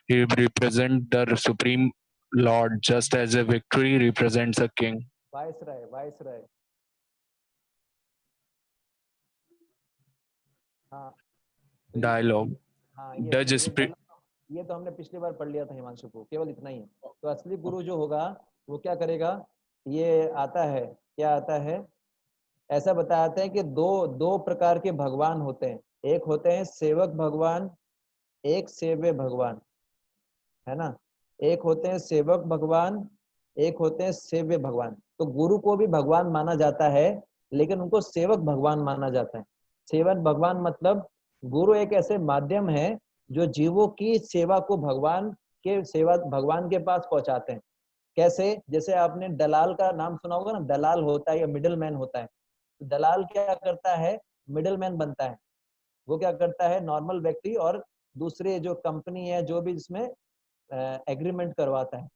He represents the Supreme Lord, just as a victory represents a king. Viceroy, viceroy. हाँ तो Dialogue. हाँ Does ये spirit ये तो हमने पिछली बार पढ़ लिया था हिमांशु को, केवल इतना ही है। तो असली गुरु जो होगा वो क्या करेगा? ये आता है, क्या आता है, ऐसा बताते हैं कि दो प्रकार के भगवान होते हैं। एक होते हैं सेवक भगवान, एक सेव्य भगवान, है ना। एक होते हैं सेवक भगवान, एक होते हैं सेव्य भगवान। तो गुरु को भी भगवान माना जाता है लेकिन उनको सेवक भगवान माना जाता है। सेवक भगवान मतलब गुरु एक ऐसे माध्यम है जो जीवों की सेवा को भगवान के पास पहुंचाते हैं। कैसे? जैसे आपने दलाल का नाम सुना होगा ना, दलाल होता है या मिडिल मैन होता है। तो दलाल क्या करता है? मिडिल मैन बनता है। वो क्या करता है? नॉर्मल व्यक्ति और दूसरे जो कंपनी है जो भी इसमें एग्रीमेंट करवाता है।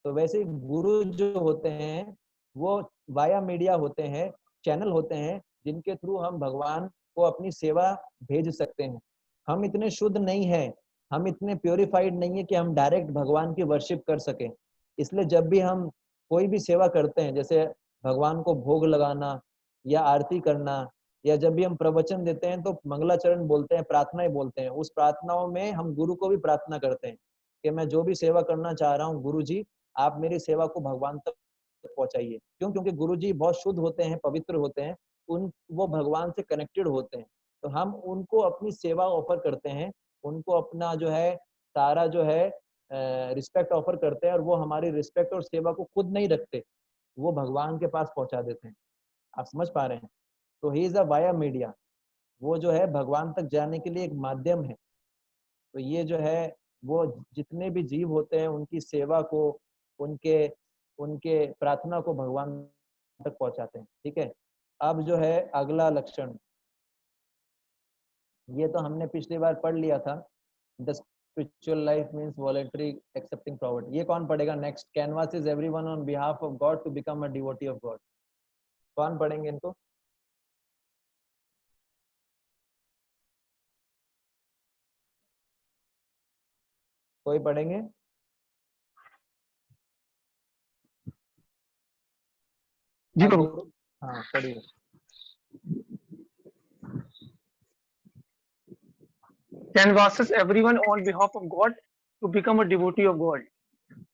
तो वैसे गुरु जो होते हैं वो वाया मीडिया होते हैं, चैनल होते हैं जिनके थ्रू हम भगवान को अपनी सेवा भेज सकते हैं। हम इतने शुद्ध नहीं हैं, हम इतने प्योरीफाइड नहीं है कि हम डायरेक्ट भगवान की वर्शिप कर सकें। इसलिए जब भी हम कोई भी सेवा करते हैं, जैसे भगवान को भोग लगाना या आरती करना, या जब भी हम प्रवचन देते हैं तो मंगलाचरण बोलते हैं, प्रार्थनाएं बोलते हैं, उस प्रार्थनाओं में हम गुरु को भी प्रार्थना करते हैं कि मैं जो भी सेवा करना चाह रहा हूँ गुरु जी, आप मेरी सेवा को भगवान तक पहुंचाइए। क्यों? क्योंकि गुरु जी बहुत शुद्ध होते हैं, पवित्र होते हैं, वो भगवान से कनेक्टेड होते हैं। तो हम उनको अपनी सेवा ऑफर करते हैं, उनको अपना जो है सारा जो है रिस्पेक्ट ऑफर करते हैं, और वो हमारी रिस्पेक्ट और सेवा को खुद नहीं रखते, वो भगवान के पास पहुंचा देते हैं। आप समझ पा रहे हैं? तो he is a via media, वो जो है भगवान तक जाने के लिए एक माध्यम है। तो ये जो है वो जितने भी जीव होते हैं उनकी सेवा को, उनके उनके प्रार्थना को भगवान तक पहुंचाते हैं। ठीक है, अब जो है अगला लक्षण, ये तो हमने पिछली बार पढ़ लिया था। The spiritual life means voluntary accepting poverty. ये कौन पढ़ेगा next? Canvas is everyone on behalf of God to become a devotee of God. कौन पढ़ेंगे इनको? कोई पढ़ेंगे? जी प्रभु। हाँ पढ़िए। Canvasses everyone on behalf of God to become a devotee of God.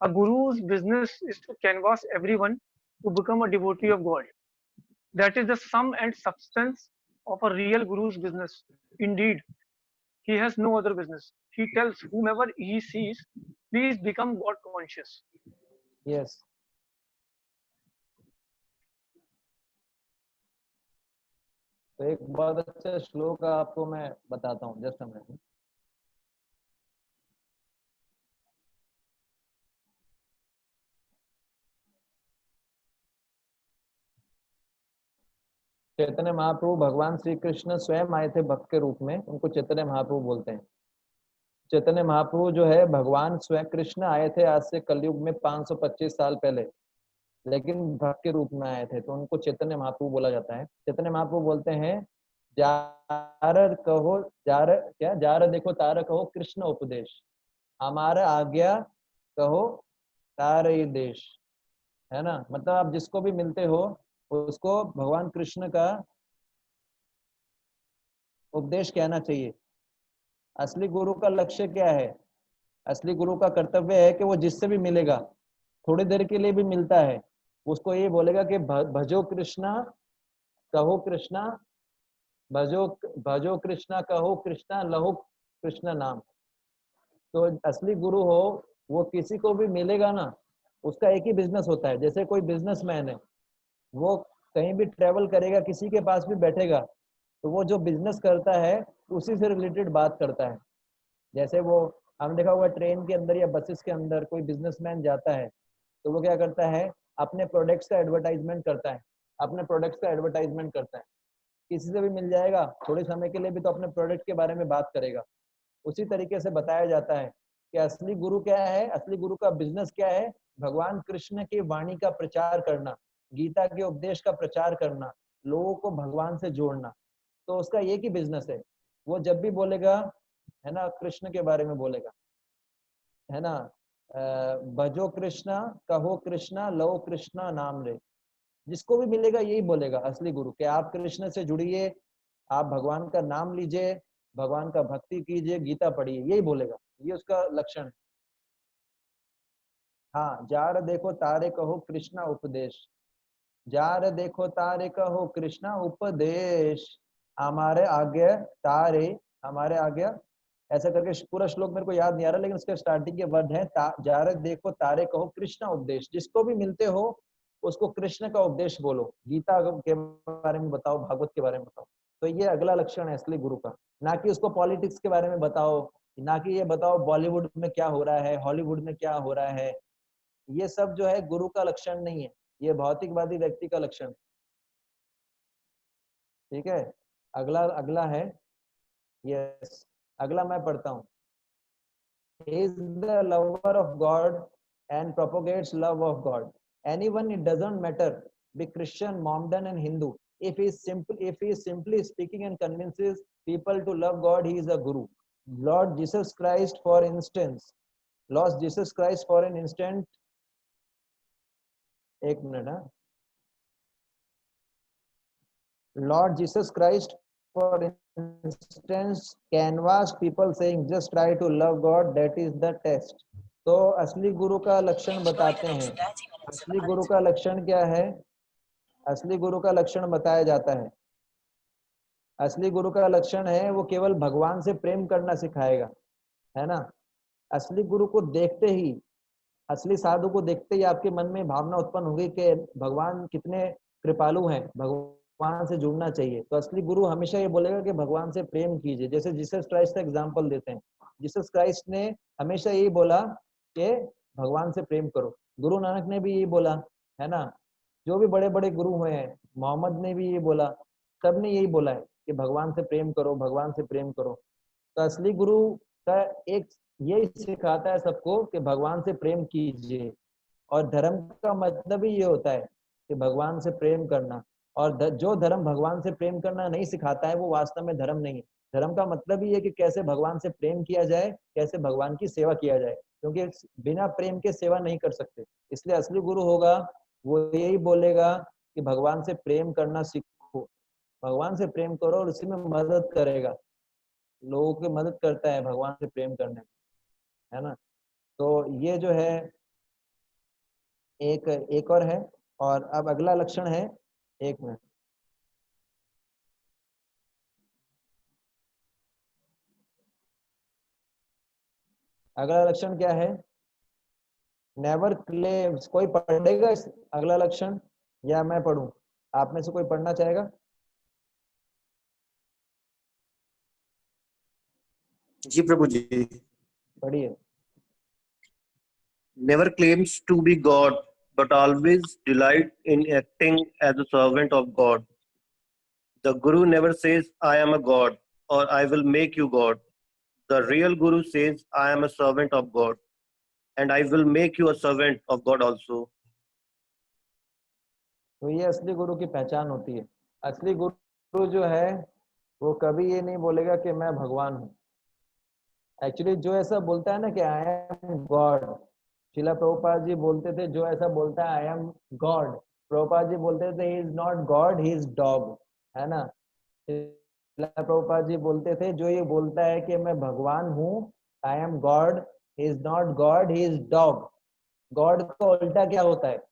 A guru's business is to canvass everyone to become a devotee of God. That is the sum and substance of a real guru's business. Indeed, he has no other business. He tells whomever he sees, please become God conscious. Yes. तो एक बहुत अच्छा श्लोक आपको मैं बताता हूँ, just a minute. Chaitanya Mahaprabhu भगवान श्री कृष्ण स्वयं आए थे भक्त के रूप में, उनको चैतन्य महाप्रभु बोलते हैं। चैतन्य महाप्रभु जो है भगवान स्वयं कृष्ण आए थे आज से कलयुग में 525 साल पहले, लेकिन भक्त के रूप में आए थे, तो उनको चैतन्य महाप्रभु बोला जाता है। चैतन्य महाप्रभु बोलते हैं जार कहो जार देखो तार कहो कृष्ण उपदेश, हमारा आज्ञा कहो तार ये देश, है ना। मतलब आप जिसको भी मिलते हो उसको भगवान कृष्ण का उपदेश कहना चाहिए। असली गुरु का लक्ष्य क्या है? असली गुरु का कर्तव्य है कि वो जिससे भी मिलेगा, थोड़ी देर के लिए भी मिलता है, उसको ये बोलेगा कि भजो कृष्णा कहो कृष्णा, भजो भजो कृष्णा कहो कृष्णा, लहो कृष्ण नाम। तो असली गुरु हो वो किसी को भी मिलेगा ना, उसका एक ही बिजनेस होता है। जैसे कोई बिजनेसमैन है, वो कहीं भी ट्रेवल करेगा, किसी के पास भी बैठेगा, तो वो जो बिजनेस करता है उसी से रिलेटेड बात करता है। जैसे वो हमने देखा हुआ ट्रेन के अंदर या बसेस के अंदर कोई बिजनेसमैन जाता है तो वो क्या करता है, अपने प्रोडक्ट्स का एडवर्टाइजमेंट करता है, अपने प्रोडक्ट्स का एडवर्टाइजमेंट करता है। किसी से भी मिल जाएगा, थोड़े समय के लिए भी तो अपने प्रोडक्ट के बारे में बात करेगा। उसी तरीके से बताया जाता है कि असली गुरु क्या है, असली गुरु का बिजनेस क्या है, भगवान कृष्ण की वाणी का प्रचार करना, गीता के उपदेश का प्रचार करना, लोगों को भगवान से जोड़ना। तो उसका एक ही बिजनेस है। वो जब भी बोलेगा, है ना, कृष्ण के बारे में बोलेगा, है ना, भजो कृष्णा कहो कृष्णा, लो कृष्णा नाम रे। जिसको भी मिलेगा यही बोलेगा असली गुरु, कि आप कृष्ण से जुड़िए, आप भगवान का नाम लीजिए, भगवान का भक्ति कीजिए, गीता पढ़िए, यही बोलेगा। ये उसका लक्षण है। हाँ, जार देखो तारे कहो कृष्णा उपदेश, जार देखो तारे कहो कृष्णा उपदेश, हमारे आज्ञा तारे, हमारे आज्ञा, ऐसा करके पूरा श्लोक मेरे को याद नहीं आ रहा, लेकिन उसके स्टार्टिंग के वर्ड है जार देखो तारे कहो कृष्णा उपदेश। जिसको भी मिलते हो उसको कृष्ण का उपदेश बोलो, गीता के बारे में बताओ, भागवत के बारे में बताओ। तो ये अगला लक्षण है असली गुरु का। ना कि उसको पॉलिटिक्स के बारे में बताओ, ना कि ये बताओ बॉलीवुड में क्या हो रहा है, हॉलीवुड में क्या हो रहा है। ये सब जो है गुरु का लक्षण नहीं है, ये भौतिकवादी व्यक्ति का लक्षण है। ठीक है, अगला अगला है, यस, अगला मैं पढ़ता हूँ। He is the lover of God and propagates love of God. Anyone, it doesn't matter, be Christian, Mohammedan and Hindu. If he is simply speaking and convinces people to love God, he is a guru. Lord Jesus Christ, for instance, एक minute, हाँ, Lord Jesus Christ, for instance, canvass people saying just try to love God, that is the test. तो असली गुरु का लक्षण बताते हैं। असली गुरु का लक्षण क्या है? असली गुरु का लक्षण बताया जाता है। असली गुरु का लक्षण है वो केवल भगवान से प्रेम करना सिखाएगा, है ना। असली गुरु को देखते ही, असली साधु को देखते ही आपके मन में भावना उत्पन्न होगी कि भगवान कितने कृपालु हैं, भगवान से जुड़ना चाहिए। तो असली गुरु हमेशा ये बोलेगा कि भगवान से प्रेम कीजिए। जैसे जीसस क्राइस्ट का एग्जांपल देते हैं, जीसस क्राइस्ट ने हमेशा यही बोला कि भगवान से प्रेम करो। गुरु नानक ने भी यही बोला, है ना। जो भी बड़े बड़े गुरु हुए हैं, मोहम्मद ने भी ये बोला, सबने यही बोला है कि भगवान से प्रेम करो, भगवान से प्रेम करो। तो असली गुरु का एक यही सिखाता है सबको कि भगवान से प्रेम कीजिए। और धर्म का मतलब ही ये होता है कि भगवान से प्रेम करना। और जो धर्म भगवान से प्रेम करना नहीं सिखाता है वो वास्तव में धर्म नहीं है। धर्म का मतलब ही है कि कैसे भगवान से प्रेम किया जाए, कैसे भगवान की सेवा किया जाए, क्योंकि बिना प्रेम के सेवा नहीं कर सकते। इसलिए असली गुरु होगा वो यही बोलेगा कि भगवान से प्रेम करना सीखो, भगवान से प्रेम करो, और उसी में मदद करेगा, लोगों की मदद करता है भगवान से प्रेम करने में, है ना। तो ये जो है एक और है। और अब अगला लक्षण है, एक मिनट, अगला लक्षण क्या है? Never claims. कोई पढ़ेगा इस अगला लक्षण या मैं पढ़ूं? आप में से कोई पढ़ना चाहेगा? जी प्रभु जी। पढ़िए। Never claims to be God, but always delight in acting as a servant of God. The Guru never says, I am a God or I will make you God. The real Guru says, I am a servant of God and I will make you a servant of God also. तो ये असली गुरु की पहचान होती है। असली गुरु जो है वो कभी ये नहीं बोलेगा कि मैं भगवान हूँ। एक्चुअली जो ऐसा बोलता है ना कि आई एम गॉड, शिला प्रभुपाद जी बोलते थे जो ऐसा बोलता है I am God, Prabhupada ji बोलते थे he is not God, he is dog, है ना। शिला प्रभुपाद जी बोलते थे जो ये बोलता है कि मैं भगवान हूँ, I am God, he is not God, he is dog. God का उल्टा क्या होता है?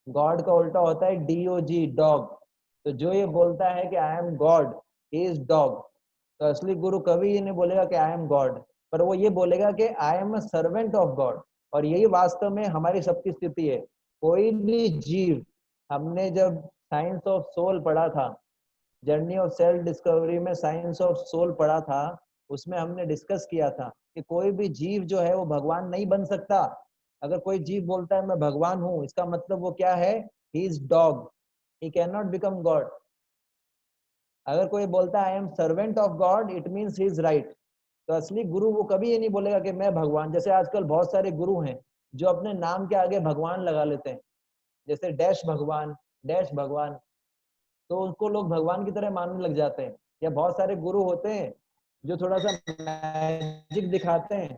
गॉड का उल्टा होता है DOG, डॉग। तो जो ये बोलता है कि I am God, he is dog. तो असली गुरु कभी ये नहीं बोलेगा कि आई एम गॉड, पर वो ये बोलेगा कि I am a servant of God. और यही वास्तव में हमारी सबकी स्थिति है। कोई भी जीव, हमने जब साइंस ऑफ सोल पढ़ा था, जर्नी ऑफ सेल्फ डिस्कवरी में साइंस ऑफ सोल पढ़ा था, उसमें हमने डिस्कस किया था कि कोई भी जीव जो है वो भगवान नहीं बन सकता। अगर कोई जीव बोलता है मैं भगवान हूँ, इसका मतलब वो क्या है? He is dog, he can not become God. अगर कोई बोलता है I am servant of God, it means he is right. तो असली गुरु वो कभी ये नहीं बोलेगा कि मैं भगवान। जैसे आजकल बहुत सारे गुरु हैं जो अपने नाम के आगे भगवान लगा लेते हैं, जैसे डैश भगवान, डैश भगवान, तो उसको लोग भगवान की तरह मानने लग जाते हैं। या बहुत सारे गुरु होते हैं जो थोड़ा सा मैजिक दिखाते हैं,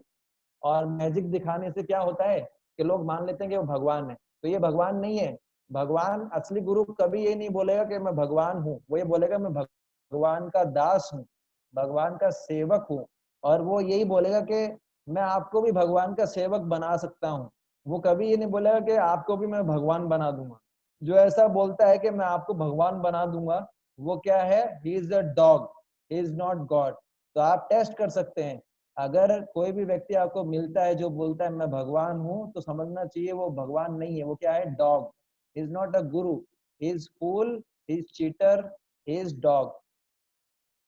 और मैजिक दिखाने से क्या होता है कि लोग मान लेते हैं कि वो भगवान है। तो ये भगवान नहीं है। भगवान, असली गुरु कभी ये नहीं बोलेगा कि मैं भगवान हूँ, वो ये बोलेगा मैं भगवान का दास हूँ, भगवान का सेवक हूँ। और वो यही बोलेगा कि मैं आपको भी भगवान का सेवक बना सकता हूँ। वो कभी ये नहीं बोलेगा कि आपको भी मैं भगवान बना दूंगा। जो ऐसा बोलता है कि मैं आपको भगवान बना दूंगा, वो क्या है? He is a dog, he is not God. तो आप टेस्ट कर सकते हैं। अगर कोई भी व्यक्ति आपको मिलता है जो बोलता है मैं भगवान हूँ, तो समझना चाहिए वो भगवान नहीं है, वो क्या है? Dog. Is not a guru, is fool, is cheater, is dog.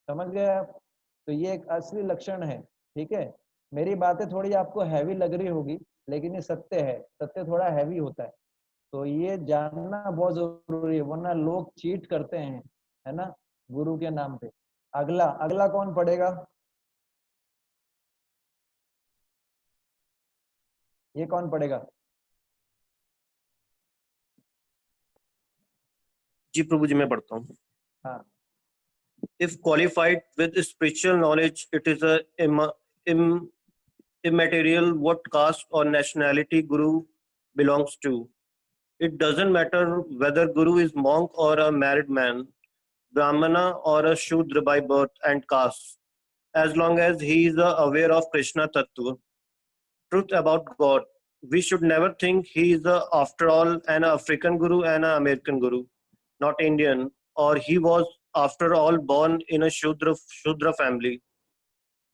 समझ गए आप? तो ये एक असली लक्षण है। ठीक है, मेरी बातें थोड़ी आपको हैवी लग रही होगी, लेकिन ये सत्य है। सत्य थोड़ा हैवी होता है, तो ये जानना बहुत जरूरी है, वरना लोग चीट करते हैं, है ना, गुरु के नाम पे। अगला अगला कौन पढ़ेगा? ये कौन पढ़ेगा? जी प्रभु जी मैं पढ़ता हूँ। हाँ। If qualified with spiritual knowledge, it is a immaterial what caste or nationality Guru belongs to. It doesn't matter whether Guru is monk or a married man, Brahmana or a Shudra by birth and caste, as long as he is aware of Krishna Tattva, truth about God. We should never think he is, after all, an African Guru and an American Guru, not Indian, or he was, after all, born in a Shudra family.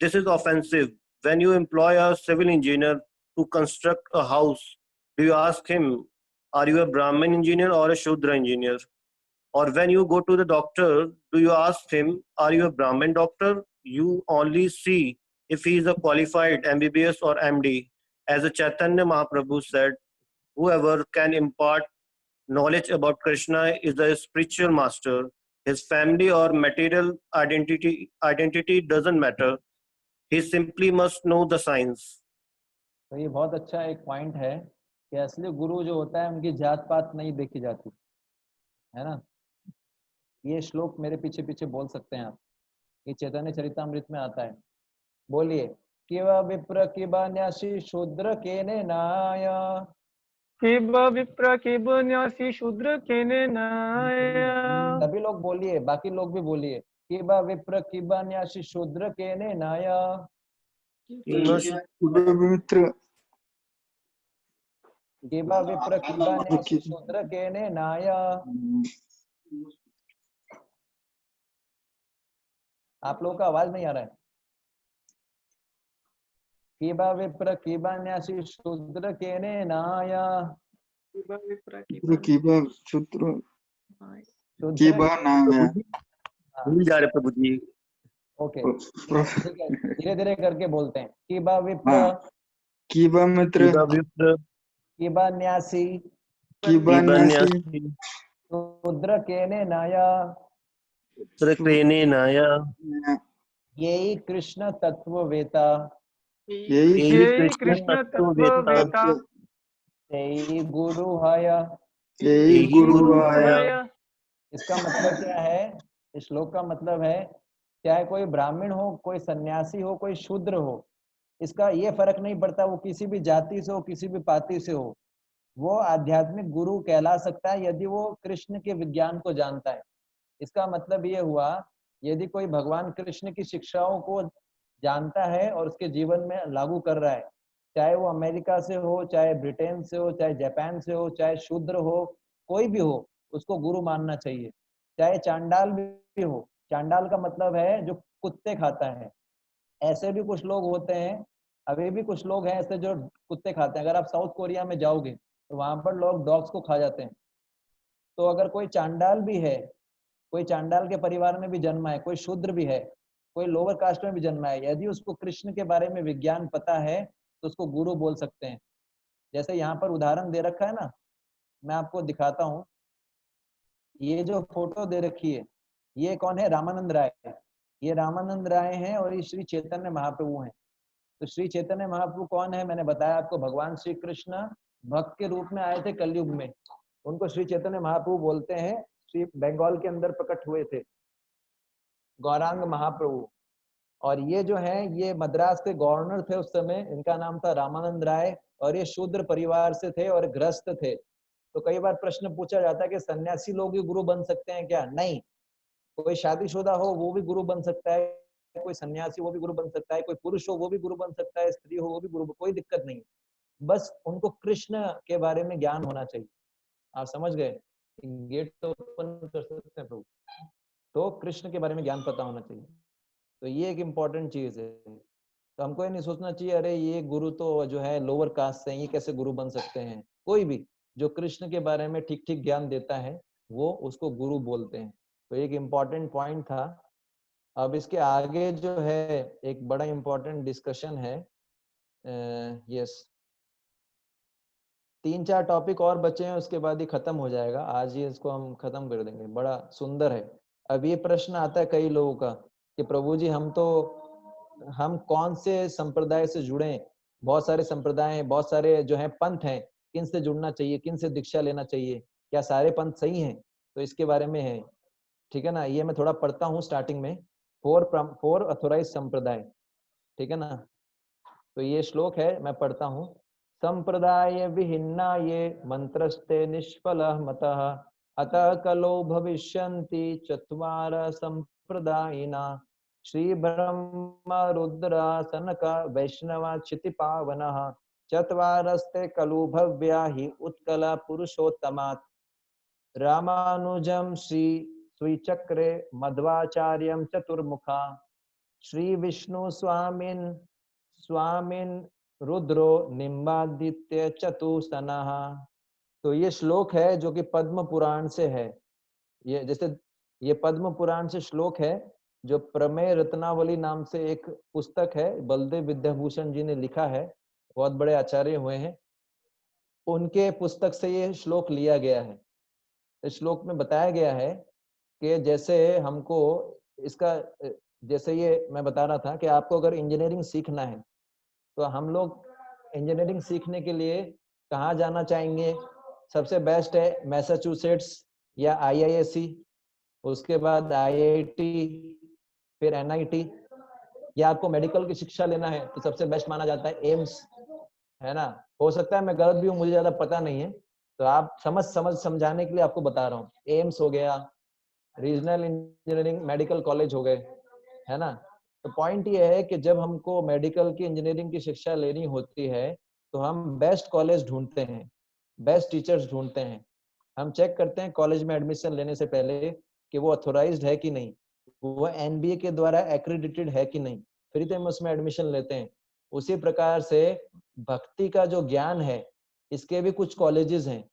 This is offensive. When you employ a civil engineer to construct a house, do you ask him, are you a Brahmin engineer or a Shudra engineer? Or when you go to the doctor, do you ask him, are you a Brahmin doctor? You only see if he is a qualified MBBS or MD. As a Chaitanya Mahaprabhu said, whoever can impart knowledge about Krishna is a spiritual master. His family or material identity doesn't matter. He simply must know the science. तो ये बहुत अच्छा एक point है कि असली गुरु जो होता है उनकी जात पात नहीं देखी जाती, है ना। ये श्लोक मेरे पीछे पीछे बोल सकते हैं आप, ये चैतन्य चरितामृत में आता है। बोलिए, किव विप्र किब न्यासी शूद्र केने नाय। किब विप्र किब न्यासी शूद्र केने नाय। सभी लोग बोलिए, बाकी लोग भी बोलिए, किब विप्र किब न्यासी शूद्र केने नाय। मित्र किब विप्र किब न्यासी शूद्र केने नाय। आप लोगों का आवाज नहीं आ रहा है। कीबा विप्र कीबा न्यासी शूद्र केने नाया कीबा शूद्र शूद्र कीबा नाम है। प्रभु जी भूल जा रहे प्रभु जी। ओके ठीक है, धीरे धीरे करके बोलते हैं। कीबा विप्र हाँ, कीबा मित्र, कीबा विप्र कीबा न्यासी कीबा कीबा न्यासी, न्यासी शूद्र केने नाया त्रिक्रेने नाया यही कृष्ण तत्ववेता यही यही यही कृष्ण कृष्ण तत्ववेता तत्ववेता यही गुरु हय। यही यही गुरु गुरु आया। आया। इसका मतलब क्या है? इस श्लोक का मतलब है, चाहे कोई ब्राह्मण हो, कोई सन्यासी हो, कोई शूद्र हो, इसका ये फर्क नहीं पड़ता, वो किसी भी जाति से हो, किसी भी पाति से हो, वो आध्यात्मिक गुरु कहला सकता है यदि वो कृष्ण के विज्ञान को जानता है। इसका मतलब ये हुआ, यदि कोई भगवान कृष्ण की शिक्षाओं को जानता है और उसके जीवन में लागू कर रहा है, चाहे वो अमेरिका से हो, चाहे ब्रिटेन से हो, चाहे जापान से हो, चाहे शूद्र हो, कोई भी हो, उसको गुरु मानना चाहिए। चाहे चांडाल भी हो, चांडाल का मतलब है जो कुत्ते खाता है। ऐसे भी कुछ लोग होते हैं, अभी भी कुछ लोग हैं ऐसे जो कुत्ते खाते हैं। अगर आप साउथ कोरिया में जाओगे तो वहां पर लोग डॉग्स को खा जाते हैं। तो अगर कोई चांडाल भी है, कोई चांडाल के परिवार में भी जन्मा है, कोई शूद्र भी है, कोई लोअर कास्ट में भी जन्मा है, यदि उसको कृष्ण के बारे में विज्ञान पता है तो उसको गुरु बोल सकते हैं। जैसे यहाँ पर उदाहरण दे रखा है ना, मैं आपको दिखाता हूँ। ये जो फोटो दे रखी है, ये कौन है? रामानंद राय। ये रामानंद राय हैं और ये श्री चैतन्य महाप्रभु हैं। तो श्री चैतन्य महाप्रभु कौन है? मैंने बताया आपको, भगवान श्री कृष्ण भक्त के रूप में आए थे कलयुग में, उनको श्री चैतन्य महाप्रभु बोलते हैं। श्री बंगाल के अंदर प्रकट हुए थे, गौरांग महाप्रभु। और ये जो है, ये मद्रास के गवर्नर थे उस समय, इनका नाम था रामानंद राय, और ये शूद्र परिवार से थे और ग्रस्त थे। तो कई बार प्रश्न पूछा जाता है कि सन्यासी लोग भी गुरु बन सकते हैं क्या? नहीं, कोई शादीशुदा हो वो भी गुरु बन सकता है, कोई सन्यासी वो भी गुरु बन सकता है, कोई पुरुष हो वो भी गुरु बन सकता है, स्त्री हो वो भी गुरु, कोई दिक्कत नहीं। बस उनको कृष्ण के बारे में ज्ञान होना चाहिए। आप समझ गए? गेट तो ओपन कर सकते हैं प्रभु, तो कृष्ण के बारे में ज्ञान पता होना चाहिए। तो ये एक इम्पोर्टेंट चीज है। तो हमको ये नहीं सोचना चाहिए अरे ये गुरु तो जो है लोअर कास्ट से, ये कैसे गुरु बन सकते हैं। कोई भी जो कृष्ण के बारे में ठीक ठीक ज्ञान देता है वो उसको गुरु बोलते हैं। तो एक इम्पोर्टेंट पॉइंट था। अब इसके आगे जो है एक बड़ा इम्पोर्टेंट डिस्कशन है। यस, 3-4 टॉपिक और बचे हैं, उसके बाद ही खत्म हो जाएगा। आज ही इसको हम खत्म कर देंगे। बड़ा सुंदर है। अब ये प्रश्न आता है कई लोगों का कि प्रभु जी हम कौन से संप्रदाय से जुड़े? बहुत सारे संप्रदाय हैं, बहुत सारे जो है पंथ हैं, किन से जुड़ना चाहिए, किन से दीक्षा लेना चाहिए, क्या सारे पंथ सही हैं? तो इसके बारे में है, ठीक है ना। ये मैं थोड़ा पढ़ता हूँ स्टार्टिंग में। 4 अथोराइज संप्रदाय, ठीक है ना। तो ये श्लोक है, मैं पढ़ता हूँ। संप्रदाय विहिन्ना ये मंत्रस्ते निष्फल मतः अतः कलो भविष्यन्ति चत्वार संप्रदायिना श्री ब्रह्म रुद्र सनक वैष्णव क्षिति पावनः चत्वारस्ते कलु भव्या हि उत्कल पुरुषोत्तमात् रामानुजं श्री श्रीचक्रे मध्वाचार्यं चतुर्मुखा श्री विष्णु स्वामिन रुद्रो निम्बादित्य चतुसनः। तो ये श्लोक है जो कि पद्म पुराण से है। ये जैसे ये पद्म पुराण से श्लोक है, जो प्रमेय रत्नावली नाम से एक पुस्तक है, बलदेव विद्याभूषण जी ने लिखा है, बहुत बड़े आचार्य हुए हैं, उनके पुस्तक से ये श्लोक लिया गया है। इस श्लोक में बताया गया है कि जैसे हमको इसका, जैसे ये मैं बता रहा था कि आपको अगर इंजीनियरिंग सीखना है तो हम लोग इंजीनियरिंग सीखने के लिए कहाँ जाना चाहेंगे? सबसे बेस्ट है मैसाचुसेट्स या IISc, उसके बाद IIT, फिर NIT। या आपको मेडिकल की शिक्षा लेना है तो सबसे बेस्ट माना जाता है एम्स, है ना। हो सकता है मैं गलत भी हूँ, मुझे ज्यादा पता नहीं है, तो आप समझाने के लिए आपको बता रहा हूँ। एम्स हो गया, रीजनल इंजीनियरिंग मेडिकल कॉलेज हो गए, है ना। तो पॉइंट ये है कि जब हमको मेडिकल की इंजीनियरिंग की शिक्षा लेनी होती है तो हम बेस्ट कॉलेज ढूंढते हैं, बेस्ट टीचर्स ढूंढते हैं। हम चेक करते हैं कॉलेज में एडमिशन लेने से पहले कि वो ऑथोराइज्ड है कि नहीं, वो NBA के द्वारा एक्रेडिटेड है कि नहीं, फिर तो हम उसमें एडमिशन लेते हैं। उसी प्रकार से भक्ति का जो ज्ञान है इसके भी कुछ कॉलेजेस हैं,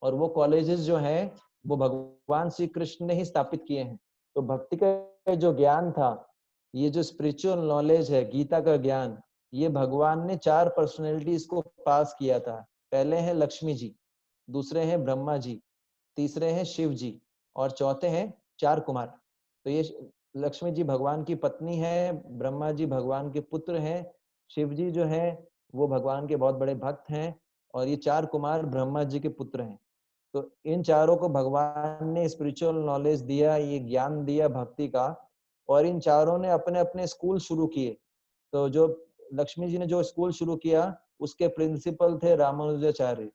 और वो कॉलेजेस जो हैं वो भगवान श्री कृष्ण ने ही स्थापित किए हैं। तो भक्ति का जो ज्ञान था, ये जो स्पिरिचुअल नॉलेज है, गीता का ज्ञान, ये भगवान ने 4 पर्सनैलिटीज को पास किया था। पहले हैं लक्ष्मी जी, दूसरे हैं ब्रह्मा जी, तीसरे हैं शिव जी, और चौथे हैं 4 कुमार। तो ये लक्ष्मी जी भगवान की पत्नी है, ब्रह्मा जी भगवान के पुत्र हैं, शिव जी जो है वो भगवान के बहुत बड़े भक्त हैं, और ये 4 कुमार ब्रह्मा जी के पुत्र हैं। तो इन चारों को भगवान ने स्पिरिचुअल नॉलेज दिया, ये ज्ञान दिया भक्ति का, और इन चारों ने अपने अपने स्कूल शुरू किए। तो जो लक्ष्मी जी ने जो स्कूल शुरू किया उसके प्रिंसिपल थे रामानुजाचार्य,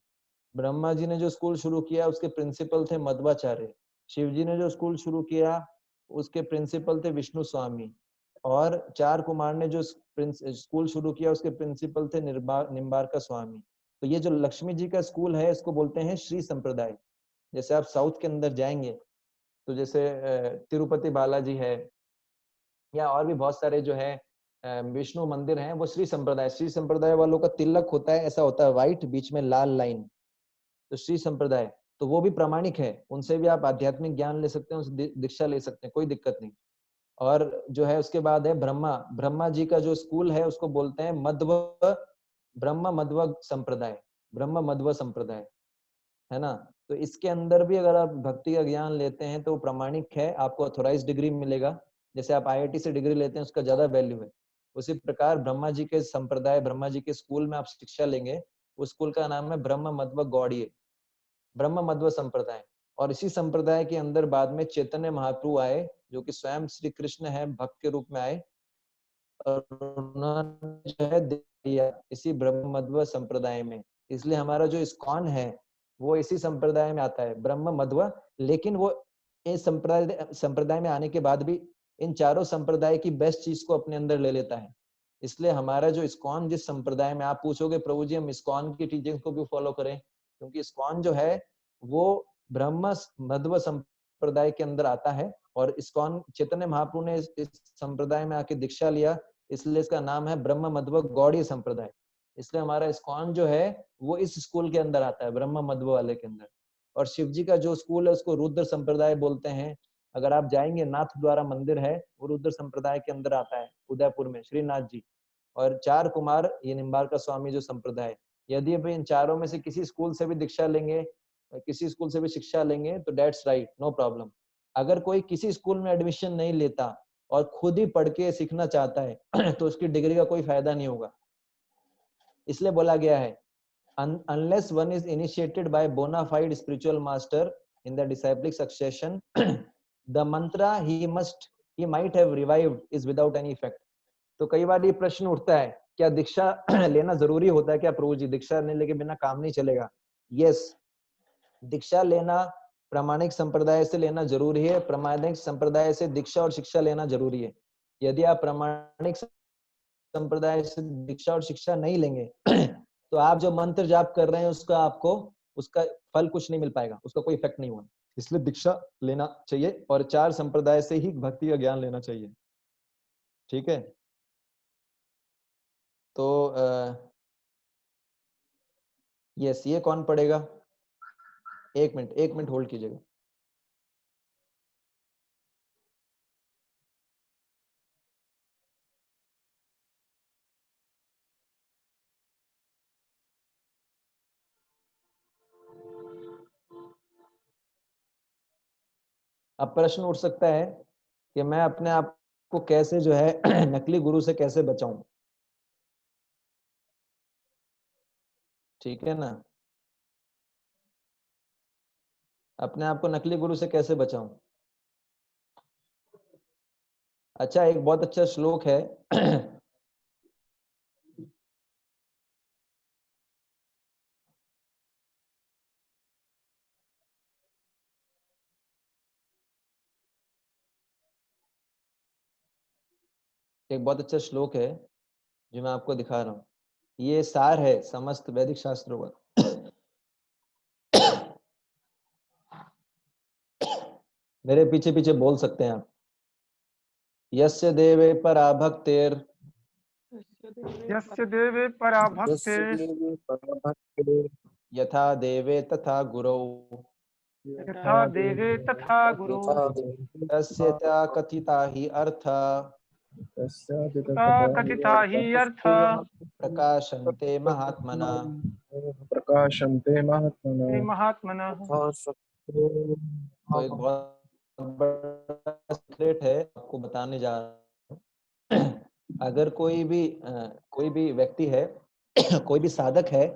ब्रह्मा जी ने जो स्कूल शुरू किया उसके प्रिंसिपल थे मध्वाचार्य, शिव जी ने जो स्कूल शुरू किया उसके प्रिंसिपल थे विष्णु स्वामी, और 4 कुमार ने जो स्कूल शुरू किया उसके प्रिंसिपल थे निम्बार्का स्वामी। तो ये जो लक्ष्मी जी का स्कूल है इसको बोलते हैं श्री संप्रदाय। जैसे आप साउथ के अंदर जाएंगे तो जैसे तिरुपति बालाजी है, या और भी बहुत सारे जो है विष्णु मंदिर हैं, वो श्री संप्रदाय वालों का तिलक होता है, ऐसा होता है व्हाइट, बीच में लाल लाइन, तो श्री संप्रदाय। तो वो भी प्रामाणिक है, उनसे भी आप आध्यात्मिक ज्ञान ले सकते हैं, उनसे दीक्षा ले सकते हैं, कोई दिक्कत नहीं। और जो है उसके बाद है ब्रह्मा जी का जो स्कूल है उसको बोलते हैं ब्रह्म मध्व संप्रदाय, ब्रह्म मध्व संप्रदाय, है ना। तो इसके अंदर भी अगर आप भक्ति का ज्ञान लेते हैं तो प्रामाणिक है, आपको ऑथोराइज डिग्री मिलेगा। जैसे आप IIT से डिग्री लेते हैं उसका ज्यादा वैल्यू है, उसी प्रकार ब्रह्मा जी के संप्रदाय, ब्रह्मा जी के स्कूल में आप शिक्षा लेंगे, उस स्कूल का नाम है ब्रह्म मध्व गौड़ीय, ब्रह्म मध्व संप्रदाय। और इसी संप्रदाय के अंदर बाद में चैतन्य महाप्रभु आए, जो कि स्वयं श्री कृष्ण है, भक्त के रूप में आए, और उन्होंने जो है दिया इसी ब्रह्म मध्व संप्रदाय में। इसलिए हमारा जो इस्कॉन है वो इसी संप्रदाय में आता है, ब्रह्म मध्व। लेकिन वो इस संप्रदाय में आने के बाद भी इन चारों संप्रदाय की बेस्ट चीज को अपने अंदर ले लेता है। इसलिए हमारा जो इस्कॉन जिस संप्रदाय में, आप पूछोगे प्रभु जी हम इस्कॉन की टीचिंग को क्यों फॉलो करें, क्योंकि इस्कॉन जो है वो ब्रह्म मध्व संप्रदाय के अंदर आता है, और इस्कॉन चैतन्य महाप्रभु ने इस संप्रदाय में आके दीक्षा लिया, इसलिए इसका नाम है ब्रह्म मध्व गौड़ीय संप्रदाय। इसलिए हमारा इस्कॉन जो है वो इस स्कूल के अंदर आता है, ब्रह्म मध्व वाले के अंदर। और शिव जी का जो स्कूल है उसको रुद्र संप्रदाय बोलते हैं। अगर आप जाएंगे, नाथ द्वारा मंदिर है, वो रुद्र संप्रदाय के अंदर आता है, उदयपुर में श्रीनाथ जी। और 4 कुमार ये निम्बार्का स्वामी जो संप्रदाय। यदि अब इन चारों में से किसी स्कूल से भी दीक्षा लेंगे, किसी स्कूल से भी शिक्षा लेंगे तो डेट्स राइट, नो प्रॉब्लम। अगर कोई किसी स्कूल में एडमिशन नहीं लेता और खुद ही पढ़ के सीखना चाहता है तो उसकी डिग्री का कोई फायदा नहीं होगा। इसलिए बोला गया है unless one is initiated by bona fide spiritual master in the disciplic succession the mantra he might have revived is without any effect। तो कई बार ये प्रश्न उठता है, क्या दीक्षा लेना जरूरी होता है क्या प्रभु जी, दीक्षा लेने के बिना काम नहीं चलेगा? यस, दीक्षा लेना प्रामाणिक संप्रदाय से लेना जरूरी है, प्रामाणिक संप्रदाय से दीक्षा और शिक्षा लेना जरूरी है। यदि आप प्रामाणिक संप्रदाय से दीक्षा और शिक्षा नहीं लेंगे तो आप जो मंत्र जाप कर रहे हैं उसका फल कुछ नहीं मिल पाएगा, उसका कोई इफेक्ट नहीं होगा। इसलिए दीक्षा लेना चाहिए और 4 संप्रदाय से ही भक्ति का ज्ञान लेना चाहिए। ठीक है, तो यस, ये कौन पढ़ेगा? 1 मिनट होल्ड कीजिएगा। अब प्रश्न उठ सकता है कि मैं अपने आप को कैसे जो है नकली गुरु से कैसे बचाऊं? ठीक है ना, अपने आप को नकली गुरु से कैसे बचाऊं? अच्छा, एक बहुत अच्छा श्लोक है एक बहुत अच्छा श्लोक है जो मैं आपको दिखा रहा हूँ। ये सार है समस्त वैदिक शास्त्रों का। मेरे पीछे पीछे बोल सकते हैं आप। यस्य देवे परा भक्तेर यस्य देवे पराभक्ते यथा देवे तथा गुरौ यथा देवे तथा गुरु तस्य च कथिता हि अर्थ कथिता हि अर्थ प्रकाशन्ते महात्मना। प्रकाशन्ते महात्मनः। महात्मनः। तो एक बहुत बड़ा सीक्रेट है, आपको बताने जा रहा हूँ। अगर कोई भी व्यक्ति है, कोई भी साधक है,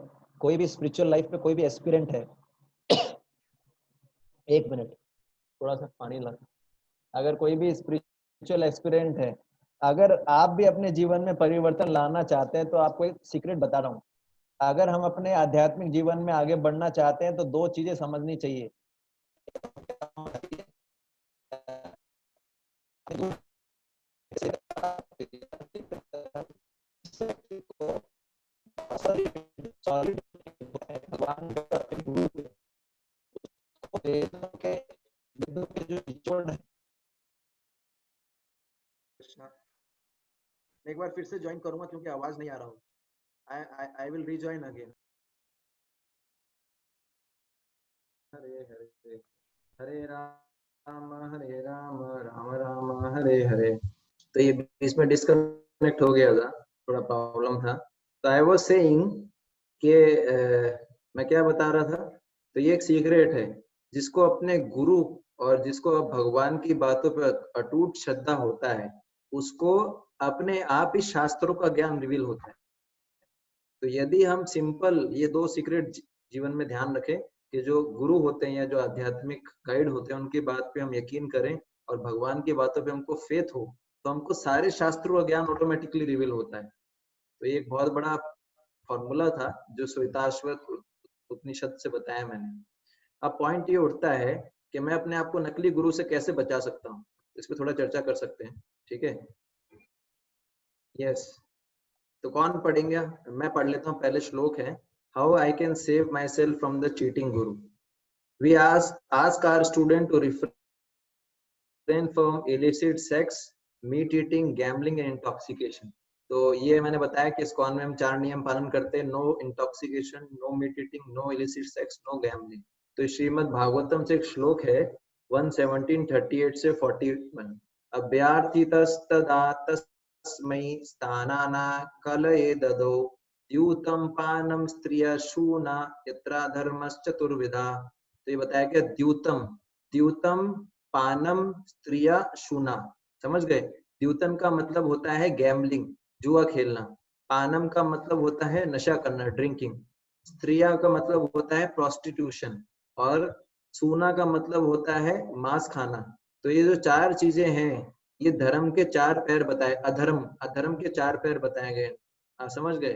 कोई भी स्पिरिचुअल लाइफ में कोई भी एस्पिरेंट है, एक मिनट थोड़ा सा पानी ला। अगर कोई भी स्पिरिचुअल एस्पिरेंट है, अगर आप भी अपने जीवन में परिवर्तन लाना चाहते हैं, तो आपको एक सीक्रेट बता रहा हूँ। अगर हम अपने आध्यात्मिक जीवन में आगे बढ़ना चाहते हैं तो दो चीजें समझनी चाहिए। एक बार फिर से ज्वाइन करूंगा क्योंकि आवाज नहीं आ रहा हूँ। I will rejoin again. Hare Hare Hare Ram Ram Ram Hare Hare. तो ये बीच में डिस्कनेक्ट हो गया था, थोड़ा प्रॉब्लम था। तो आई वाज सेइंग कि मैं क्या बता रहा था। तो ये एक सीक्रेट है, जिसको अपने गुरु और जिसको भगवान की बातों पर अटूट श्रद्धा होता है, उसको अपने आप ही शास्त्रों का ज्ञान रिवील होता है। तो यदि हम सिंपल ये दो सीक्रेट जीवन में ध्यान रखें कि जो गुरु होते हैं या जो आध्यात्मिक गाइड होते हैं उनकी बात पे हम यकीन करें और भगवान की बातों पे हमको फेथ हो, तो हमको सारे शास्त्रों का ज्ञान ऑटोमेटिकली रिवील होता है। तो ये एक बहुत बड़ा फॉर्मूला था जो श्वेताश्वत उपनिषद से बताया मैंने। अब पॉइंट ये उठता है कि मैं अपने आप को नकली गुरु से कैसे बचा सकता हूँ, इस पर थोड़ा चर्चा कर सकते हैं। ठीक है, यस। तो कौन पढ़ेंगे? मैं पढ़ लेता हूँ। पहले श्लोक है, how I can save myself from the cheating guru. We ask our student to refrain from illicit sex, meat eating, gambling and intoxication. तो ये मैंने बताया कि इस कॉन में हम 4 नियम पालन करते हैं। No intoxication, no meat eating, no illicit sex, no gambling. तो श्रीमद् भागवतम से एक श्लोक है 117:38 से 41। अभ्यार्थितस्तदा तस्मै स्थानाना कलये ददौ द्यूतं पानम स्त्रिय शूना यत्रा धर्मश्चतुर्विधा। तो ये बताया कि द्यूतम पानम स्त्रिय शूना, समझ गए? द्यूतम का मतलब होता है गैम्बलिंग, जुआ खेलना। पानम का मतलब होता है नशा करना, ड्रिंकिंग। स्त्रिया का मतलब होता है प्रोस्टिट्यूशन, और सूना का मतलब होता है मांस खाना। तो ये जो 4 चीजें हैं, ये धर्म के 4 पैर बताए, अधर्म के 4 पैर बताए गए। समझ गए?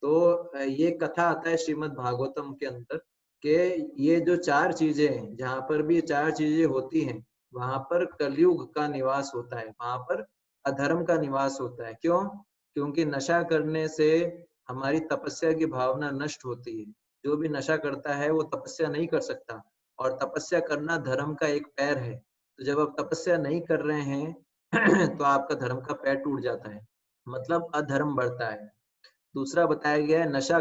तो ये कथा आता है श्रीमद् भागवतम के अंदर कि ये जो 4 चीजें हैं, जहां पर भी 4 चीजें होती हैं, वहां पर कलयुग का निवास होता है, वहां पर अधर्म का निवास होता है। क्यों? क्योंकि नशा करने से हमारी तपस्या की भावना नष्ट होती है। जो भी नशा करता है वो तपस्या नहीं कर सकता, और तपस्या करना धर्म का एक पैर है। तो जब आप तपस्या नहीं कर रहे हैं तो आपका धर्म का पैर टूट जाता है, मतलब अधर्म बढ़ता है। दूसरा बताया गया है नशा,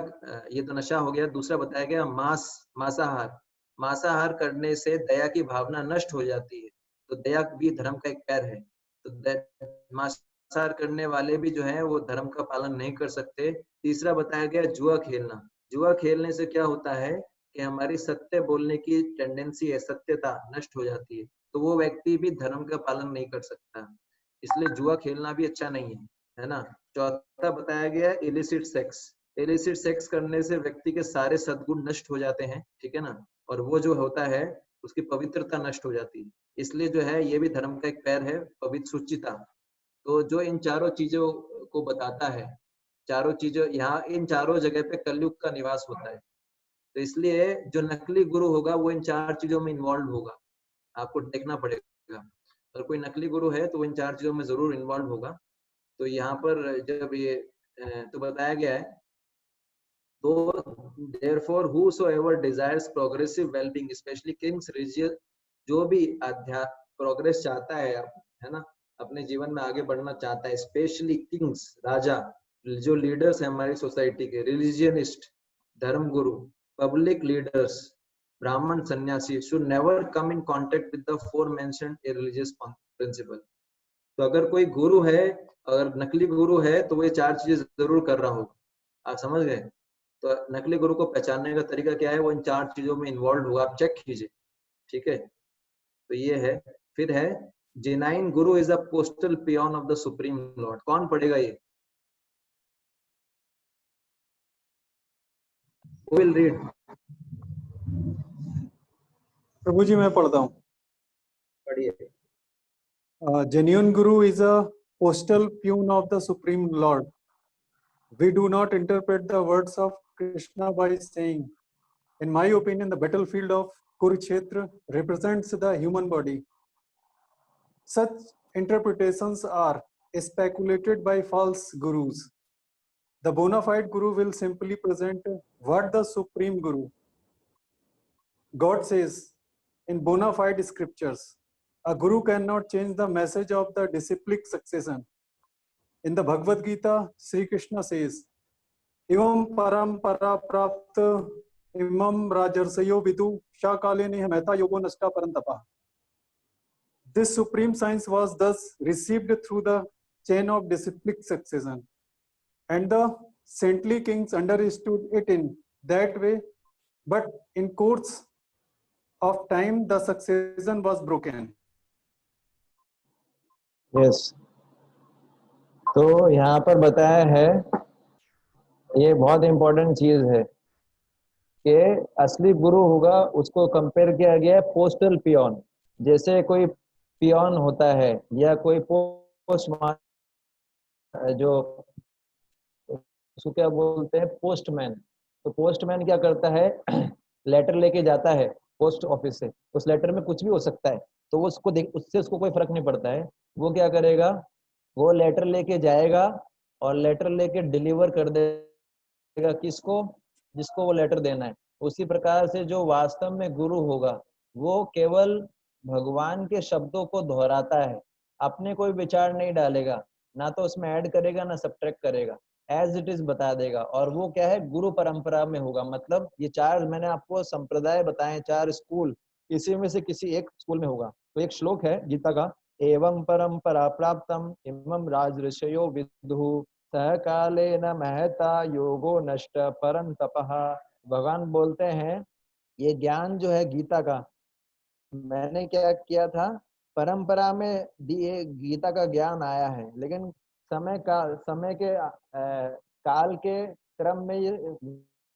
ये तो नशा हो गया। दूसरा बताया गया मांसाहार करने से दया की भावना नष्ट हो जाती है, तो दया भी धर्म का एक पैर है। तो मांसाहार करने वाले भी जो है वो धर्म का पालन नहीं कर सकते। तीसरा बताया गया जुआ खेलना। जुआ खेलने से क्या होता है कि हमारी सत्य बोलने की टेंडेंसी है, सत्यता नष्ट हो जाती है, तो वो व्यक्ति भी धर्म का पालन नहीं कर सकता। इसलिए जुआ खेलना भी अच्छा नहीं है ना। चौथा बताया गया इलिसिट सेक्स। इलिसिट सेक्स करने से व्यक्ति के सारे सद्गुण नष्ट हो जाते हैं, ठीक है ना, और वो जो होता है उसकी पवित्रता नष्ट हो जाती है। इसलिए जो है ये भी धर्म का एक पैर है, पवित्र सुचिता। तो जो इन 4 चीजों को बताता है, 4 चीजों यहाँ इन 4 जगह पे कलयुग का निवास होता है। तो इसलिए जो नकली गुरु होगा वो इन 4 चीजों में इन्वॉल्व होगा, आपको देखना पड़ेगा। अगर कोई नकली गुरु है तो वो इन 4 चीजों में जरूर इन्वॉल्व होगा। तो यहाँ पर जब ये तो बताया गया है, तो therefore whosoever desires progressive well-being, especially kings, religious, जो भी प्रोग्रेस चाहता है ना, अपने जीवन में आगे बढ़ना चाहता है, स्पेशली किंग्स, राजा, जो लीडर्स हैं हमारी सोसाइटी के, रिलीजियनिस्ट, धर्म गुरु, पब्लिक लीडर्स, ब्राह्मण सन्यासी should never come in contact with the four mentioned religious principle. तो अगर कोई गुरु है, अगर नकली गुरु है तो वो ये चार चीजें जरूर कर रहा होगा। आप समझ गए? तो नकली गुरु को पहचानने का तरीका क्या है? वो इन चार चीजों में इन्वॉल्व हुआ, आप चेक कीजिए। ठीक है, तो ये है। फिर है genuine guru is a postal peon of the Supreme Lord. कौन पढ़ेगा ये? Who will read? प्रभु जी मैं पढ़ता हूँ। पढ़िए। Genuine Guru is a postal peon of the Supreme Lord. We do not interpret the words of Krishna by saying, in my opinion, the battlefield of Kurukshetra represents the human body. Such interpretations are speculated by false gurus. The bona fide guru will simply present what the Supreme Guru. God says in bona fide scriptures, a guru cannot change the message of the disciplic succession. In the Bhagavad Gita, Sri Krishna says, Ivam parampara prapta imam rajarsayo vidu shakaleni hameta yogo nashta parantapa. This supreme science was thus received through the chain of disciplic succession, and the saintly kings understood it in that way, but in course of time the succession was broken. Yes, तो यहाँ पर बताया है, ये बहुत important चीज है कि असली गुरु होगा उसको कंपेयर किया गया है पोस्टल पियोन। जैसे कोई पियोन होता है या कोई पोस्टमैन, जो उसको क्या बोलते हैं, पोस्टमैन। तो पोस्टमैन क्या करता है, लेटर लेके जाता है पोस्ट ऑफिस से, उस लेटर में कुछ भी हो सकता है, तो वो उसको उससे उसको कोई फर्क नहीं पड़ता है। वो क्या करेगा, वो लेटर लेके जाएगा और लेटर लेके डिलीवर कर देगा किसको, जिसको वो लेटर देना है। उसी प्रकार से जो वास्तव में गुरु होगा वो केवल भगवान के शब्दों को दोहराता है, अपने कोई विचार नहीं डालेगा, ना तो उसमें ऐड करेगा ना सब्ट्रैक्ट करेगा, एज इट इज बता देगा। और वो क्या है, गुरु परंपरा में होगा। मतलब ये चार मैंने आपको संप्रदाय बताए, चार स्कूल, इसी में से किसी एक स्कूल में होगा। तो एक श्लोक है गीता का, एवं परंपरा प्राप्तम इमं राजऋषयो विदुः सह काले न महता योगो नष्ट परं तपः। भगवान बोलते हैं ये ज्ञान जो है गीता का, मैंने क्या किया था, परंपरा में दिए गीता का ज्ञान आया है, लेकिन समय के काल के क्रम में ये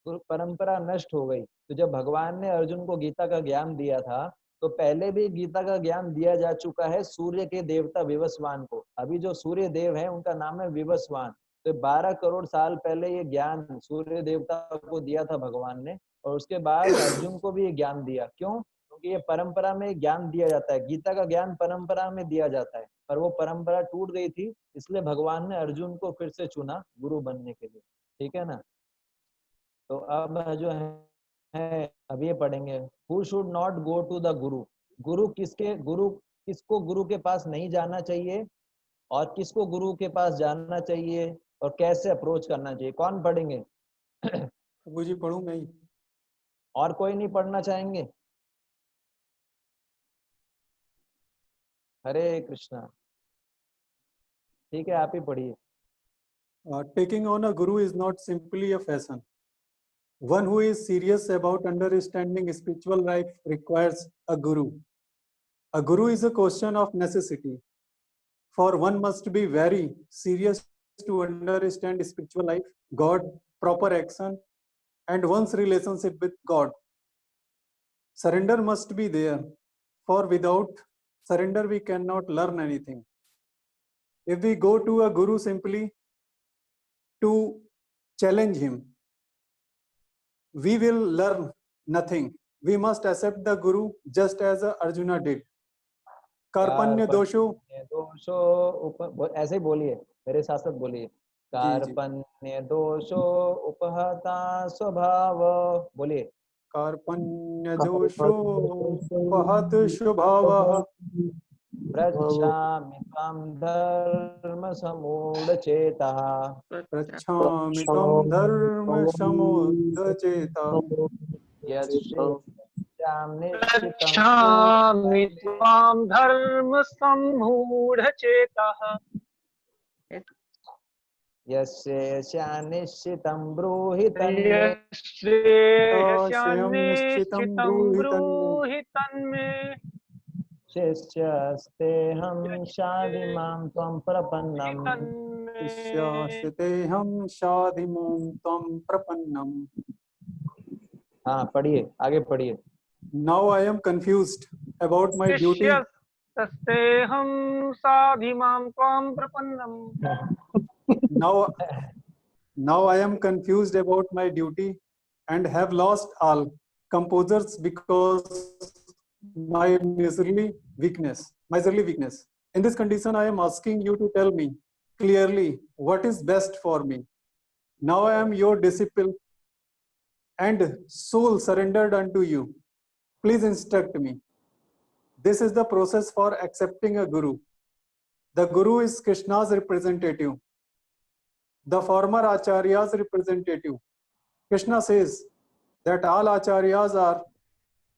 परंपरा नष्ट हो गई। तो जब भगवान ने अर्जुन को गीता का ज्ञान दिया था तो पहले भी गीता का ज्ञान दिया जा चुका है सूर्य के देवता विवस्वान को। अभी जो सूर्य देव है उनका नाम है विवस्वान। तो 12 करोड़ साल पहले ये ज्ञान सूर्य देवता को दिया था भगवान ने, और उसके बाद अर्जुन को भी ये ज्ञान दिया। क्यों? क्योंकि ये परंपरा में ज्ञान दिया जाता है, गीता का ज्ञान परंपरा में दिया जाता है, पर वो परंपरा टूट गई थी, इसलिए भगवान ने अर्जुन को फिर से चुना गुरु बनने के लिए। ठीक है ना? तो अब जो है अब ये पढ़ेंगे, who should not go to the guru. गुरु किसको गुरु के पास नहीं जाना चाहिए और किसको गुरु के पास जाना चाहिए और कैसे अप्रोच करना चाहिए। कौन पढ़ेंगे? मुझे पढ़ूं मैं ही। और कोई नहीं पढ़ना चाहेंगे? हरे कृष्णा। ठीक है, आप ही पढ़िए। Taking on a guru is not simply a fashion. One who is serious about understanding spiritual life requires a guru. A guru is a question of necessity, for one must be very serious to understand spiritual life, God, proper action, and one's relationship with God. Surrender must be there, for without surrender we cannot learn anything. If we go to a guru simply to challenge him, we will learn nothing. We must accept the guru just as Arjuna did. कार्पण्य दोषो ऐसे ही बोलिए, मेरे साथ साथ बोलिए। कार्पण्य दोषो उपहता स्वभाव। बोलिए। कार्पण्य दोषो उपहत स्वभाव पृच्छामि त्वां धर्मसमूढचेतः पृच्छामि त्वं धर्मसमुद्धचेतः यस्यां निश्चितं पृच्छामि त्वां धर्म सम्मूढचेतः यस्यानिश्चितं ब्रूहि तन्मे यस्यं निश्चितं ब्रूहि तन्मे ब्रूहि तन्मे शिष्यस्तेऽहं शाधिमां त्वं प्रपन्नम् तन्मे शिष्यास्तेऽहं शाधिमां त्वं प्रपन्नम्। हाँ पढ़िए, आगे पढ़िए। Now I am confused about my duty. शिष्यस्तेऽहं साधिमां त्वां प्रपन्नम्। Now I am confused about my duty and have lost all composers because my miserly weakness. In this condition, I am asking you to tell me clearly what is best for me. Now I am your disciple and soul surrendered unto you. Please instruct me. This is the process for accepting a guru. The guru is Krishna's representative, the former Acharya's representative. Krishna says that all Acharyas are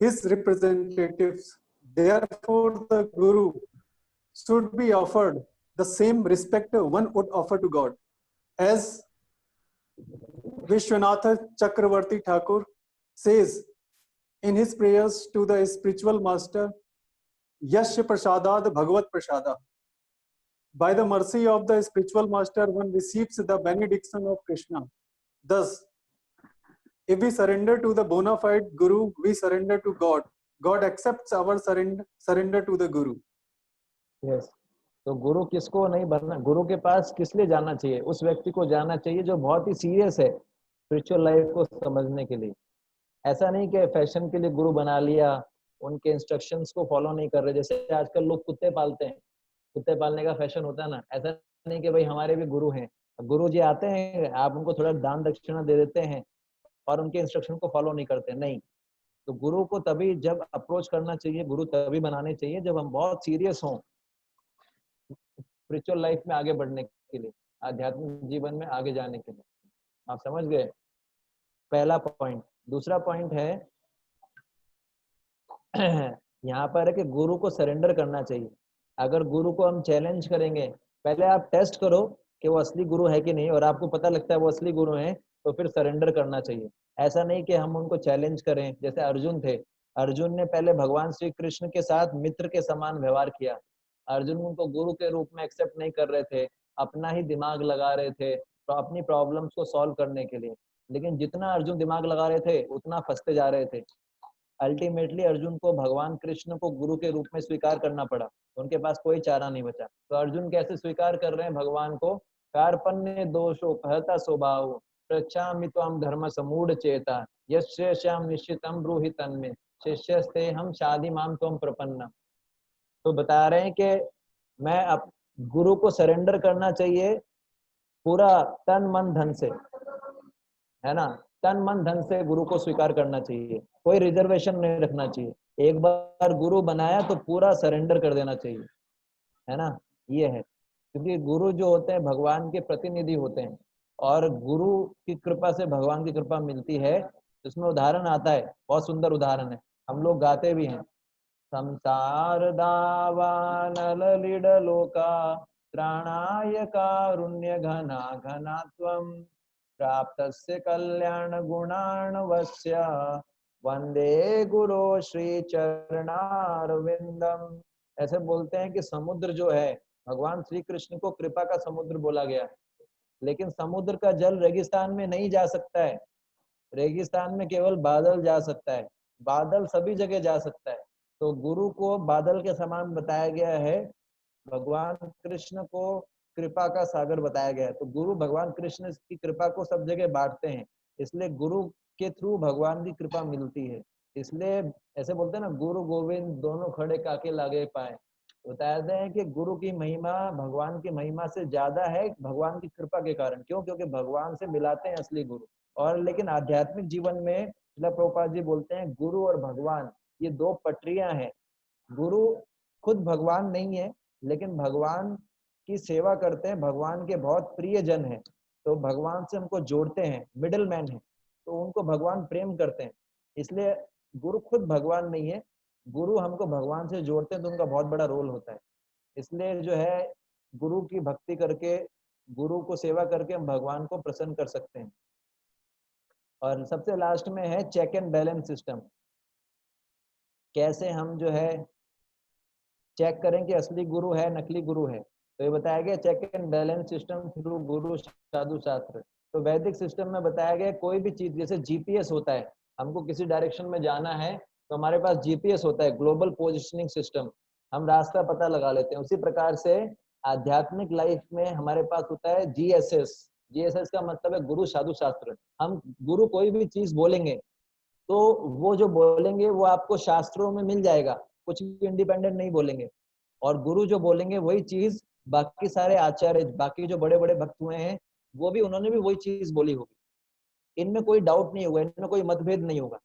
his representatives. Therefore, the guru should be offered the same respect one would offer to God. As Vishwanatha Chakravarti Thakur says in his prayers to the spiritual master, Yasya Prasadad Bhagavat Prasada. By the mercy of the spiritual master, one receives the benediction of Krishna. Thus, if we surrender to the bona fide guru, we surrender to God. God accepts our surrender to the guru. Yes. तो गुरु किसको नहीं बनना, गुरु के पास किस लिए जाना चाहिए? उस व्यक्ति को जाना चाहिए जो बहुत ही सीरियस है स्पिरिचुअल लाइफ को समझने के लिए। ऐसा नहीं कि फैशन के लिए गुरु बना लिया, उनके इंस्ट्रक्शंस को फॉलो नहीं कर रहे। जैसे आजकल लोग कुत्ते पालते हैं, कुत्ते पालने का फैशन होता है ना, ऐसा नहीं कि भाई हमारे भी गुरु हैं। गुरु जी आते हैं, आप उनको थोड़ा दान दक्षिणा दे देते हैं और उनके इंस्ट्रक्शन को फॉलो नहीं करते, नहीं। तो गुरु को तभी जब अप्रोच करना चाहिए, गुरु तभी बनाने चाहिए जब हम बहुत सीरियस हों स्पिरिचुअल लाइफ में आगे बढ़ने के लिए, आध्यात्मिक जीवन में आगे जाने के लिए। आप समझ गए? पहला पॉइंट। दूसरा पॉइंट है यहाँ पर है कि गुरु को सरेंडर करना चाहिए। अगर गुरु को हम चैलेंज करेंगे, पहले आप टेस्ट करो कि वो असली गुरु है कि नहीं, और आपको पता लगता है वो असली गुरु है तो फिर सरेंडर करना चाहिए। ऐसा नहीं कि हम उनको चैलेंज करें। जैसे अर्जुन थे, अर्जुन ने पहले भगवान श्री कृष्ण के साथ मित्र के समान व्यवहार किया। अर्जुन उनको गुरु के रूप में एक्सेप्ट नहीं कर रहे थे, अपना ही दिमाग लगा रहे थे तो अपनी प्रॉब्लम्स को सॉल्व करने के लिए। लेकिन जितना अर्जुन दिमाग लगा रहे थे उतना फंसते जा रहे थे। अल्टीमेटली अर्जुन को भगवान कृष्ण को गुरु के रूप में स्वीकार करना पड़ा, उनके पास कोई चारा नहीं बचा। तो अर्जुन कैसे स्वीकार कर रहे हैं भगवान को? कार्पण्य दोषोपहता स्वभाव पृच्छामि त्वां धर्म समूढ़ चेता यस्याम निश्चितम ब्रूहि तन्मे शिष्यस्ते हम शादी माम त्वं प्रपन्नम। तो बता रहे हैं कि मैं अब गुरु को सरेंडर करना चाहिए पूरा तन मन धन से, है ना। तन मन धन से गुरु को स्वीकार करना चाहिए, कोई रिजर्वेशन नहीं रखना चाहिए। एक बार गुरु बनाया तो पूरा सरेंडर कर देना चाहिए, है ना। ये है, क्योंकि गुरु जो होते हैं भगवान के प्रतिनिधि होते हैं और गुरु की कृपा से भगवान की कृपा मिलती है। इसमें उदाहरण आता है, बहुत सुंदर उदाहरण है, हम लोग गाते भी हैं। संसार दावानल लीडलोका त्राणाय कारुण्य घना घनात्वम प्राप्तस्य कल्याण गुणार्णवस्य वंदे गुरु श्री चरणारविंदम। ऐसे बोलते हैं कि समुद्र जो है, भगवान श्री कृष्ण को कृपा का समुद्र बोला गया, लेकिन समुद्र का जल रेगिस्तान में नहीं जा सकता है। रेगिस्तान में केवल बादल जा सकता है, बादल सभी जगह जा सकता है। तो गुरु को बादल के समान बताया गया है, भगवान कृष्ण को कृपा का सागर बताया गया है। तो गुरु भगवान कृष्ण की कृपा को सब जगह बांटते हैं, इसलिए गुरु के थ्रू भगवान की कृपा मिलती है। इसलिए ऐसे बोलते हैं ना, गुरु गोविंद दोनों खड़े काके लागे पाए। बताते हैं कि गुरु की महिमा भगवान की महिमा से ज्यादा है भगवान की कृपा के कारण। क्यों? क्योंकि भगवान से मिलाते हैं असली गुरु। और लेकिन आध्यात्मिक जीवन में श्रील प्रभुपाद जी बोलते हैं गुरु और भगवान ये दो पटरियां हैं। गुरु खुद भगवान नहीं है, लेकिन भगवान की सेवा करते हैं, भगवान के बहुत प्रिय जन हैं, तो भगवान से हमको जोड़ते हैं, मिडिल मैन है, तो उनको भगवान प्रेम करते हैं। इसलिए गुरु खुद भगवान नहीं है, गुरु हमको भगवान से जोड़ते हैं, तो उनका बहुत बड़ा रोल होता है। इसलिए जो है गुरु की भक्ति करके, गुरु को सेवा करके हम भगवान को प्रसन्न कर सकते हैं। और सबसे लास्ट में है चेक एंड बैलेंस सिस्टम। कैसे हम जो है चेक करें कि असली गुरु है नकली गुरु है, तो ये बताया गया check and balance system through guru sadhu शास्त्र। तो वैदिक सिस्टम में बताया गया कोई भी चीज, जैसे जीपीएस होता है, हमको किसी डायरेक्शन में जाना है तो हमारे पास जीपीएस होता है, ग्लोबल पोजिशनिंग सिस्टम, हम रास्ता पता लगा लेते हैं। उसी प्रकार से आध्यात्मिक लाइफ में हमारे पास होता है जीएसएस। जीएसएस का मतलब है गुरु साधु शास्त्र। हम गुरु कोई भी चीज बोलेंगे तो वो जो बोलेंगे वो आपको शास्त्रों में मिल जाएगा, कुछ भी इंडिपेंडेंट नहीं बोलेंगे। और गुरु जो बोलेंगे वही चीज बाकी सारे आचार्य, बाकी जो बड़े बड़े भक्त हुए हैं, वो भी उन्होंने भी वही चीज बोली होगी। इनमें कोई डाउट नहीं होगा, इनमें कोई मतभेद नहीं होगा।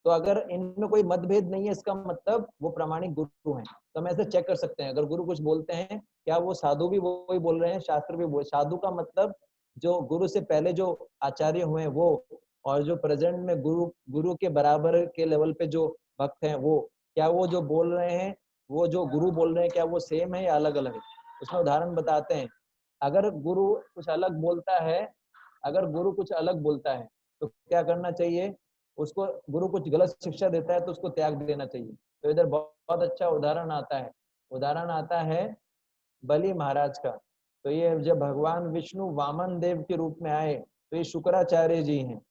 तो अगर इनमें कोई मतभेद नहीं है, इसका मतलब वो प्रामाणिक गुरु हैं। तो हम ऐसे चेक कर सकते हैं, अगर गुरु कुछ बोलते हैं, क्या वो साधु भी वही बोल रहे हैं, शास्त्र भी बोल। साधु का मतलब जो गुरु से पहले जो आचार्य हुए हैं वो, और जो प्रेजेंट में गुरु के बराबर के लेवल पे जो भक्त हैं वो, क्या वो जो बोल रहे हैं, वो जो गुरु बोल रहे हैं, क्या वो सेम है या अलग अलग है। उसमें उदाहरण बताते हैं, अगर गुरु कुछ अलग बोलता है, अगर गुरु कुछ अलग बोलता है तो क्या करना चाहिए, उसको गुरु कुछ गलत शिक्षा देता है तो उसको त्याग देना चाहिए। तो इधर बहुत अच्छा उदाहरण आता है बलि महाराज का। तो ये जब भगवान विष्णु वामन देव के रूप में आए, तो ये शुक्राचार्य जी हैं,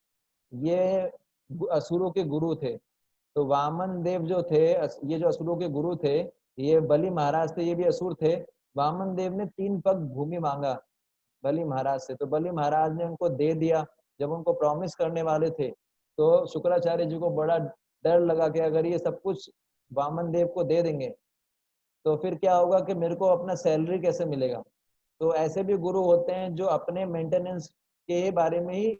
ये असुरों के गुरु थे। तो वामन देव जो थे, ये जो असुरों के गुरु थे, ये बलि महाराज थे, ये भी असुर थे। वामन देव ने 3 पग भूमि मांगा बलि महाराज से, तो बलि महाराज ने उनको दे दिया। जब उनको प्रॉमिस करने वाले थे तो शुक्राचार्य जी को बड़ा डर लगा कि अगर ये सब कुछ वामन देव को दे देंगे तो फिर क्या होगा कि मेरे को अपना सैलरी कैसे मिलेगा। तो ऐसे भी गुरु होते हैं जो अपने मेंटेनेंस के बारे में ही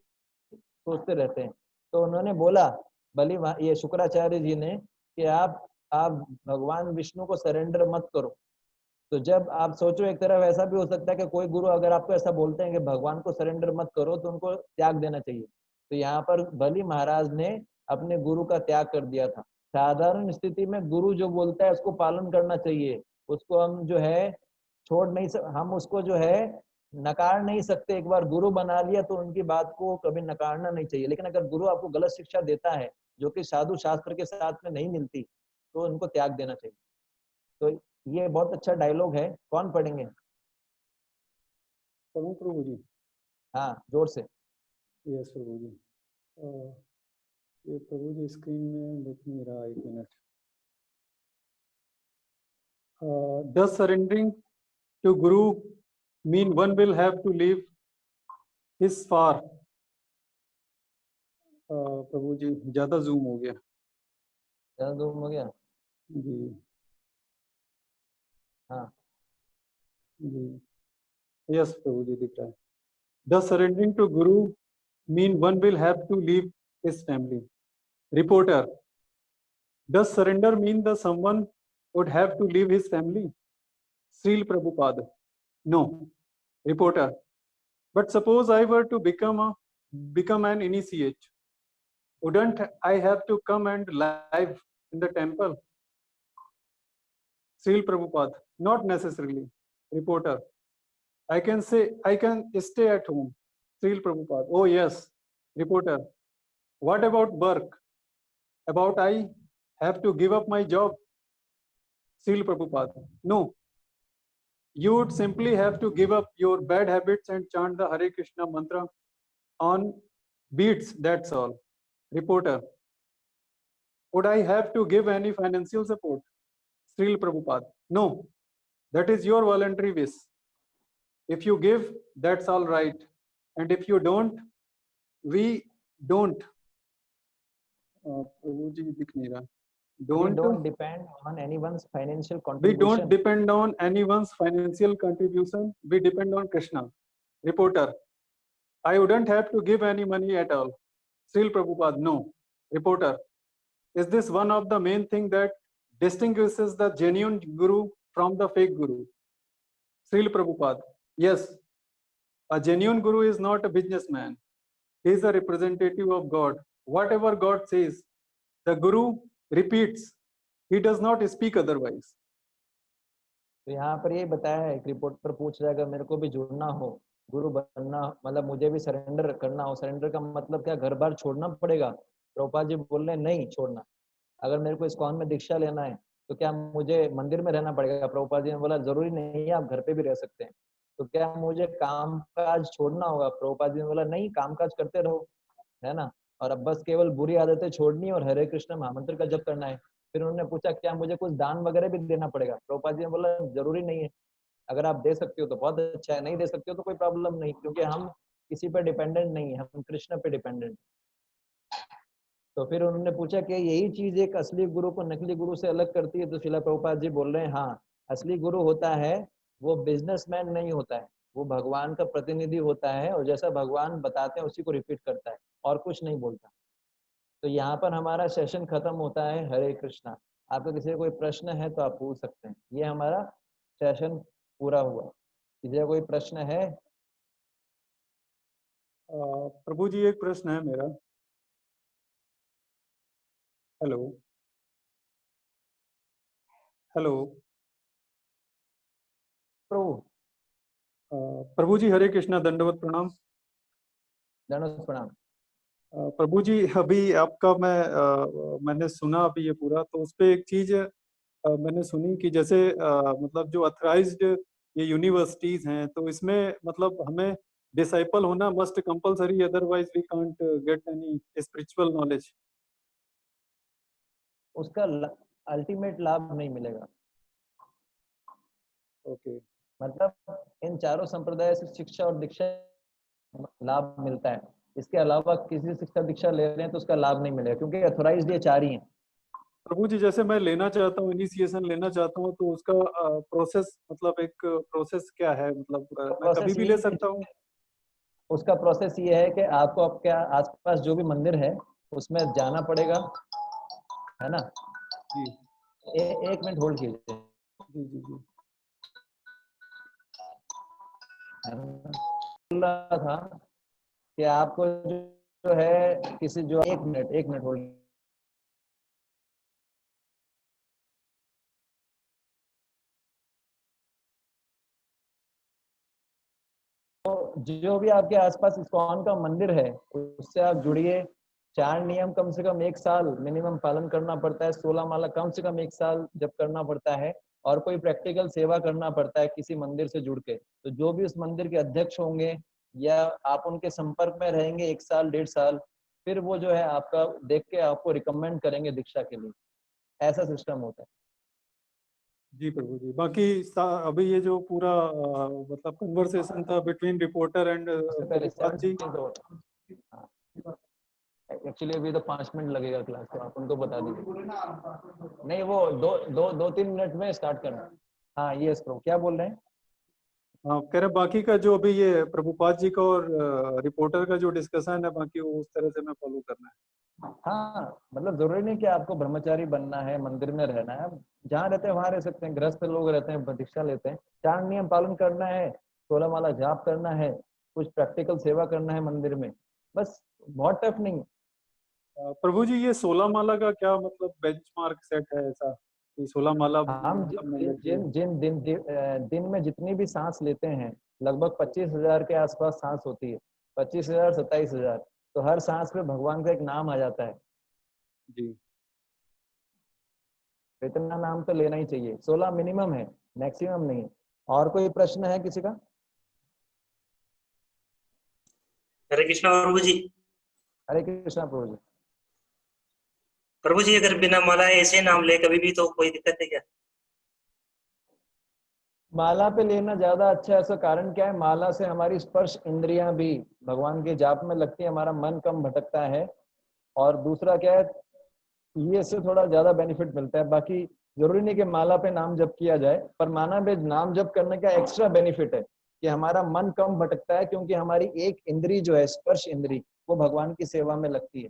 सोचते रहते हैं। तो उन्होंने बोला ये शुक्राचार्य जी ने कि आप भगवान विष्णु को सरेंडर मत करो। तो जब आप सोचो, एक तरफ ऐसा भी हो सकता है कि कोई गुरु अगर आपको ऐसा बोलते हैं कि भगवान को सरेंडर मत करो, तो उनको त्याग देना चाहिए। तो यहाँ पर बलि महाराज ने अपने गुरु का त्याग कर दिया था। साधारण स्थिति में गुरु जो बोलता है उसको पालन करना चाहिए, उसको हम जो है छोड़ नहीं हम उसको जो है नकार नहीं सकते। एक बार गुरु बना लिया तो उनकी बात को कभी नकारना नहीं चाहिए। लेकिन अगर गुरु आपको गलत शिक्षा देता है जो कि साधु शास्त्र के साथ में नहीं मिलती, तो उनको त्याग देना चाहिए। तो ये बहुत अच्छा डायलॉग है, कौन पढ़ेंगे? पढ़ूं प्रभु जी? हाँ, जोर से। यस प्रभु जी। ये प्रभु जी स्क्रीन में दिख नहीं रहा, 1 minute. Does surrendering to Guru mean one will have to leave his far? प्रभु जी ज्यादा जूम हो गया। ज्यादा जूम हो गया जी। हाँ जी, यस प्रभु जी दिख रहा है। Does surrendering to Guru mean one will have to leave his family? Reporter, does surrender mean that someone would have to leave his family? Srila Prabhupada, no. Reporter, but suppose I were to become an initiate, wouldn't I have to come and live in the temple? Srila Prabhupada, not necessarily. Reporter, I can stay at home. Srila Prabhupada, oh yes. Reporter, what about work? About I have to give up my job? Srila Prabhupada, no. You would simply have to give up your bad habits and chant the Hare Krishna mantra on beats, that's all. Reporter, would I have to give any financial support? Srila Prabhupada, no. That is your voluntary wish. If you give, that's all right. And if you don't, we don't. Prabhu ji dikh nahi raha. We don't depend on anyone's financial We contribution. don't depend on anyone's financial contribution. We depend on Krishna. Reporter, I wouldn't have to give any money at all. Srila Prabhupada, no. Reporter, is this one of the main things that distinguishes the genuine guru from the fake guru. Srila Prabhupada. Yes, a genuine guru is not a businessman. He is a representative of God. Whatever God says, the guru repeats. He does not speak otherwise. तो यहाँ पर ये बताया है, एक reporter पूछ रहा है अगर मेरे को भी जुड़ना हो, गुरु बनना, मतलब मुझे भी सरेंडर करना हो, सरेंडर का मतलब क्या, घर बार छोड़ना पड़ेगा? प्रभुपाद जी बोल रहे हैं नहीं छोड़ना। अगर मेरे को इस्कॉन में दीक्षा लेना है तो क्या मुझे मंदिर में रहना पड़ेगा? प्रभुपाद जी ने बोला जरूरी नहीं है, आप घर पे भी रह सकते हैं। तो क्या मुझे काम काज छोड़ना होगा? प्रभुपाद जी ने बोला नहीं, काम काज करते रहो, है ना, और अब बस केवल बुरी आदतें छोड़नी और हरे कृष्ण महामंत्र का जप करना है। फिर उन्होंने पूछा क्या मुझे कुछ दान वगैरह भी देना पड़ेगा? प्रभुपाद जी ने बोला जरूरी नहीं है, अगर आप दे सकते हो तो बहुत अच्छा है, नहीं दे सकते हो तो कोई प्रॉब्लम नहीं, क्योंकि हम किसी पे डिपेंडेंट नहीं है, हम कृष्ण पे डिपेंडेंट। तो फिर उन्होंने पूछा कि यही चीज एक असली गुरु को नकली गुरु से अलग करती है? तो श्रीला प्रभुपाद जी बोल रहे हैं हाँ, असली गुरु होता है वो बिजनेसमैन नहीं होता है, वो भगवान का प्रतिनिधि होता है और जैसा भगवान बताते हैं उसी को रिपीट करता है और कुछ नहीं बोलता। तो यहाँ पर हमारा सेशन खत्म होता है। हरे कृष्णा। आपका किसी का कोई प्रश्न है तो आप पूछ सकते हैं। ये हमारा सेशन पूरा हुआ। किसी का कोई प्रश्न है? प्रभु जी एक प्रश्न है मेरा। हेलो हेलो प्रभु प्रभु जी हरे कृष्णा, दंडवत प्रणाम। दंडवत प्रणाम। प्रभु जी अभी आपका मैंने सुना अभी ये पूरा, तो उस पे एक चीज मैंने सुनी कि जैसे मतलब जो अथराइज्ड ये यूनिवर्सिटीज हैं, तो इसमें मतलब हमें डिसाइपल होना must compulsory, otherwise we can't get any spiritual knowledge. उसका अल्टीमेट लाभ नहीं मिलेगा। ओके। मतलब इन चारों संप्रदाय से शिक्षा और दीक्षा लाभ मिलता है, इसके अलावा किसी शिक्षा दीक्षा ले रहे हैं तो उसका लाभ नहीं मिलेगा, क्योंकि अथोराइज्ड ये चार ही हैं। प्रभु जी जैसे मैं लेना चाहता हूँ, इनिशिएशन लेना चाहता हूँ, तो उसका प्रोसेस मतलब एक प्रोसेस क्या है? मतलब मैं कभी भी ले सकता हूँ? उसका प्रोसेस ये है कि आपको आपके आसपास जो भी मंदिर है उसमें जाना पड़ेगा, है ना। जी। एक मिनट होल्ड कीजिए। जी जी जी। बोल रहा था कि आपको जो है किसी जो एक मिनट होल्ड। तो जो भी आपके आसपास इस्कॉन का मंदिर है उससे आप जुड़िए। 4 नियम कम से कम 1 साल मिनिमम पालन करना पड़ता है। 16 माला कम से कम 1 साल जब करना पड़ता है, और कोई प्रैक्टिकल सेवा करना पड़ता है किसी मंदिर से जुड़ के। तो जो भी उस मंदिर के अध्यक्ष होंगे या आप उनके संपर्क में रहेंगे 1 साल 1.5 साल, फिर वो जो है आपका देख के आपको रिकमेंड करेंगे दीक्षा के लिए। ऐसा सिस्टम होता है। जी प्रभु जी। बाकी अभी ये जो पूरा मतलब कन्वर्सेशन था between reporter and Prabhupada ji, actually अभी तो 5 मिनट लगेगा क्लास, तो आप उनको बता दीजिए। नहीं, वो 2-3 मिनट में स्टार्ट करना। हाँ यस प्रभु, क्या बोल रहे हैं? हाँ कह रहे बाकी का जो अभी ये प्रभुपाद जी का और रिपोर्टर का जो डिस्कशन है, बाकी वो उस तरह से मैं फॉलो करना है। हाँ, मतलब जरूरी नहीं कि आपको ब्रह्मचारी बनना है, मंदिर में रहना है। जहाँ रहते हैं वहां रह सकते हैं। गृहस्थ लोग रहते हैं, दीक्षा लेते हैं। 4 नियम पालन करना है, 16 माला जाप करना है, कुछ प्रैक्टिकल सेवा करना है मंदिर में, बस। बहुत टफ नहीं। प्रभु जी ये 16 माला का क्या मतलब बेंचमार्क सेट है ऐसा कि 16 माला हम दिन में जितनी भी सांस लेते हैं, लगभग 25,000 के आसपास सांस होती है। 25,000 27,000, तो हर सांस पे भगवान का एक नाम आ जाता है जी। इतना नाम तो लेना ही चाहिए। 16 मिनिमम है, मैक्सिमम नहीं है। और कोई प्रश्न है किसी का? हरे कृष्णा प्रभु जी। हरे कृष्णा प्रभु जी। प्रभु जी अगर बिना माला ऐसे नाम ले कभी भी तो कोई दिक्कत है क्या? माला पे लेना ज्यादा अच्छा है। ऐसा कारण क्या है? माला से हमारी स्पर्श इंद्रियां भी भगवान के जाप में लगती है, हमारा मन कम भटकता है। और दूसरा क्या है, ये इससे थोड़ा ज्यादा बेनिफिट मिलता है। बाकी जरूरी नहीं कि माला पे नाम जप किया जाए, पर माला पे नाम जप करने का एक्स्ट्रा बेनिफिट है कि हमारा मन कम भटकता है, क्योंकि हमारी एक इंद्री जो है, स्पर्श इंद्री, वो भगवान की सेवा में लगती है।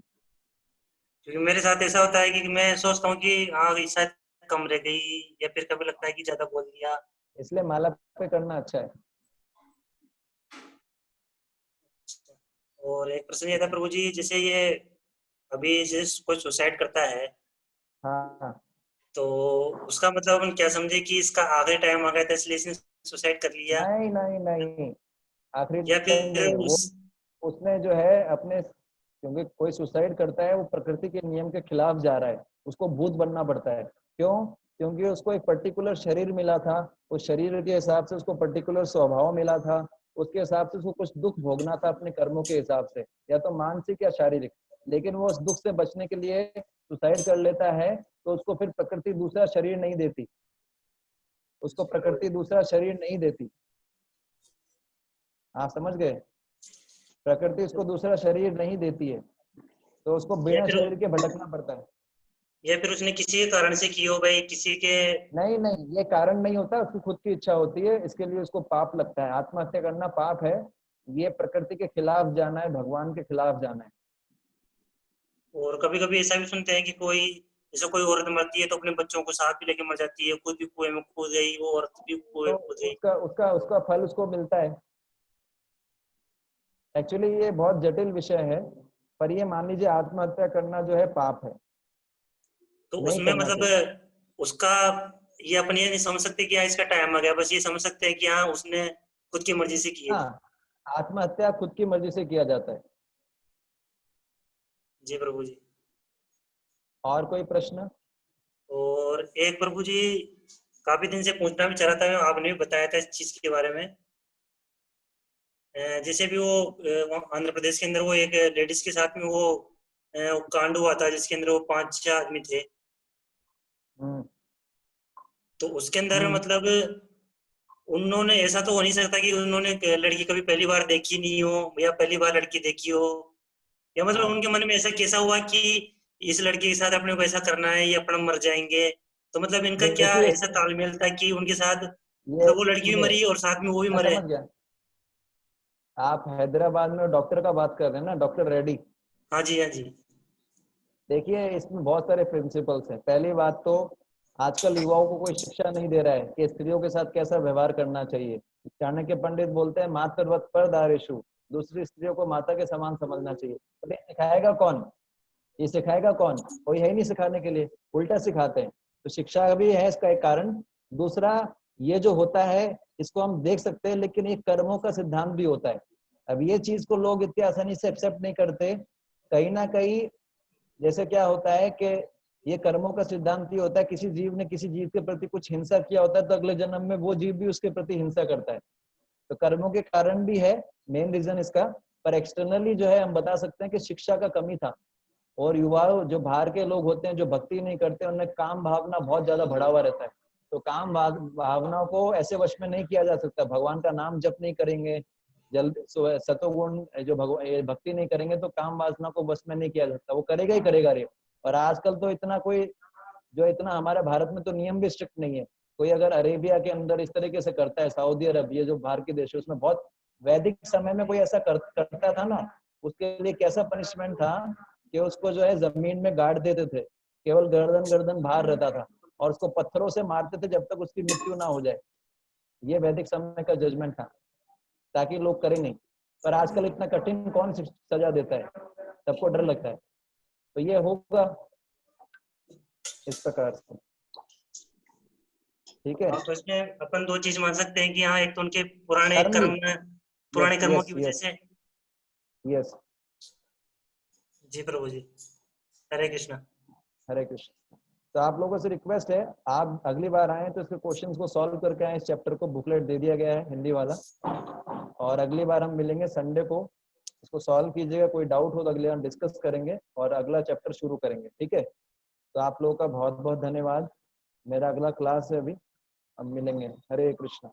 क्योंकि मेरे साथ ऐसा होता है कि मैं सोचता हूँ कि हाँ शायद कम रह गई, या फिर कभी लगता है कि ज्यादा बोल दिया? इसलिए माला पे करना अच्छा है। और एक प्रश्न ये था प्रभु जी, जैसे ये अभी जैसे कोई सुसाइड करता है हाँ तो उसका मतलब अपन क्या समझे कि इसका आखिरी टाइम आ गया था इसलिए इसने सुसाइड कर लिया, नहीं नहीं नहीं, आखिरी या टाइम फिर नहीं है वो। उसने जो है अपने, क्योंकि कोई सुसाइड करता है वो प्रकृति के नियम के खिलाफ जा रहा है, उसको भूत बनना पड़ता है। क्यों? क्योंकि उसको एक पर्टिकुलर शरीर मिला था, उस शरीर के हिसाब से उसको पर्टिकुलर स्वभाव मिला था, उसके हिसाब से उसको कुछ दुख भोगना था अपने कर्मों के हिसाब से, या तो मानसिक या शारीरिक। लेकिन वो उस दुख से बचने के लिए सुसाइड कर लेता है, तो उसको फिर प्रकृति दूसरा शरीर नहीं देती, उसको प्रकृति दूसरा शरीर नहीं देती। आप समझ गए? प्रकृति उसको दूसरा शरीर नहीं देती है, तो उसको या बिना फिर शरीर के भटकना पड़ता है। या फिर उसने किसी के कारण से की हो भाई, किसी के? नहीं नहीं, ये कारण नहीं होता, उसकी खुद की इच्छा होती है, इसके लिए उसको पाप लगता है। आत्महत्या करना पाप है, ये प्रकृति के खिलाफ जाना है, भगवान के खिलाफ जाना है। और कभी कभी ऐसा भी सुनते हैं कि कोई, जैसे कोई औरत मरती है तो अपने बच्चों को साथ भी लेके मर जाती है, खुद भी कुएं में कूद गई, वो औरत भी कुएं तो में कूद गई। उसका उसका उसका फल उसको मिलता है। एक्चुअली ये बहुत जटिल विषय है, पर ये मान लीजिए आत्महत्या करना जो है पाप है, तो नहीं उसमें करना चाहिए। मतलब उसका, ये अपन ये नहीं समझ सकते कि हाँ इसका टाइम आ गया, बस ये समझ सकते हैं कि हाँ उसने खुद की मर्जी से की है। हाँ, आत्महत्या खुद की मर्जी से किया जाता है। जी प्रभु जी। और कोई प्रश्न? और एक प्रभु जी, काफी दिन से पूछना भी चाह रहा था, आपने भी बताया था इस चीज के बारे में। जैसे भी वो आंध्र प्रदेश के अंदर वो एक लेडीज के साथ में वो कांड हुआ था जिसके अंदर वो 5-6 आदमी थे, तो उसके अंदर मतलब उन्होंने, ऐसा तो हो नहीं सकता कि उन्होंने लड़की कभी पहली बार देखी नहीं हो या पहली बार लड़की देखी हो, या मतलब उनके मन में ऐसा कैसा हुआ कि इस लड़की के साथ अपने को ऐसा करना है, ये अपना मर जाएंगे, तो मतलब इनका क्या देखिए, ऐसा तालमेल था कि उनके साथ ये मतलब वो लड़की भी सुनिए, मरी और साथ में वो भी मैं मरे? समझ गया। आप हैदराबाद में डॉक्टर का बात कर रहे हैं ना, डॉक्टर रेड्डी? हाँ जी, हाँ जी। देखिए, इसमें बहुत सारे प्रिंसिपल्स हैं। पहली बात तो आजकल युवाओं को कोई शिक्षा नहीं दे रहा है कि स्त्रियों के साथ कैसा व्यवहार करना चाहिए। चाणक्य पंडित बोलते हैं मातृवत पर दारेशु, दूसरी स्त्रियों को माता के समान समझना चाहिए। तो ये सिखाएगा कौन? ये सिखाएगा कौन? कोई है ही नहीं सिखाने के लिए, उल्टा सिखाते हैं। तो शिक्षा भी है इसका एक कारण। दूसरा, ये जो होता है इसको हम देख सकते हैं, लेकिन एक कर्मों का सिद्धांत भी होता है। अब ये चीज को लोग इतनी आसानी से एक्सेप्ट नहीं करते। कहीं ना कहीं जैसे क्या होता है कि ये कर्मों का सिद्धांत ये होता है, किसी जीव ने किसी जीव के प्रति कुछ हिंसा किया होता है तो अगले जन्म में वो जीव भी उसके प्रति हिंसा करता है। तो कर्मों के कारण भी है मेन रीजन इसका। पर एक्सटर्नली जो है हम बता सकते हैं कि शिक्षा का कमी था, और युवाओं जो बाहर के लोग होते हैं जो भक्ति नहीं करते, उनमें काम भावना बहुत ज्यादा बढ़ा हुआ रहता है। तो काम भावनाओं को ऐसे वश में नहीं किया जा सकता। भगवान का नाम जप नहीं करेंगे, जल्द सतोगुण जो भक्ति नहीं करेंगे, तो काम वासना को बस में नहीं किया जा सकता, वो करेगा ही करेगा रे। और आजकल तो इतना कोई जो इतना हमारे भारत में तो नियम भी स्ट्रिक्ट नहीं है। कोई अगर अरेबिया के अंदर इस तरीके से करता है, सऊदी अरब, ये जो बाहर के देश है, उसमें बहुत वैदिक समय में कोई ऐसा करता था ना, उसके लिए कैसा पनिशमेंट था कि उसको जो है जमीन में गाड़ देते थे, केवल गर्दन गर्दन बाहर रहता था, और उसको पत्थरों से मारते थे जब तक उसकी मृत्यु ना हो जाए। ये वैदिक समय का जजमेंट था, ताकि लोग करें नहीं। पर आजकल इतना कठिन कौन सजा देता है, सबको डर लगता है। तो ये होगा इस प्रकार से, ठीक है। हाँ, तो इसमें अपन दो चीज मान सकते हैं कि हाँ, एक तो उनके पुराने कर्म भी, पुराने कर्मों यस की वजह यस से। यस। जी प्रभु जी, हरे कृष्णा। हरे कृष्ण। तो आप लोगों से रिक्वेस्ट है, आप अगली बार आए तो इसके क्वेश्चंस को सॉल्व करके आए। इस चैप्टर को बुकलेट दे दिया गया है हिंदी वाला, और अगली बार हम मिलेंगे संडे को। इसको सॉल्व कीजिएगा, कोई डाउट हो तो अगले हम डिस्कस करेंगे और अगला चैप्टर शुरू करेंगे, ठीक है। तो आप लोगों का बहुत बहुत धन्यवाद। मेरा अगला क्लास है अभी, हम मिलेंगे। हरे कृष्णा।